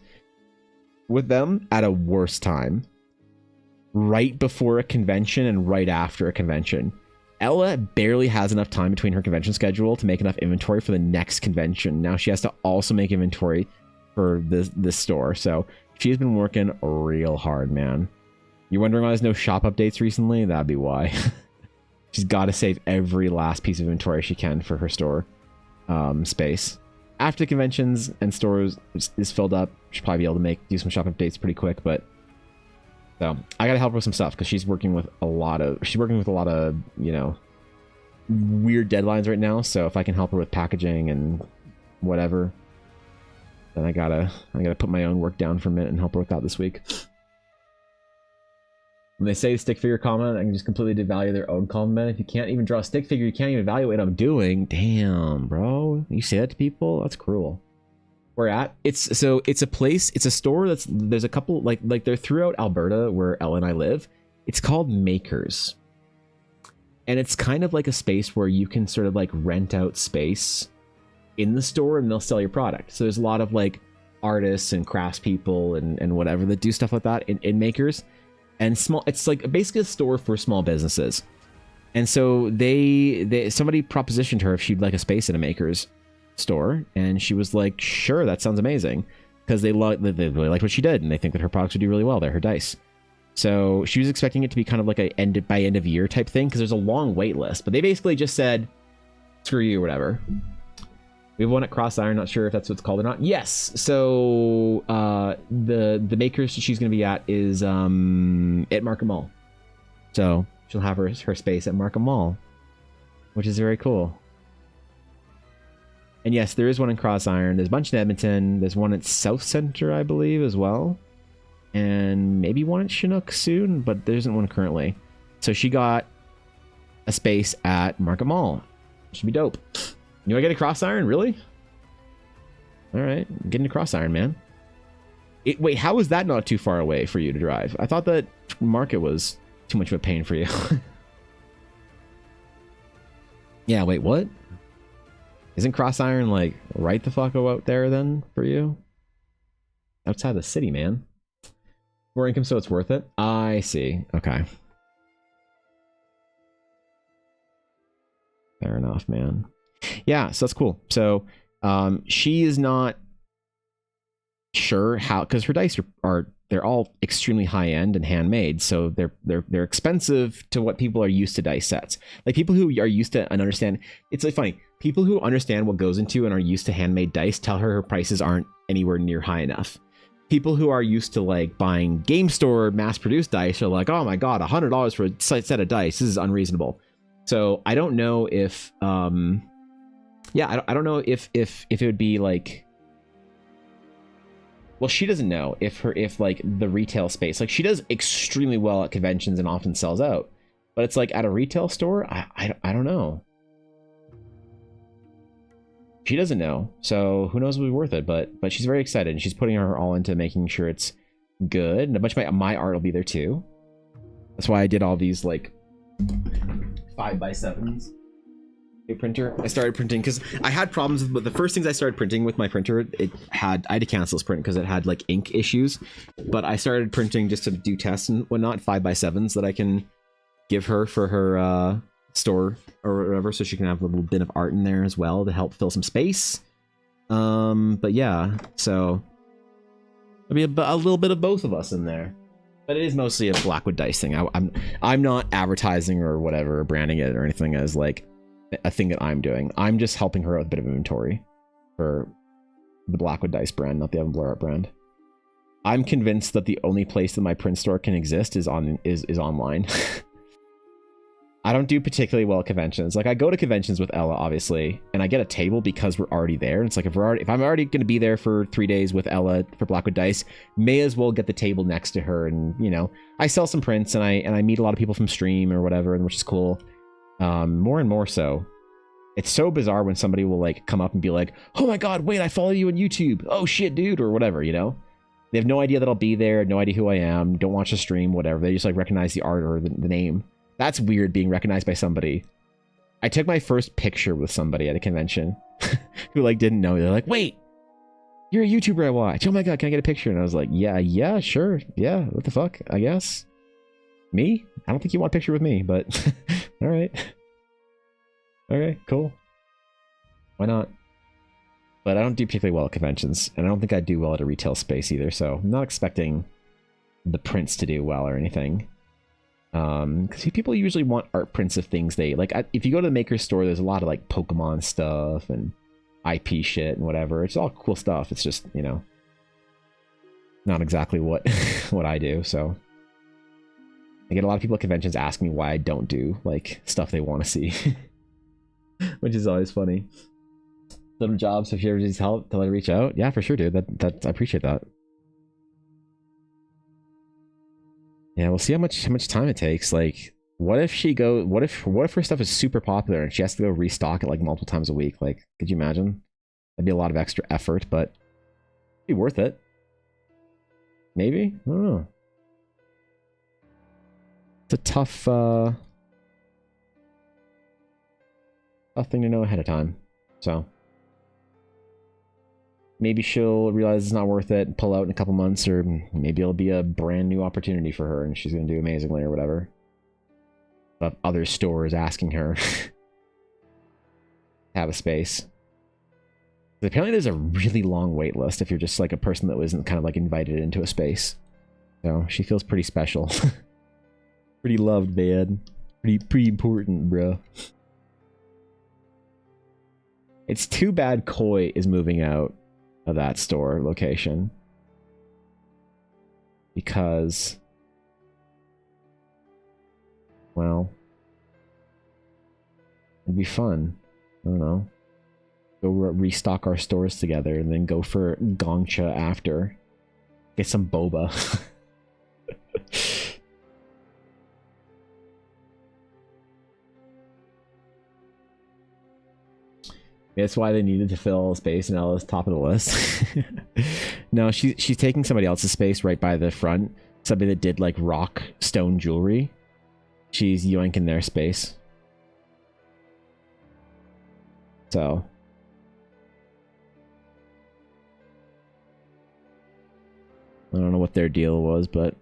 with them at a worse time. Right before a convention and right after a convention. Ella barely has enough time between her convention schedule to make enough inventory for the next convention. Now she has to also make inventory for this store. So she's been working real hard, man. You're wondering why there's no shop updates recently? That'd be why. She's got to save every last piece of inventory she can for her store space. After conventions and stores is filled up, she'll probably be able to do some shop updates pretty quick. But so I gotta help her with some stuff because she's working with a lot of you know, weird deadlines right now. So if I can help her with packaging and whatever, then I gotta put my own work down for a minute and help her with that this week. When they say stick figure comment, I can just completely devalue their own comment. If you can't even draw a stick figure, you can't even evaluate what I'm doing. Damn, bro. You say that to people? That's cruel. Where at? It's a place, it's a store there's a couple, like they're throughout Alberta where Ella and I live. It's called Makers. And it's kind of like a space where you can sort of like rent out space in the store and they'll sell your product. So there's a lot of like artists and craftspeople and whatever that do stuff like that in Makers. And it's like basically a store for small businesses. And so somebody propositioned her if she'd like a space in a Makers store, and she was like, sure, that sounds amazing, because they really liked what she did and they think that her products would do really well. They're her dice. So she was expecting it to be kind of like a end of year type thing, because there's a long wait list, but they basically just said screw you or whatever. We have one at Cross Iron, not sure if that's what it's called or not. Yes. So the Makers she's going to be at is at Markham Mall. So she'll have her space at Markham Mall, which is very cool. And yes, there is one in Cross Iron. There's a bunch in Edmonton. There's one at South Center, I believe, as well. And maybe one at Chinook soon, but there isn't one currently. So she got a space at Markham Mall. Should be dope. You want to get a Cross Iron? Really? All right. Get into Cross Iron, man. Wait, how is that not too far away for you to drive? I thought that Market was too much of a pain for you. Yeah, wait, what? Isn't Cross Iron like right the fuck out there then for you? Outside the city, man. More income, so it's worth it. I see. Okay. Fair enough, man. Yeah, so that's cool. So she is not sure how, because her dice they're all extremely high end and handmade, so they're expensive to what people are used to dice sets. Like people who are used to and understand, it's like funny. People who understand what goes into and are used to handmade dice tell her prices aren't anywhere near high enough. People who are used to like buying game store mass produced dice are like, oh my god, $100 for a set of dice, this is unreasonable. So I don't know if yeah, I don't know if it would be like, well, she doesn't know if like the retail space, like she does extremely well at conventions and often sells out, but it's like at a retail store, I don't know. She doesn't know, so who knows, will be worth it, but she's very excited and she's putting her all into making sure it's good, and a bunch of my art will be there too. That's why I did all these like 5x7s. printer. I started printing because I had problems with the first things I started printing with my printer. I had to cancel this print because it had like ink issues. But I started printing just to do tests and whatnot, 5x7s that I can give her for her store or whatever, so she can have a little bit of art in there as well to help fill some space. But yeah, so there'll be a little bit of both of us in there. But it is mostly a Blackwood Dice thing. I'm not advertising or whatever, or branding it or anything as like a thing that I'm doing. I'm just helping her out with a bit of inventory for the Blackwood Dice brand, not the Evan Blair Art brand. I'm convinced that the only place that my print store can exist is online. I don't do particularly well at conventions. Like I go to conventions with Ella, obviously, and I get a table because we're already there. And it's like if I'm already going to be there for 3 days with Ella for Blackwood Dice, may as well get the table next to her. And you know, I sell some prints and I meet a lot of people from stream or whatever, and which is cool. More and more so. It's so bizarre when somebody will like come up and be like, "Oh my god, wait, I follow you on YouTube. Oh shit, dude," or whatever. You know, they have no idea that I'll be there, no idea who I am, don't watch the stream, whatever. They just like recognize the art or the name. That's weird, being recognized by somebody. I took my first picture with somebody at a convention who like didn't know. They're like, "Wait, you're a YouTuber I watch. Oh my god, can I get a picture?" And I was like, yeah, sure. Yeah, what the fuck, I guess. Me? I don't think you want a picture with me, but all right. Okay, cool. Why not? But I don't do particularly well at conventions, and I don't think I do well at a retail space either, so I'm not expecting the prints to do well or anything. Because people usually want art prints of things they like. If you go to the maker store, there's a lot of like Pokemon stuff and IP shit and whatever. It's all cool stuff. It's just, you know, not exactly what what I do. So I get a lot of people at conventions asking me why I don't do like stuff they want to see, which is always funny. Little jobs. If you ever need help, tell her to reach out. Yeah, for sure, dude. That I appreciate that. Yeah, we'll see how much time it takes. Like, what if her stuff is super popular and she has to go restock it like multiple times a week? Like, could you imagine? That'd be a lot of extra effort, but it'd be worth it. Maybe? I don't know. It's a tough thing to know ahead of time. So maybe she'll realize it's not worth it and pull out in a couple months, or maybe it'll be a brand new opportunity for her and she's going to do amazingly or whatever. But other stores asking her to have a space. But apparently there's a really long wait list if you're just like a person that wasn't kind of like invited into a space. So she feels pretty special. Pretty loved, man. Pretty important, bro. It's too bad Koi is moving out of that store location, because, well, it'd be fun. I don't know. Go restock our stores together and then go for Gongcha after. Get some boba. That's why they needed to fill space, and Ella's top of the list. No, she's taking somebody else's space right by the front. Somebody that did like rock stone jewelry. She's yoinking their space. So I don't know what their deal was, but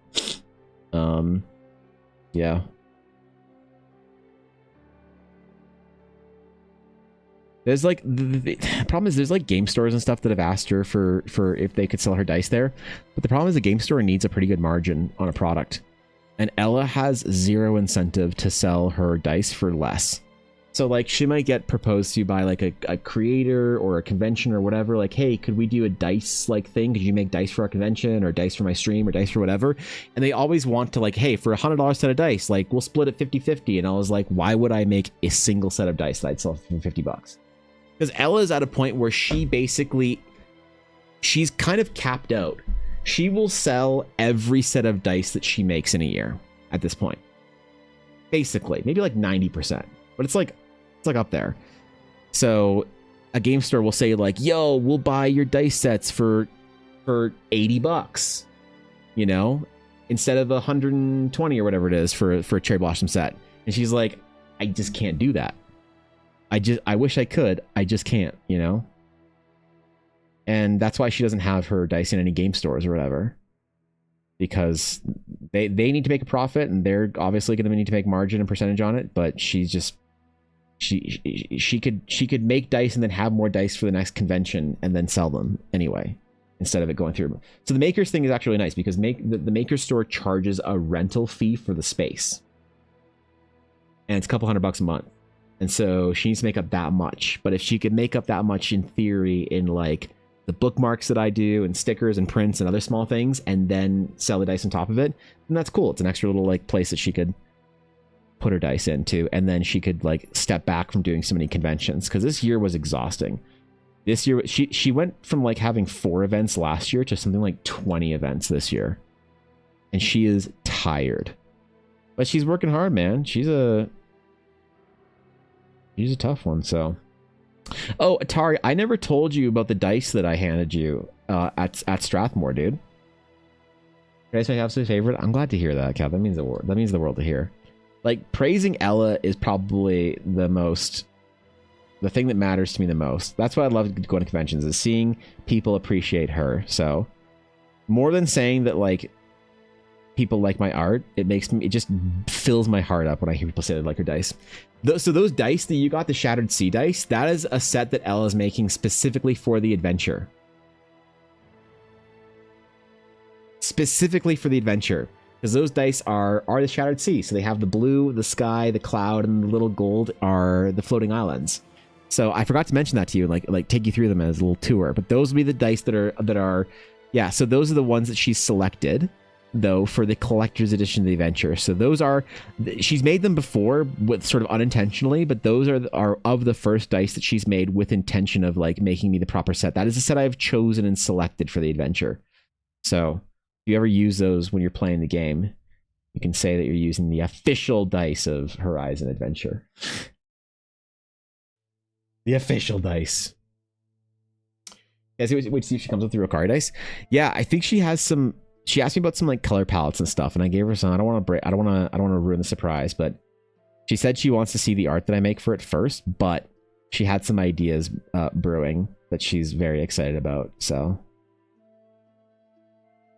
yeah. There's like the problem is there's like game stores and stuff that have asked her for if they could sell her dice there, but the problem is the game store needs a pretty good margin on a product, and Ella has zero incentive to sell her dice for less. So like she might get proposed to by like a creator or a convention or whatever, like, hey, could we do a dice like thing? Could you make dice for our convention or dice for my stream or dice for whatever? And they always want to like, hey, for $100 set of dice, like we'll split it 50-50. And I was like, why would I make a single set of dice that I'd sell for $50? Because Ella's at a point where she's kind of capped out. She will sell every set of dice that she makes in a year at this point. Basically, maybe like 90%, but it's like up there. So a game store will say like, yo, we'll buy your dice sets for $80, you know, instead of 120 or whatever it is for a Cherry Blossom set. And she's like, I just can't do that. I wish I could. I just can't, you know? And that's why she doesn't have her dice in any game stores or whatever. Because they need to make a profit, and they're obviously going to need to make margin and percentage on it, but she's just she could make dice and then have more dice for the next convention and then sell them anyway, instead of it going through. So the makers thing is actually nice because the maker store charges a rental fee for the space. And it's a couple $100 a month. And so she needs to make up that much. But if she could make up that much in theory in like the bookmarks that I do and stickers and prints and other small things, and then sell the dice on top of it, then that's cool. It's an extra little like place that she could put her dice into, and then she could like step back from doing so many conventions, because this year was exhausting. This year she went from like having 4 events last year to something like 20 events this year, and she is tired, but she's working hard, man. She's a tough one. So oh, Atari, I never told you about the dice that I handed you at Strathmore, dude. Dice my absolute favorite. I'm glad to hear that, Kev. That means the world to hear. Like, praising Ella is probably the thing that matters to me the most. That's why I love going to conventions, is seeing people appreciate her. So more than saying that like people like my art, it just fills my heart up when I hear people say they like her dice. So those dice that you got, the Shattered Sea dice, that is a set that Ella's making specifically for the adventure. Specifically for the adventure. Because those dice are the Shattered Sea. So they have the blue, the sky, the cloud, and the little gold are the floating islands. So I forgot to mention that to you, like take you through them as a little tour. But those would be the dice that are yeah, so those are the ones that she's selected, though, for the collector's edition of the adventure. So those are, she's made them before with sort of unintentionally, but those are of the first dice that she's made with intention of like making me the proper set. That is the set I've chosen and selected for the adventure. So if you ever use those when you're playing the game, you can say that you're using the official dice of Horizon Adventure. The official dice. Yeah, wait to see if she comes with the Rokari dice. Yeah, I think she has some. She asked me about some like color palettes and stuff, and I gave her some. I don't want to ruin the surprise, but she said she wants to see the art that I make for it first. But she had some ideas brewing that she's very excited about. So,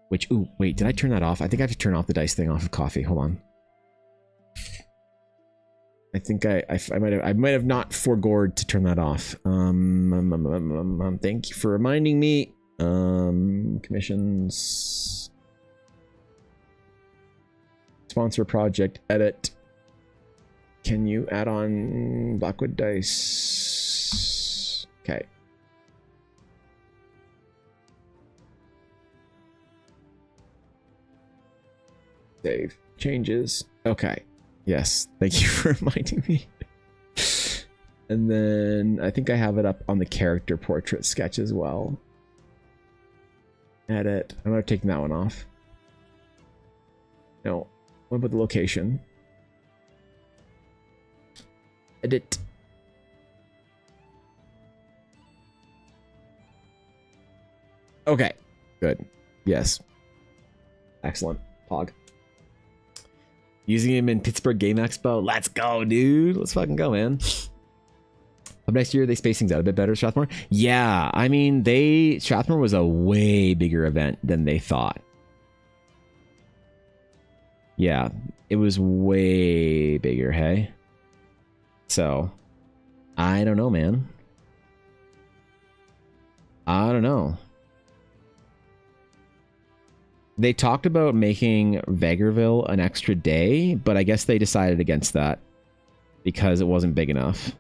which, ooh, wait, did I turn that off? I think I have to turn off the dice thing off of coffee. Hold on. I think I might have not foregored to turn that off. Thank you for reminding me. Commissions. Sponsor project, edit. Can you add on Blackwood dice? Okay. Save. Changes. Okay. Yes. Thank you for reminding me. And then I think I have it up on the character portrait sketch as well. Edit. I'm not taking that one off. No. What about the location? Edit. Okay. Good. Yes. Excellent. Pog. Using him in Pittsburgh Game Expo. Let's go, dude. Let's fucking go, man. Up next year, they space things out a bit better, Strathmore. Yeah, I mean, Strathmore was a way bigger event than they thought. Yeah, it was way bigger, hey? So, I don't know, man. I don't know. They talked about making Vegreville an extra day, but I guess they decided against that because it wasn't big enough.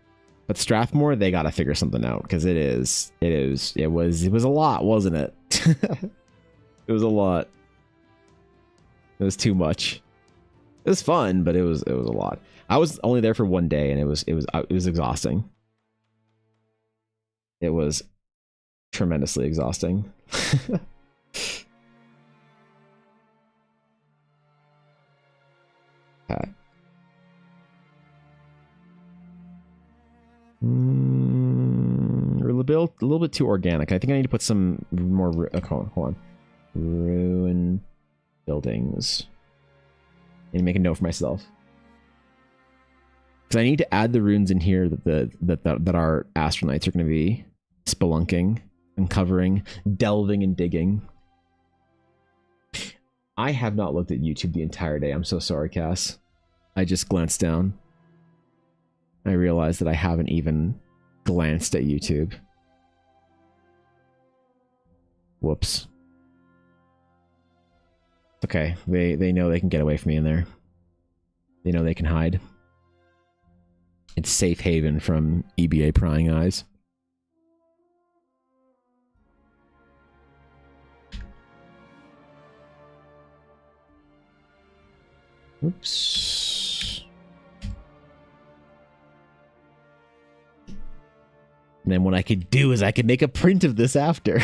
But Strathmore, they got to figure something out because it was a lot, wasn't it? It was a lot. It was too much. It was fun, but it was a lot. I was only there for one day, and it was exhausting. It was tremendously exhausting. A little bit too organic. I think I need to put some more. Hold on. Ruin buildings. I need to make a note for myself. Because I need to add the runes in here that our astronauts are going to be spelunking, uncovering, delving, and digging. I have not looked at YouTube the entire day. I'm so sorry, Cass. I just glanced down. I realized that I haven't even glanced at YouTube. Whoops. Okay, they know they can get away from me in there. They know they can hide. It's safe haven from EBA prying eyes. Oops. And then what I could do is I could make a print of this after.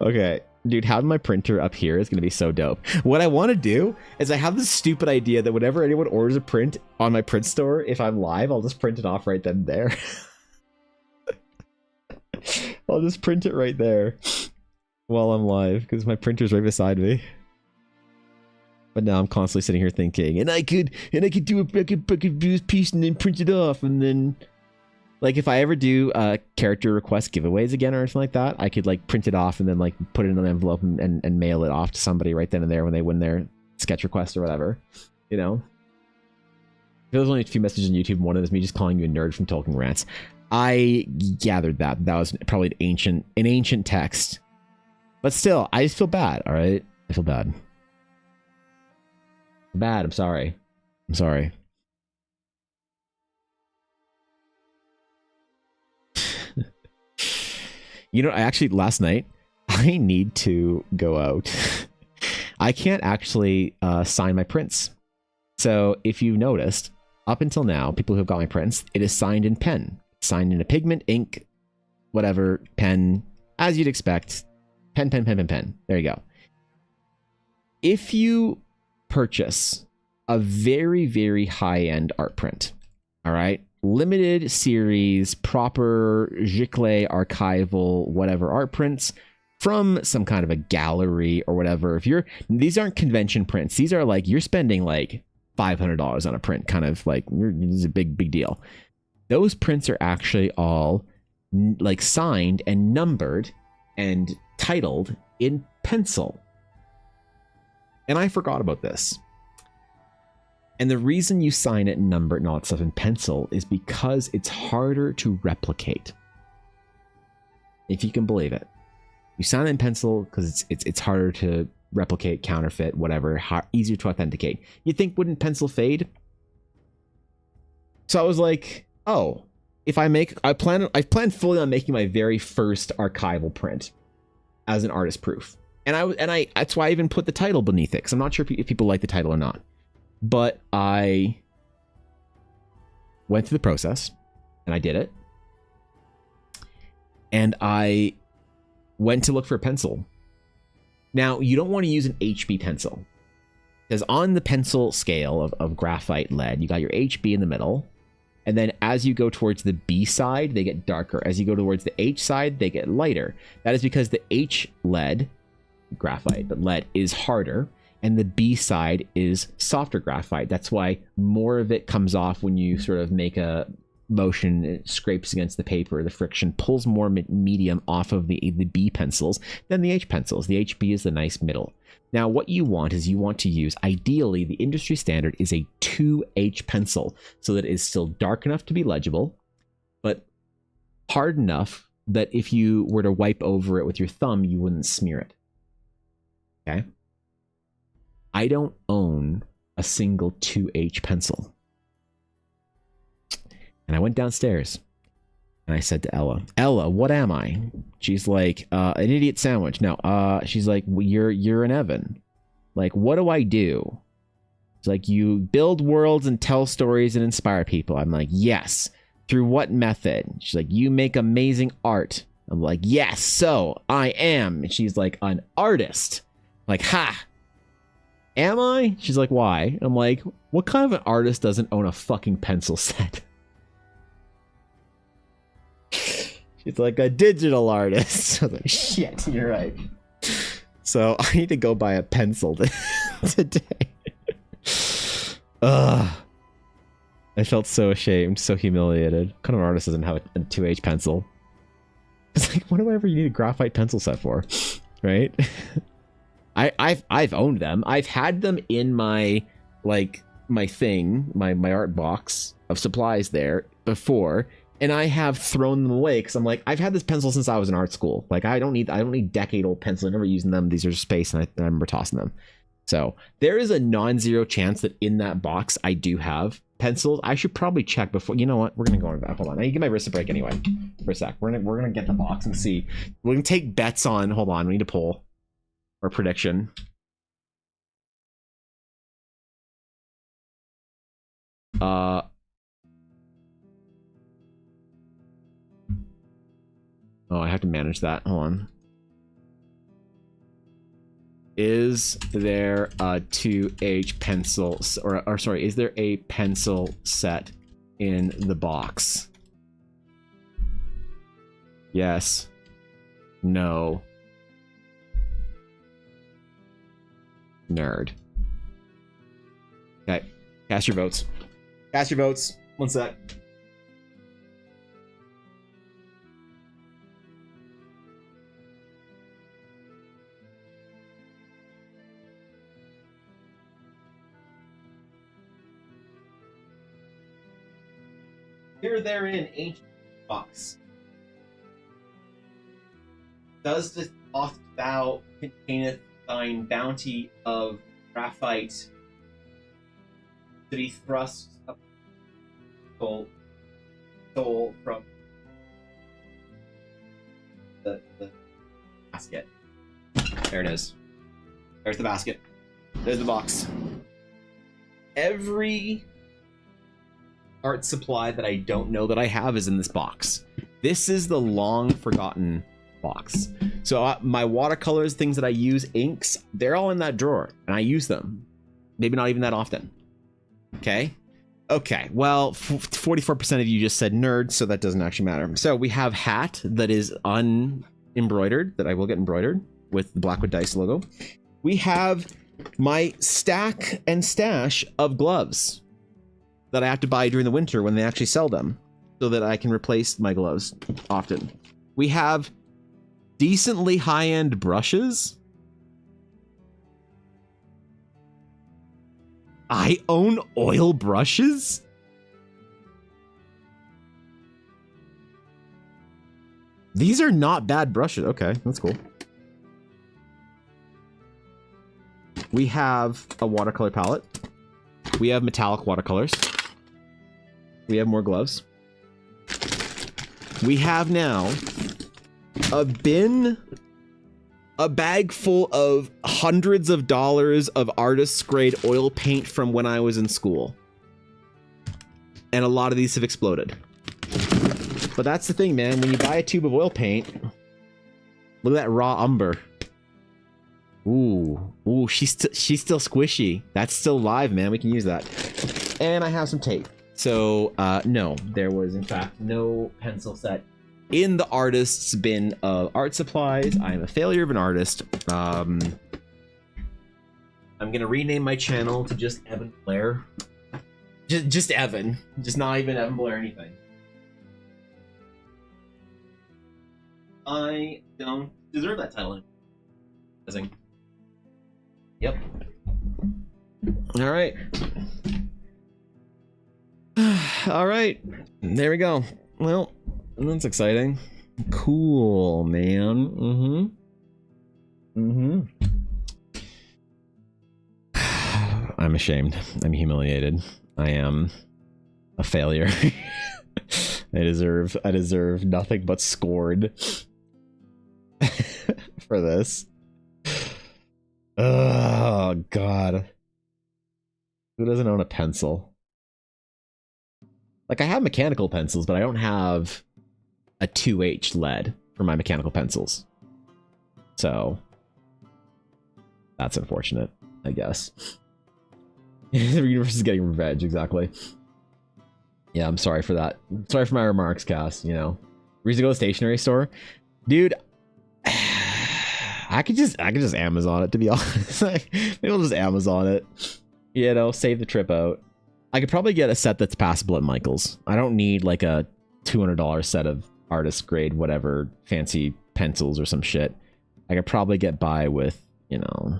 Okay. Dude, having my printer up here is going to be so dope. What I want to do is I have this stupid idea that whenever anyone orders a print on my print store, if I'm live, I'll just print it off right then and there. I'll just print it right there while I'm live because my printer's right beside me. But now I'm constantly sitting here thinking, and I could do this piece and then print it off, and then like if I ever do character request giveaways again or anything like that, I could like print it off and then like put it in an envelope and mail it off to somebody right then and there when they win their sketch request or whatever. You know? There was only a few messages on YouTube, and one of them is me just calling you a nerd from Tolkien Rants. I gathered that was probably an ancient text. But still, I just feel bad, alright? I feel bad. Bad, I'm sorry. I'm sorry. You know, I actually, last night, I need to go out. I can't actually sign my prints. So if you noticed, up until now, people who have got my prints, it is signed in pen. Signed in a pigment, ink, whatever, pen, as you'd expect. Pen. There you go. If you purchase a very, very high-end art print, all right? Limited series, proper Giclée archival, whatever art prints from some kind of a gallery or whatever. These aren't convention prints. These are like, you're spending like $500 on a print, kind of like, this is a big deal. Those prints are actually all like signed and numbered and titled in pencil. And I forgot about this. And the reason you sign it and number it and all that stuff in pencil is because it's harder to replicate. If you can believe it. You sign it in pencil because it's harder to replicate, counterfeit, whatever, easier to authenticate. You think, wouldn't pencil fade? So I was like, oh, if I plan fully on making my very first archival print as an artist proof. And I that's why I even put the title beneath it, because I'm not sure if people like the title or not. But I went through the process, and I did it. And I went to look for a pencil. Now, you don't want to use an HB pencil, because on the pencil scale of graphite lead, you got your HB in the middle. And then as you go towards the B side, they get darker. As you go towards the H side, they get lighter. That is because the H lead, graphite, but lead is harder, and the B side is softer graphite. That's why more of it comes off when you sort of make a motion. It scrapes against the paper. The friction pulls more medium off of the B pencils than the H pencils. The HB is the nice middle. Now, what you want is you want to use, ideally, the industry standard is a 2H pencil, so that it is still dark enough to be legible, but hard enough that if you were to wipe over it with your thumb, you wouldn't smear it. Okay? I don't own a single 2H pencil. And I went downstairs and I said to Ella, what am I? She's like, an idiot sandwich. No, she's like, well, you're an Evan. Like, what do I do? It's like, you build worlds and tell stories and inspire people. I'm like, yes. Through what method? She's like, you make amazing art. I'm like, yes, so I am. And she's like, an artist. I'm like, ha. Am I? She's like, why? I'm like, what kind of an artist doesn't own a fucking pencil set? She's like, a digital artist. I was like, shit, you're right. So I need to go buy a pencil today. Ugh. I felt so ashamed, so humiliated. What kind of artist doesn't have a 2H pencil? It's like, what do I ever need a graphite pencil set for? Right? I've owned them. I've had them in my my art box of supplies there before, and I have thrown them away because I'm like, I've had this pencil since I was in art school. Like, I don't need decade-old pencils. I'm never using them. These are space, and I remember tossing them. So there is a non-zero chance that in that box I do have pencils. I should probably check before. You know what? We're gonna go on that. Hold on. I need to give my wrist a break anyway for a sec. We're gonna get the box and see. We're gonna take bets on. Hold on. We need to pull our prediction. Oh, I have to manage that. Hold on. Is there a 2H pencil, or sorry, is there a pencil set in the box? Yes. No. Nerd. Okay. Cast your votes. Cast your votes. One sec. Here therein ancient box. Does this oft thou containeth thine bounty of graphite to be thrust up soul from the basket? There it is. There's the basket. There's the box. Every art supply that I don't know that I have is in this box. This is the long forgotten box. So my watercolors, things that I use, inks, they're all in that drawer, and I use them. Maybe not even that often. Okay. Okay. Well, 44% of you just said nerd, so that doesn't actually matter. So we have hat that is unembroidered, that I will get embroidered with the Blackwood Dice logo. We have my stack and stash of gloves that I have to buy during the winter when they actually sell them, so that I can replace my gloves often. We have decently high-end brushes. I own oil brushes? These are not bad brushes. Okay, that's cool. We have a watercolor palette. We have metallic watercolors. We have more gloves. We have now a bag full of hundreds of dollars of artist's grade oil paint from when I was in school. And a lot of these have exploded. But that's the thing, man. When you buy a tube of oil paint, look at that raw umber. Ooh, she's still squishy. That's still live, man. We can use that. And I have some tape. So, no, there was in fact no pencil set in the artist's bin of art supplies. I am a failure of an artist. I'm gonna rename my channel to just Evan Blair. Just Evan. Just not even Evan Blair or anything. I don't deserve that title. Yep. All right. All right. There we go. Well, that's exciting. Cool, man. I'm ashamed. I'm humiliated. I am a failure. I deserve nothing but scorn for this. Oh god. Who doesn't own a pencil? Like, I have mechanical pencils, but I don't have a 2H lead for my mechanical pencils. So that's unfortunate, I guess. The universe is getting revenge, exactly. Yeah, I'm sorry for that. Sorry for my remarks, Cass, you know. Reason to go to the stationery store? Dude, I could just Amazon it, to be honest. Maybe I'll just Amazon it. You know, save the trip out. I could probably get a set that's passable at Michael's. I don't need like a $200 set of artist grade, whatever, fancy pencils or some shit. I could probably get by with, you know,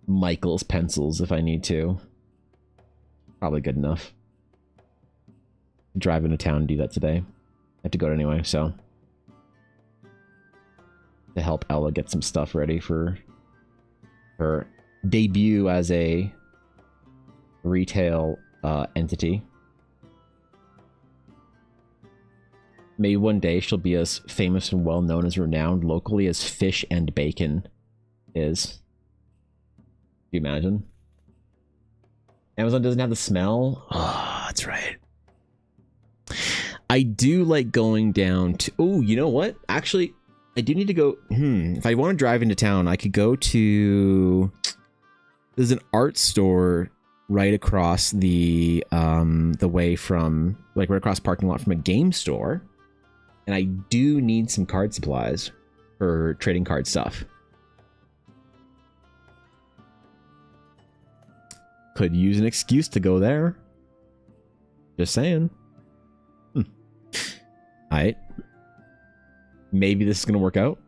Michael's pencils if I need to. Probably good enough. Drive into town and do that today. I have to go anyway, so. To help Ella get some stuff ready for her debut as a retail entity. Maybe one day she'll be as famous and well known as renowned locally as Fish and Bacon is. Do you imagine? Amazon doesn't have the smell. Oh, that's right. I do like going down to... Oh, you know what? Actually, I do need to go... If I want to drive into town, I could go to... There's an art store right across the way from... Like, right across the parking lot from a game store. And I do need some card supplies for trading card stuff. Could use an excuse to go there. Just saying. Alright. Maybe this is gonna work out.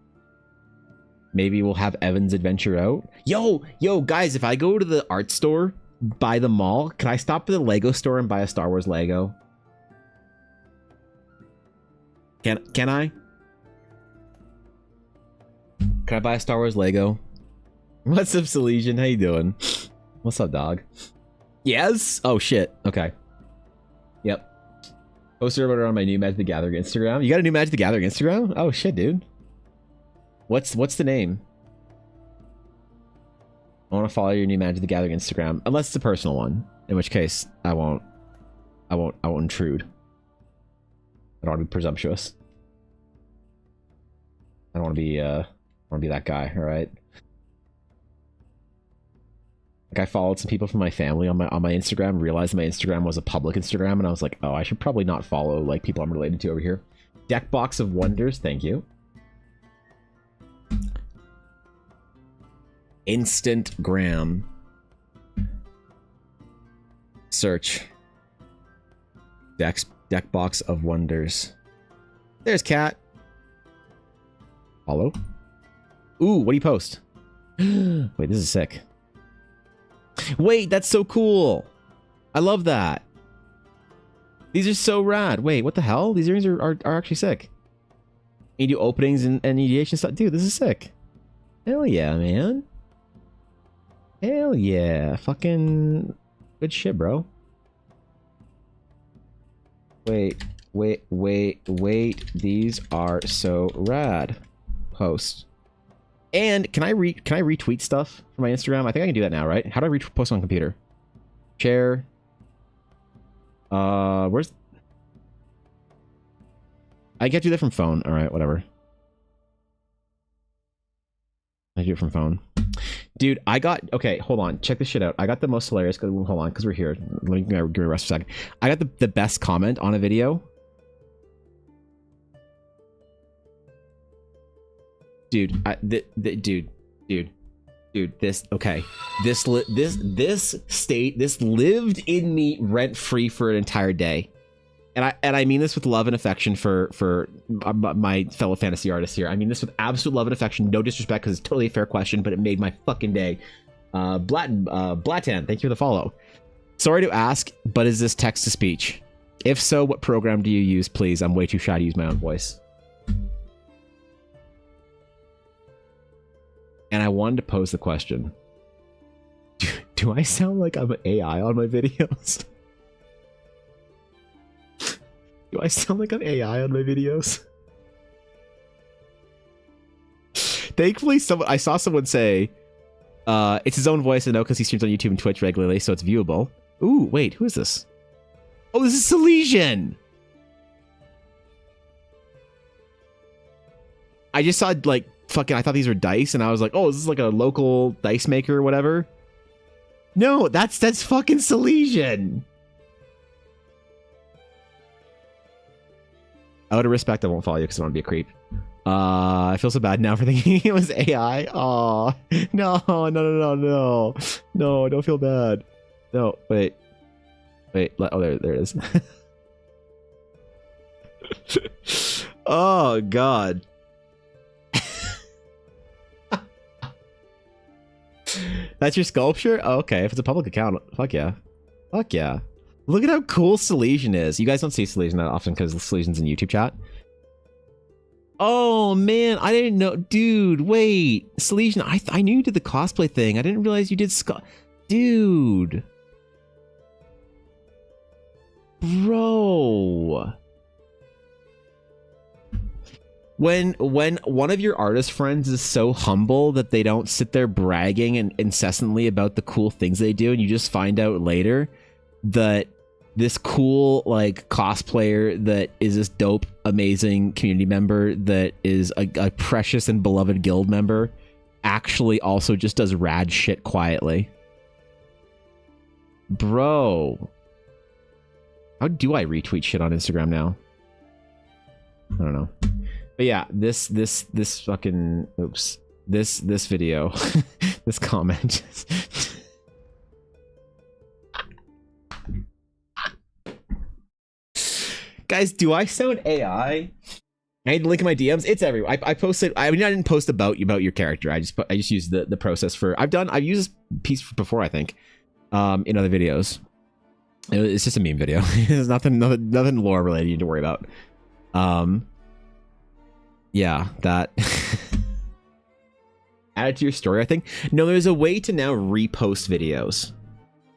Maybe we'll have Evan's adventure out. Yo, guys, if I go to the art store by the mall, can I stop at the Lego store and buy a Star Wars Lego? Can I? Can I buy a Star Wars Lego? What's up, Silesian? How you doing? What's up, dog? Yes? Oh, shit. Okay. Yep. Posted about it on my new Magic the Gathering Instagram. You got a new Magic the Gathering Instagram? Oh, shit, dude. What's the name? I want to follow your new Magic the Gathering Instagram. Unless it's a personal one. In which case, I won't intrude. I don't want to be presumptuous. I don't want to be that guy, alright? Like, I followed some people from my family on my Instagram, realized my Instagram was a public Instagram, and I was like, oh, I should probably not follow, like, people I'm related to over here. Deckbox of Wonders, thank you. Instantgram. Search. Deckbox of Wonders. There's Cat. Follow. Ooh, what do you post? Wait, this is sick. Wait, that's so cool. I love that. These are so rad. Wait, what the hell? These earrings are actually sick. You do openings and mediation stuff. Dude, this is sick. Hell yeah, man. Hell yeah. Fucking good shit, bro. Wait. These are so rad. Post. And can I retweet stuff from my Instagram? I think I can do that now, right? How do I post on computer? Share. Where's... I get to do that from phone. All right, whatever. I do it from phone. Dude, I got... Okay, hold on. Check this shit out. I got the most hilarious... Hold on, because we're here. Let me give me a rest for a second. I got the best comment on a video. Dude, this... Okay. This lived in me rent-free for an entire day. And I mean this with love and affection for my fellow fantasy artists here. I mean this with absolute love and affection. No disrespect, because it's totally a fair question, but it made my fucking day. Blatan, thank you for the follow. Sorry to ask, but is this text-to-speech? If so, what program do you use, please? I'm way too shy to use my own voice. And I wanted to pose the question. Do I sound like I'm an AI on my videos? Do I sound like I'm AI on my videos? Thankfully, I saw someone say, it's his own voice, I know, because he streams on YouTube and Twitch regularly, so it's viewable. Ooh, wait, who is this? Oh, this is Silesian! I just saw, like, fucking, I thought these were dice, and I was like, oh, is this like a local dice maker or whatever? No, that's fucking Silesian! Out of respect, I won't follow you because I don't want to be a creep. I feel so bad now for thinking it was AI. Oh, no, no, no, no, no. No, don't feel bad. No, wait. Wait, oh, there it is. Oh, God. That's your sculpture? Oh, okay, if it's a public account, fuck yeah. Fuck yeah. Look at how cool Silesian is. You guys don't see Silesian that often because Silesian's in YouTube chat. Oh, man, I didn't know. Dude, wait. Silesian, I knew you did the cosplay thing. I didn't realize you did Dude. Bro. When one of your artist friends is so humble that they don't sit there bragging and incessantly about the cool things they do, and you just find out later that this cool like cosplayer that is this dope, amazing community member that is a precious and beloved guild member actually also just does rad shit quietly. Bro. How do I retweet shit on Instagram now? I don't know. But yeah, this fucking oops. This video, this comment. Guys, do I sound AI? I had to link in my DMs. It's everywhere. I posted. I mean, I didn't post about your character. I just used the process for. I've used this piece before. I think, in other videos. It's just a meme video. There's nothing lore related you need to worry about. Yeah, that. Add it to your story, I think. No, there's a way to now repost videos.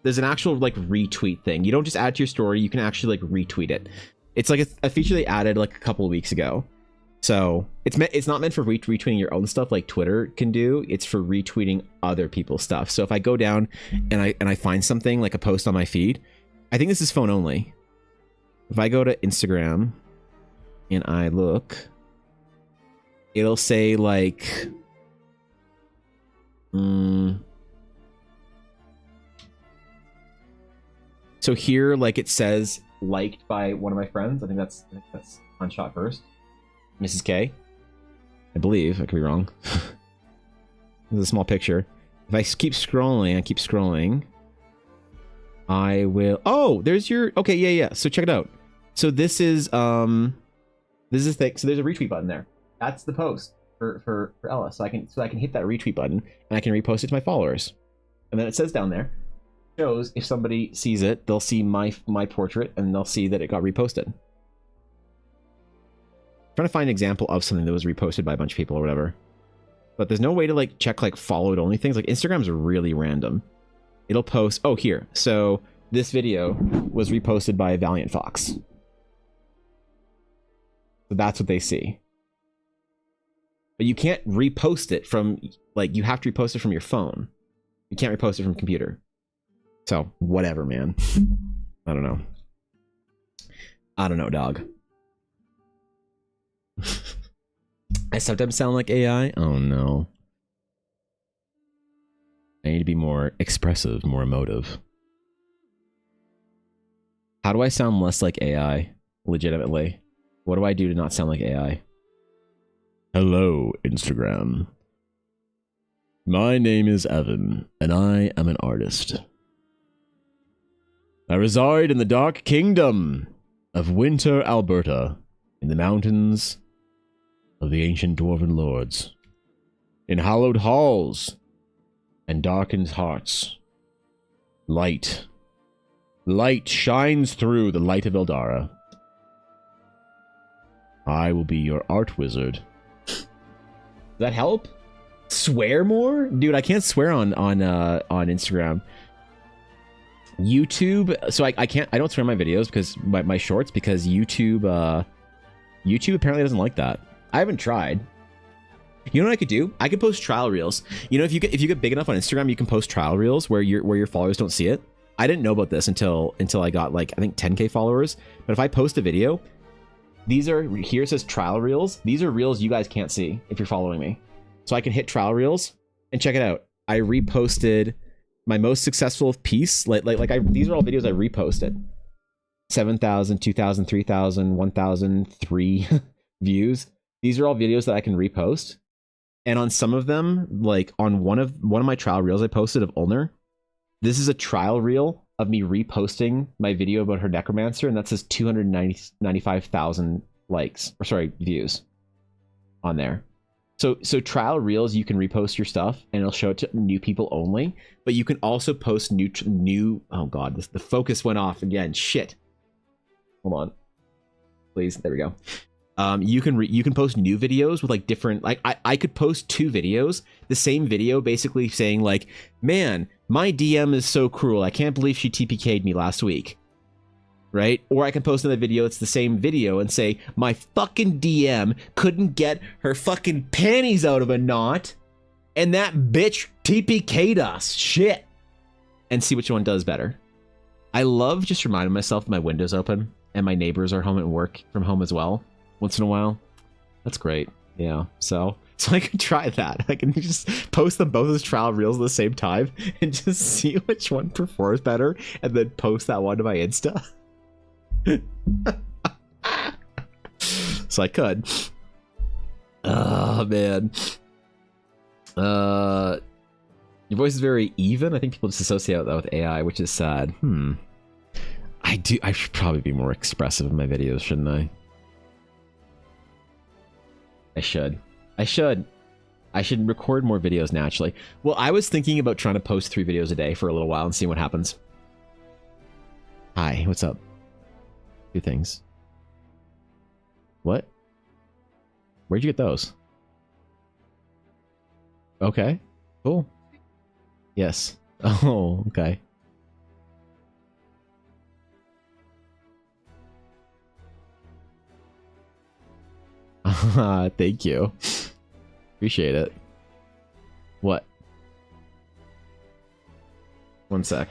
There's an actual like retweet thing. You don't just add it to your story. You can actually like retweet it. It's like a feature they added like a couple of weeks ago. So it's not meant for retweeting your own stuff like Twitter can do. It's for retweeting other people's stuff. So if I go down and I find something like a post on my feed, I think this is phone only. If I go to Instagram and I look, it'll say like, so here, like it says liked by one of my friends. I think that's on shot first. Mrs. K. I believe. I could be wrong. There's a small picture. If I keep scrolling, I will. Oh, there's your. Okay, yeah. So check it out. So this is thick. So there's a retweet button there. That's the post for Ella. So I can hit that retweet button and I can repost it to my followers. And then it says down there, shows if somebody sees it, they'll see my portrait and they'll see that it got reposted. I'm trying to find an example of something that was reposted by a bunch of people or whatever. But there's no way to like check like followed only things. Like Instagram's really random. It'll post, oh here. So this video was reposted by Valiant Fox. So that's what they see. But you can't repost it from, like, you have to repost it from your phone. You can't repost it from computer. So, whatever, man. I don't know. I don't know, dog. I sometimes sound like AI. Oh, no. I need to be more expressive, more emotive. How do I sound less like AI? Legitimately. What do I do to not sound like AI? Hello, Instagram. My name is Evan, and I am an artist. I reside in the dark kingdom of Winter, Alberta, in the mountains of the ancient dwarven lords, in hallowed halls and darkened hearts. Light shines through the light of Eldara. I will be your art wizard. Does that help? Swear more? Dude, I can't swear on Instagram. YouTube, so I don't swear in my videos because my shorts, because YouTube apparently doesn't like that. I haven't tried. You know what I could do? I could post trial reels. You know, if you get big enough on Instagram, you can post trial reels where your followers don't see it. I didn't know about this until I got like I think 10K followers. But if I post a video, here it says trial reels. These are reels you guys can't see if you're following me. So I can hit trial reels and check it out. I reposted my most successful piece. These are all videos I reposted. 7,000, 2,000, 3,000, 1,000, 3 views. these are all videos that I can repost. And on some of them, like on one of my trial reels I posted of Ulner, this is a trial reel of me reposting my video about her necromancer, and that says 295,000 likes, or sorry, views on there. So trial reels, you can repost your stuff and it'll show it to new people only, but you can also post new oh god, the focus went off again. Shit. Hold on. Please. There we go. You can post new videos with like different, like I could post 2 videos, the same video basically saying like, man, my DM is so cruel. I can't believe she TPK'd me last week. Right? Or I can post another video, it's the same video, and say, my fucking DM couldn't get her fucking panties out of a knot, and that bitch TPK'd us. Shit. And see which one does better. I love just reminding myself my window's open, and my neighbors are home and work from home as well. Once in a while. That's great. Yeah. So I can try that. I can just post them both as trial reels at the same time and just see which one performs better and then post that one to my Insta. So I could. Oh man. Your voice is very even. I think people just associate that with AI, which is sad. I should probably be more expressive in my videos, shouldn't I? I should record more videos naturally. Well, I was thinking about trying to post 3 videos a day for a little while and see what happens. Hi, what's up? 2 things. What? Where'd you get those? Okay, cool. Yes. Oh, okay. Thank you. Appreciate it. What? One sec.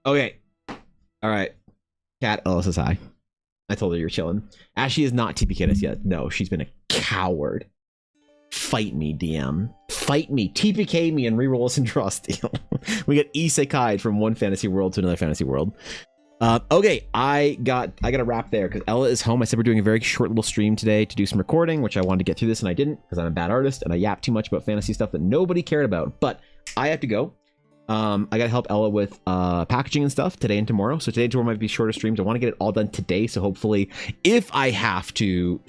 Okay. All right. Cat Ellis says hi. I told her you're chilling. Ashley is not TPK'd us yet. No, she's been a coward. Fight me, DM. Fight me. TPK me and reroll us and draw steal. We get isekai'd from one fantasy world to another fantasy world. Okay, I got to wrap there because Ella is home. I said we're doing a very short little stream today to do some recording, which I wanted to get through this and I didn't because I'm a bad artist and I yapped too much about fantasy stuff that nobody cared about. But I have to go. I gotta help Ella with packaging and stuff today and tomorrow. So today and tomorrow might be shorter streams. I want to get it all done today. So hopefully, if I have to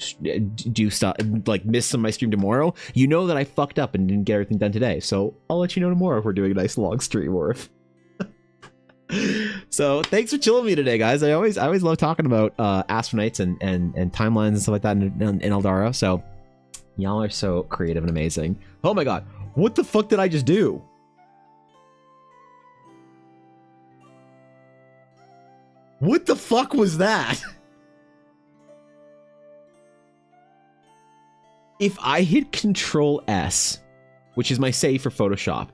do stuff like miss some of my stream tomorrow, you know that I fucked up and didn't get everything done today. So I'll let you know tomorrow if we're doing a nice long stream or if. So thanks for chilling with me today, guys. I always love talking about Astronautes and timelines and stuff like that in Eldara. So y'all are so creative and amazing. Oh my god, what the fuck did I just do? What the fuck was that? If I hit Control S, which is my save for Photoshop,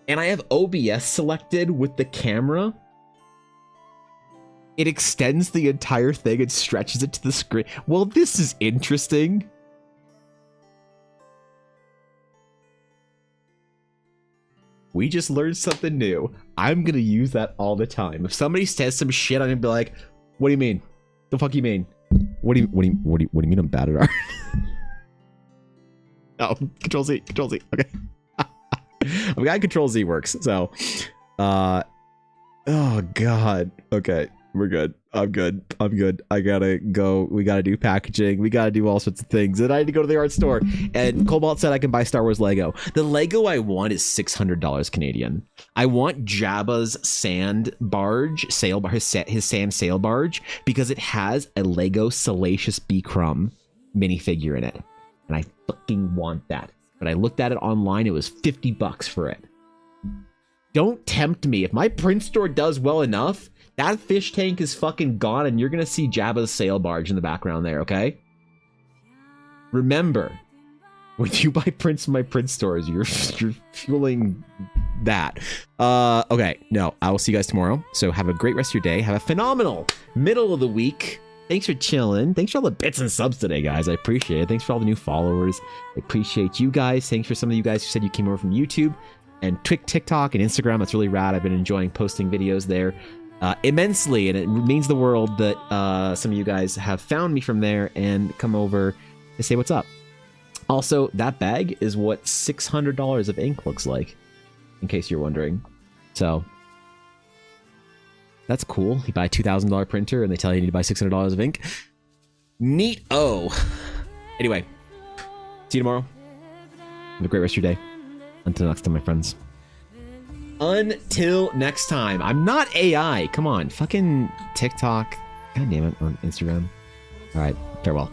and I have OBS selected with the camera, it extends the entire thing and stretches it to the screen. Well, this is interesting. We just learned something new. I'm gonna use that all the time. If somebody says some shit, I'm gonna be like, "What do you mean? The fuck you mean? What do you mean I'm bad at art?" Oh, Control Z. Okay. I'm glad Control Z works. So, oh god. Okay. We're good. I'm good. I gotta go. We gotta do packaging. We gotta do all sorts of things. And I need to go to the art store. And Cobalt said I can buy Star Wars Lego. The Lego I want is $600 Canadian. I want Jabba's sand barge, his sand sail barge, because it has a Lego Salacious B. Crumb minifigure in it. And I fucking want that. But I looked at it online. It was $50 for it. Don't tempt me. If my print store does well enough, that fish tank is fucking gone and you're gonna see Jabba's sail barge in the background there, okay? Remember, when you buy prints from my print stores, you're fueling that. Okay, no, I will see you guys tomorrow. So have a great rest of your day. Have a phenomenal middle of the week. Thanks for chilling. Thanks for all the bits and subs today, guys. I appreciate it. Thanks for all the new followers. I appreciate you guys. Thanks for some of you guys who said you came over from YouTube and TikTok and Instagram. That's really rad. I've been enjoying posting videos there immensely, and it means the world that some of you guys have found me from there and come over to say what's up. Also, that bag is what $600 of ink looks like, in case you're wondering. So that's cool. You buy a $2,000 printer and they tell you need to buy $600 of ink. Neat. Oh. Anyway, see you tomorrow. Have a great rest of your day. Until next time, my friends. Until next time. I'm not AI. Come on. Fucking TikTok. God damn it. On Instagram. All right. Farewell.